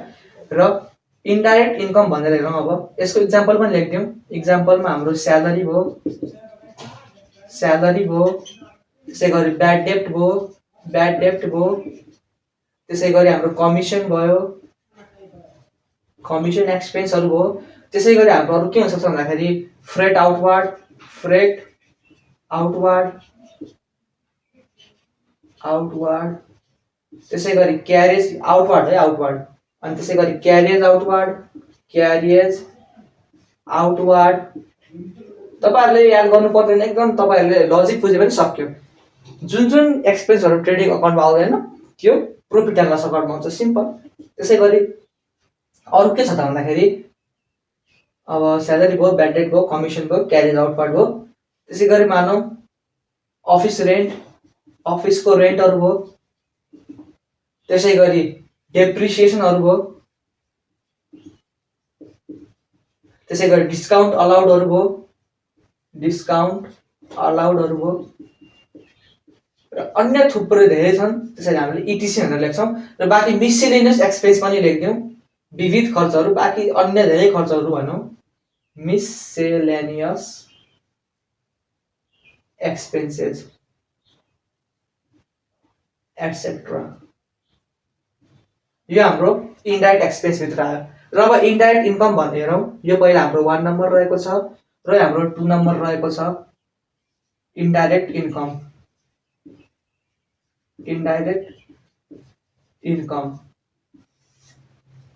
र इन्डाइरेक्ट इन्कम भनेर हेरौँ। अब यसको इक्जाम्पल पनि लेखिदिउँ। इक्जाम्पलमा हाम्रो स्यालेरी भयो, त्यसै गरी ब्याड डेप्ट भयो, त्यसै गरी हाम्रो कमिसन भयो, कमिसन एक्सपेन्सहरू भयो। त्यसै गरी हाम्रो अरू के हुनसक्छ भन्दाखेरि फ्रेट आउटवार्ड, त्यसै गरी क्यारेज आउटवार्ड, अनि त्यसै गरी क्यारियज आउटवार्ड। तपाईँहरूले याद गर्नु पर्दैन, एकदम तपाईँहरूले लजिक बुझे पनि सक्यो। जुन एक्सपेन्सहरू ट्रेडिङ अकाउन्टमा आउँदैन त्यो प्रफिट एन्ड लस अकाउन्टमा आउँछ, सिम्पल। त्यसै गरी अरू के छ त भन्दाखेरि अब स्यालेरी भयो, ब्याड डेट भयो, कमिसन भयो, क्यारिज आउटवार्ड भयो। त्यसै गरी मानौँ अफिसको रेन्टहरू भयो, त्यसै गरी डेप्रिसिएसनहरू भयो, त्यसै गरी डिस्काउन्ट अलाउडहरू भयो, र अन्य थुप्रै धेरै छन्। त्यसैले हामीले इटिसी भनेर लेख्छौँ। र बाँकी मिससेलेनियस एक्सपेन्स पनि लेखिदिउँ, विविध खर्चहरू, बाँकी अन्य धेरै खर्चहरू भनौँ मिससेलेनियस एक्सपेन्सेस एटसेट्रा। यो हाम्रो इन्डाइरेक्ट एक्सपेन्सभित्र आयो। र अब इन्डाइरेक्ट इन्कम भनेर हेरौँ। यो पहिला हाम्रो 1 नम्बर रहेको छ। र हाम्रो 2 नम्बर रहेको छ इन्डाइरेक्ट इन्कम। इन्डाइरेक्ट इन्कम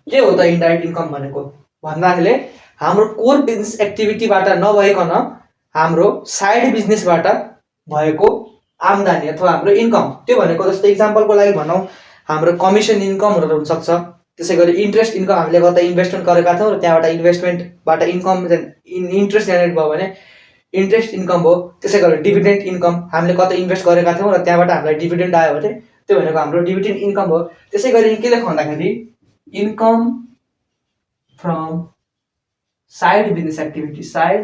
के हो त इन्डाइरेक्ट इन्कम भनेको भन्दाखेरि हाम्रो कोर बिजनेस एक्टिभिटीबाट नभइकन हाम्रो साइड बिजनेसबाट भएको आम्दानी अथवा हाम्रो इन्कम, त्यो भनेको जस्तै इक्जाम्पलको लागि भनौँ हाम्रो कमिसन इन्कमहरू हुनसक्छ, त्यसै गरी इन्ट्रेस्ट इन्कम, हामीले कतै इन्भेस्टमेन्ट गरेका थियौँ र त्यहाँबाट इन्भेस्टमेन्टबाट इन्कम इन्ट्रेस्ट जेनेरेट भयो भने इन्ट्रेस्ट इन्कम हो। त्यसै गरी डिभिडेन्ड इन्कम, हामीले कतै इन्भेस्ट गरेका थियौँ र त्यहाँबाट हामीलाई डिभिडेन्ड आयो भने त्यो भनेको हाम्रो डिभिडेन्ड इन्कम हो। त्यसै गरी के लेख्नु भन्दाखेरि income from side business activity, side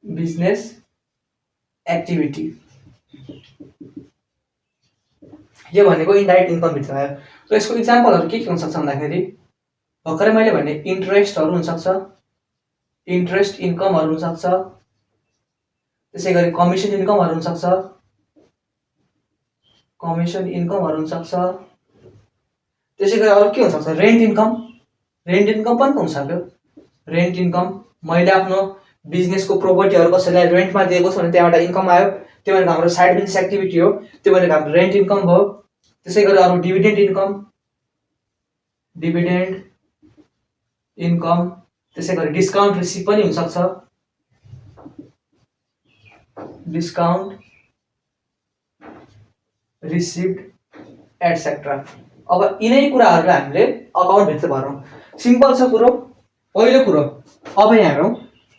business activity, यो भनेको इन्डाइरेक्ट इन्कम भित्र आयो। र यसको इक्जाम्पलहरू के हुनसक्छ भन्दाखेरि भर्खरै मैले भने इन्ट्रेस्टहरू हुनसक्छ, इन्ट्रेस्ट इन्कमहरू हुनसक्छ, त्यसै गरी कमिसन इन्कमहरू हुनसक्छ, कमिसन इन्कमहरू हुनसक्छ, त्यसै गरी अरू के हुनसक्छ रेन्ट इन्कम, रेन्ट इन्कम पनि हुनसक्यो। रेन्ट इन्कम, मैले आफ्नो बिजनेसको प्रोपर्टीहरू कसैलाई रेन्टमा दिएको छु भने त्यहाँबाट इन्कम आयो, त्यो भनेको हाम्रो साइड बिजनेस एक्टिभिटी हो, त्यो भनेको हाम्रो रेन्ट इन्कम भयो। त्यसै गरी अरू डिभिडेन्ड इन्कम, डिभिडेन्ड इन्कम, त्यसै गरी डिस्काउन्ट रिसिभ पनि हुनसक्छ, डिस्काउन्ट रिसिभड एटसेट्रा। अब यिनै कुराहरूलाई हामीले अकाउन्टभित्र भरौँ। सिम्पल छ कुरो। पहिलो कुरो अब यहाँ हेरौँ,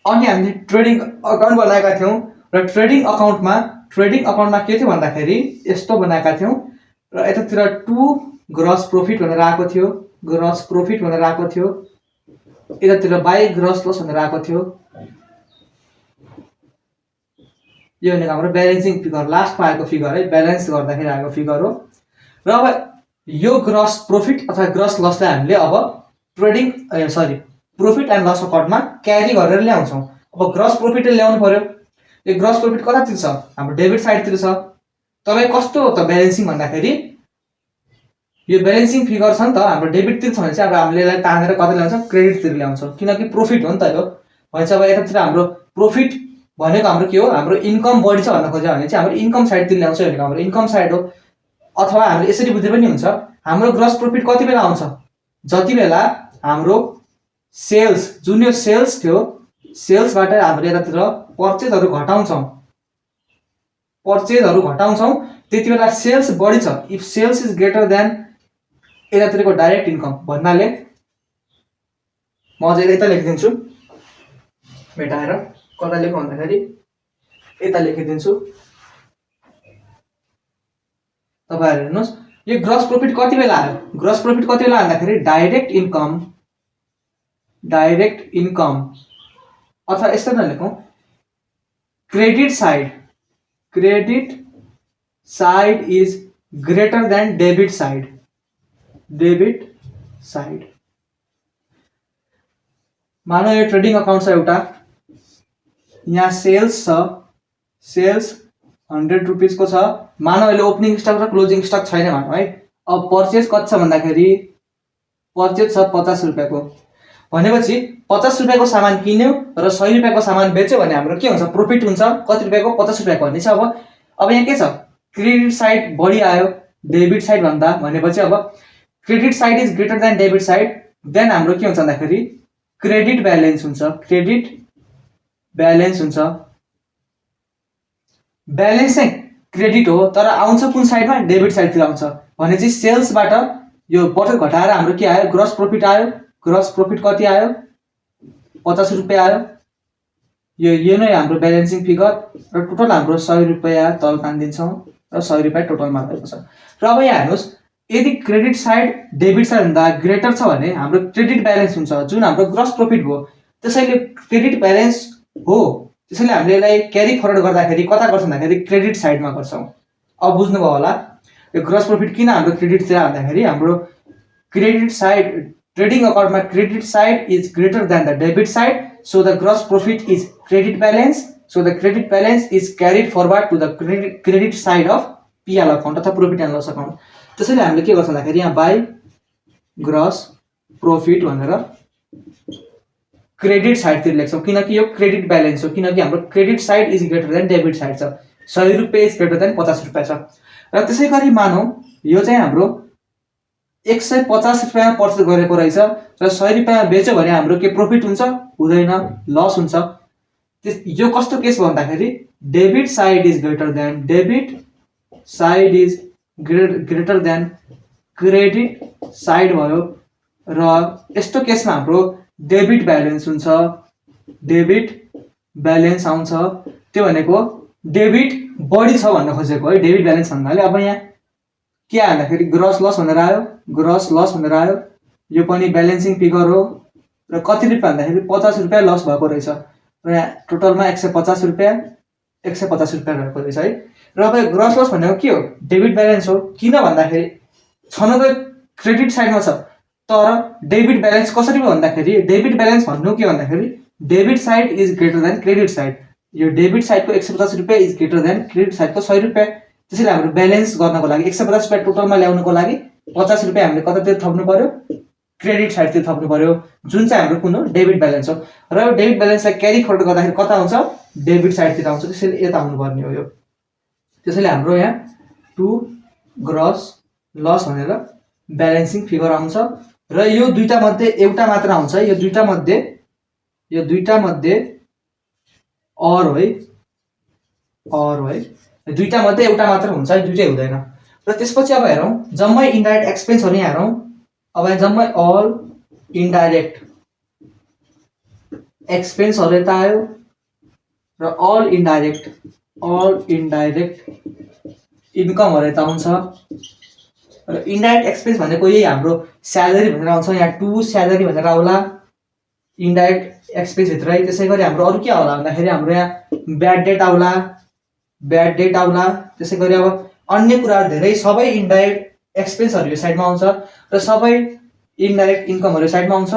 अघि हामीले ट्रेडिङ अकाउन्ट बनाएका थियौँ र ट्रेडिङ अकाउन्टमा के थियो भन्दाखेरि यस्तो बनाएका थियौँ र यतातिर 2 ग्रस प्रफिट भनेर आएको थियो, ग्रस प्रफिट भनेर आएको थियो, यतातिर बाई ग्रस लस भनेर आएको थियो। यो भनेको हाम्रो ब्यालेन्सिङ फिगर, लास्टमा आएको फिगर है, ब्यालेन्स गर्दाखेरि आएको फिगर हो। र अब यो ग्रस प्रफिट अथवा ग्रस लसलाई हामीले अब प्रफिट एन्ड लस अकाउन्टमा क्यारी गरेर ल्याउँछौँ। अब ग्रस प्रफिट ल्याउनु पर्यो, यो ग्रस प्रफिट कतातिर छ हाम्रो डेबिट साइडतिर छ। तपाईँ कस्तो त ब्यालेन्सिङ भन्दाखेरि यो ब्यालेन्सिङ फिगर छ नि त हाम्रो डेबिटतिर छ भने चाहिँ अब हामीले यसलाई तानेर कता ल्याउँछौँ क्रेडिटतिर ल्याउँछौँ, किनकि प्रफिट हो नि त यो। भनेपछि अब यतातिर हाम्रो प्रफिट भनेको हाम्रो के हो, हाम्रो इन्कम बढी छ भन्न खोज्यो भने चाहिँ हाम्रो इन्कम साइडतिर ल्याउँछ भनेको हाम्रो इन्कम साइड हो। अथवा हामीले यसरी बुझ्दै पनि हुन्छ, हाम्रो ग्रस प्रफिट कति बेला आउँछ, जति बेला हाम्रो सेल्स, जुन यो सेल्स थियो, सेल्सबाट हामीले यतातिर पर्चेजहरू घटाउँछौँ, त्यति बेला सेल्स बढी छ। If sales is greater than यतातिरको डाइरेक्ट इन्कम भन्नाले म चाहिँ यता लेखिदिन्छु, मेटाएर कता लेखौँ भन्दाखेरि यता लेखिदिन्छु। तपाईँहरू हेर्नुहोस्, यो ग्रस प्रफिट कति बेला आयो, ग्रस प्रफिट कति बेला भन्दाखेरि डाइरेक्ट इन्कम अथवा यस्तो नलेखौँ, credit side is greater than debit side. मानौ यो ट्रेडिङ अकाउन्ट छ एउटा, यहाँ सेल्स छ, सेल्स 100 रुपिसको छ, मानौ अहिले ओपनिङ स्टक र क्लोजिङ स्टक छैन भनौँ है। अब पर्चेज कति छ भन्दाखेरि पर्चेज छ 50 रुपियाँको, भनेपछि 50 रुपियाँको सामान किन्यो र 100 रुपियाँको सामान बेच्यो भने हाम्रो के हुन्छ, प्रफिट हुन्छ कति रुपियाँको, 50 रुपियाँको भन्ने छ। अब यहाँ के छ, क्रेडिट साइड बढी आयो डेबिट साइड भन्दा, भनेपछि अब credit side is greater than debit side, then हाम्रो के हुन्छ भन्दाखेरि क्रेडिट ब्यालेन्स हुन्छ, ब्यालेन्स चाहिँ क्रेडिट हो तर आउँछ कुन साइडमा, डेबिट साइडतिर आउँछ। भनेपछि सेल्सबाट यो बचत घटाएर हाम्रो के आयो, ग्रस प्रफिट आयो। ग्रस प्रफिट कति आयो, 50 रुपियाँ आयो। यो नै हाम्रो ब्यालेन्सिङ फिगर र टोटल हाम्रो 100 रुपियाँ तल तानिदिन्छौँ र 100 रुपियाँ टोटलमा रहेको छ। र अब यहाँ हेर्नुहोस्, यदि क्रेडिट साइड डेबिट साइडभन्दा ग्रेटर छ भने हाम्रो क्रेडिट ब्यालेन्स हुन्छ, जुन हाम्रो ग्रस प्रफिट भयो। त्यसैले क्रेडिट ब्यालेन्स हो, त्यसैले हामीले यसलाई क्यारी फरवर्ड गर्दाखेरि कता गर्छौँ भन्दाखेरि क्रेडिट साइडमा गर्छौँ। अब बुझ्नुभयो होला यो ग्रस प्रफिट किन हाम्रो क्रेडिटतिर भन्दाखेरि हाम्रो credit side, trading अकाउन्टमा credit side is greater then the debit side, so the gross profit is credit balance, so the credit balance is carried forward to the credit side of PL account अथवा profit and loss account. त्यसैले हामीले के गर्छौँ भन्दाखेरि यहाँ by gross profit भनेर credit साइडतिर लेख्छौँ, किनकि यो क्रेडिट ब्यालेन्स हो, किनकि हाम्रो credit side is greater than debit side छ। 100 रुपियाँ इज ग्रेटर देन 50 रुपियाँ छ। र त्यसै गरी मानौँ यो चाहिँ हाम्रो 150 रुपियाँमा पर्चेस गरेको रहेछ र 100 रुपियाँमा बेच्यो भने हाम्रो के प्रफिट हुन्छ? हुँदैन, लस हुन्छ। यो कस्तो केस भन्दाखेरि debit side is greater then credit side भयो र यस्तो केसमा हाम्रो डेबिट ब्यालेन्स हुन्छ, डेबिट ब्यालेन्स आउँछ। त्यो भनेको डेबिट बढी छ भन्न खोजेको है। डेबिट ब्यालेन्स भन्नाले अब यहाँ के भन्दाखेरि ग्रस लस भनेर आयो। यो पनि ब्यालेन्सिङ फिगर हो र कति रुपियाँ भन्दाखेरि 50 रुपियाँ लस भएको रहेछ र यहाँ टोटलमा 150 रुपियाँ रहेको रहेछ है। र अब ग्रस लस भनेको के हो? डेबिट ब्यालेन्स हो। किन भन्दाखेरि छन त क्रेडिट साइडमा छ, तर डेबिट ब्यालेन्स कसरी भन्दाखेरि डेबिट ब्यालेन्स भन्नु के भन्दाखेरि debit side is greater then credit side. यो डेबिट साइडको 150 रुपियाँ इज ग्रेटर देन क्रेडिट साइडको 100 रुपियाँ। त्यसैले हाम्रो ब्यालेन्स गर्नको लागि 150 रुपियाँ टोटलमा ल्याउनको लागि 50 रुपियाँ हामीले कतातिर थप्नु पर्यो? क्रेडिट साइडतिर थप्नु पर्यो, जुन चाहिँ हाम्रो कुन हो? डेबिट ब्यालेन्स हो। र यो डेबिट ब्यालेन्सलाई क्यारी फरवर्ड गर्दाखेरि कता आउँछ? डेबिट साइडतिर आउँछ। त्यसैले यता आउनुपर्ने हो यो। त्यसैले हाम्रो यहाँ 2 ग्रस लस भनेर ब्यालेन्सिङ फिगर आउँछ र यो दुईटा मध्ये एउटा मात्र आउँछ है। यो दुईटा मध्ये और हो है, दुईटा मध्ये एउटा मात्र हुन्छ है, दुईटै हुँदैन। र त्यसपछि अब हेरौँ जम्मै इन्डाइरेक्ट एक्सपेन्सहरू यहाँ हेरौँ। अब यहाँ जम्मै अल इन्डाइरेक्ट एक्सपेन्सहरू यता आयो र अल इन्डाइरेक्ट इन्कमहरू यता आउँछ। र इन्डाइरेक्ट एक्सपेन्स भनेको यही हाम्रो स्यालेरी भनेर आउँछ, यहाँ 2 स्यालेरी भनेर आउला इन्डाइरेक्ट एक्सपेन्स भित्रै। त्यसै गरी हाम्रो अरू के आउला भन्दाखेरि हाम्रो यहाँ ब्याड डेट आउला। त्यसै गरी अब अन्य कुराहरू धेरै सबै इन्डाइरेक्ट एक्सपेन्सहरू यो साइडमा आउँछ र सबै इन्डाइरेक्ट इन्कमहरू साइडमा आउँछ।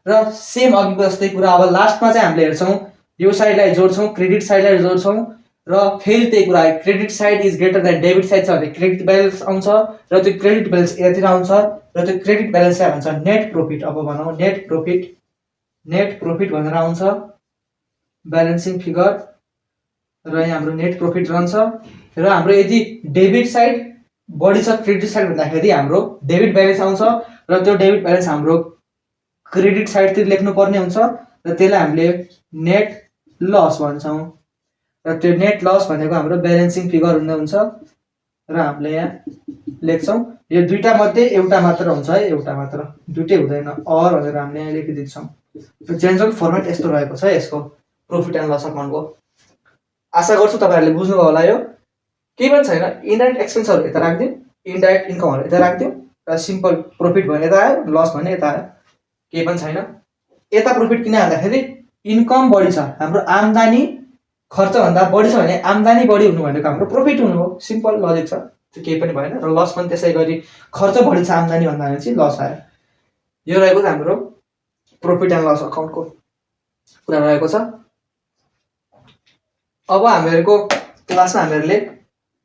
र सेम अघिको जस्तै कुरा अब लास्टमा चाहिँ हामीले हेर्छौँ यो साइडलाई जोड्छौँ, क्रेडिट साइडलाई जोड्छौँ र फेरि त्यही कुरा credit side is greater than debit side छ भने क्रेडिट ब्यालेन्स आउँछ र त्यो क्रेडिट ब्यालेन्स यतातिर आउँछ र त्यो क्रेडिट ब्यालेन्सलाई भन्छ नेट प्रफिट। अब भनौँ नेट प्रफिट भनेर आउँछ ब्यालेन्सिङ फिगर र यहाँ हाम्रो नेट प्रफिट रहन्छ। र हाम्रो यदि डेबिट साइड बढी छ क्रेडिट साइड भन्दाखेरि हाम्रो डेबिट ब्यालेन्स आउँछ र त्यो डेबिट ब्यालेन्स हाम्रो क्रेडिट साइडतिर लेख्नुपर्ने हुन्छ र त्यसलाई हामीले नेट लस भन्छौँ र त्यो नेट लस भनेको हाम्रो ब्यालेन्सिङ फिगर हुन्छ र हामीले यहाँ लेख्छौँ। यो दुईटा मध्ये एउटा मात्र हुन्छ है, एउटा मात्र, दुईटै हुँदैन, और भनेर हामीले यहाँ लेखिदिन्छौँ। जेनरल फर्मेट यस्तो रहेको छ यसको प्रफिट एन्ड लस अकाउन्टको। आशा गर्छु तपाईँहरूले बुझ्नुभयो होला। यो केही पनि छैन, इन्डाइरेक्ट एक्सपेन्सहरू यता राखिदिउँ, इन्डाइरेक्ट इन्कमहरू यता राखिदिउँ र सिम्पल प्रफिट भने यता आयो, लस भने यता आयो, केही पनि छैन। यता प्रफिट किन भन्दाखेरि इन्कम बढी छ, हाम्रो आम्दानी खर्चभन्दा बढी छ भने आम्दानी बढी हुनु भनेको हाम्रो प्रफिट हुनु हो, सिम्पल लजिक छ, त्यो केही पनि भएन। र लस पनि त्यसै गरी खर्च बढी छ आम्दानी भन्दा भने चाहिँ लस आयो। यो रहेको छ हाम्रो प्रफिट एन्ड लस अकाउन्टको कुरा रहेको छ। अब हामीहरूको क्लासमा हामीहरूले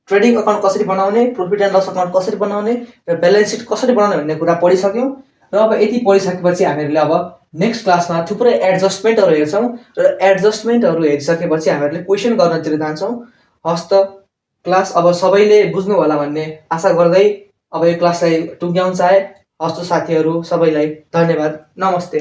ट्रेडिङ अकाउन्ट कसरी बनाउने, प्रफिट एन्ड लस अकाउन्ट कसरी बनाउने र ब्यालेन्स सिट कसरी बनाउने भन्ने कुरा पढिसक्यौँ। र अब यति पढिसकेपछि हामीहरूले अब नेक्स्ट क्लासमा थुप्रै एडजस्टमेन्टहरू हेर्छौँ र एडजस्टमेन्टहरू हेरिसकेपछि हामीहरूले क्वेसन गर्नतिर जान्छौँ। हस्त क्लास अब सबैले बुझ्नु होला भन्ने आशा गर्दै अब यो क्लासलाई टुङ्ग्याउन चाहे। हस्त साथीहरू सबैलाई धन्यवाद, नमस्ते।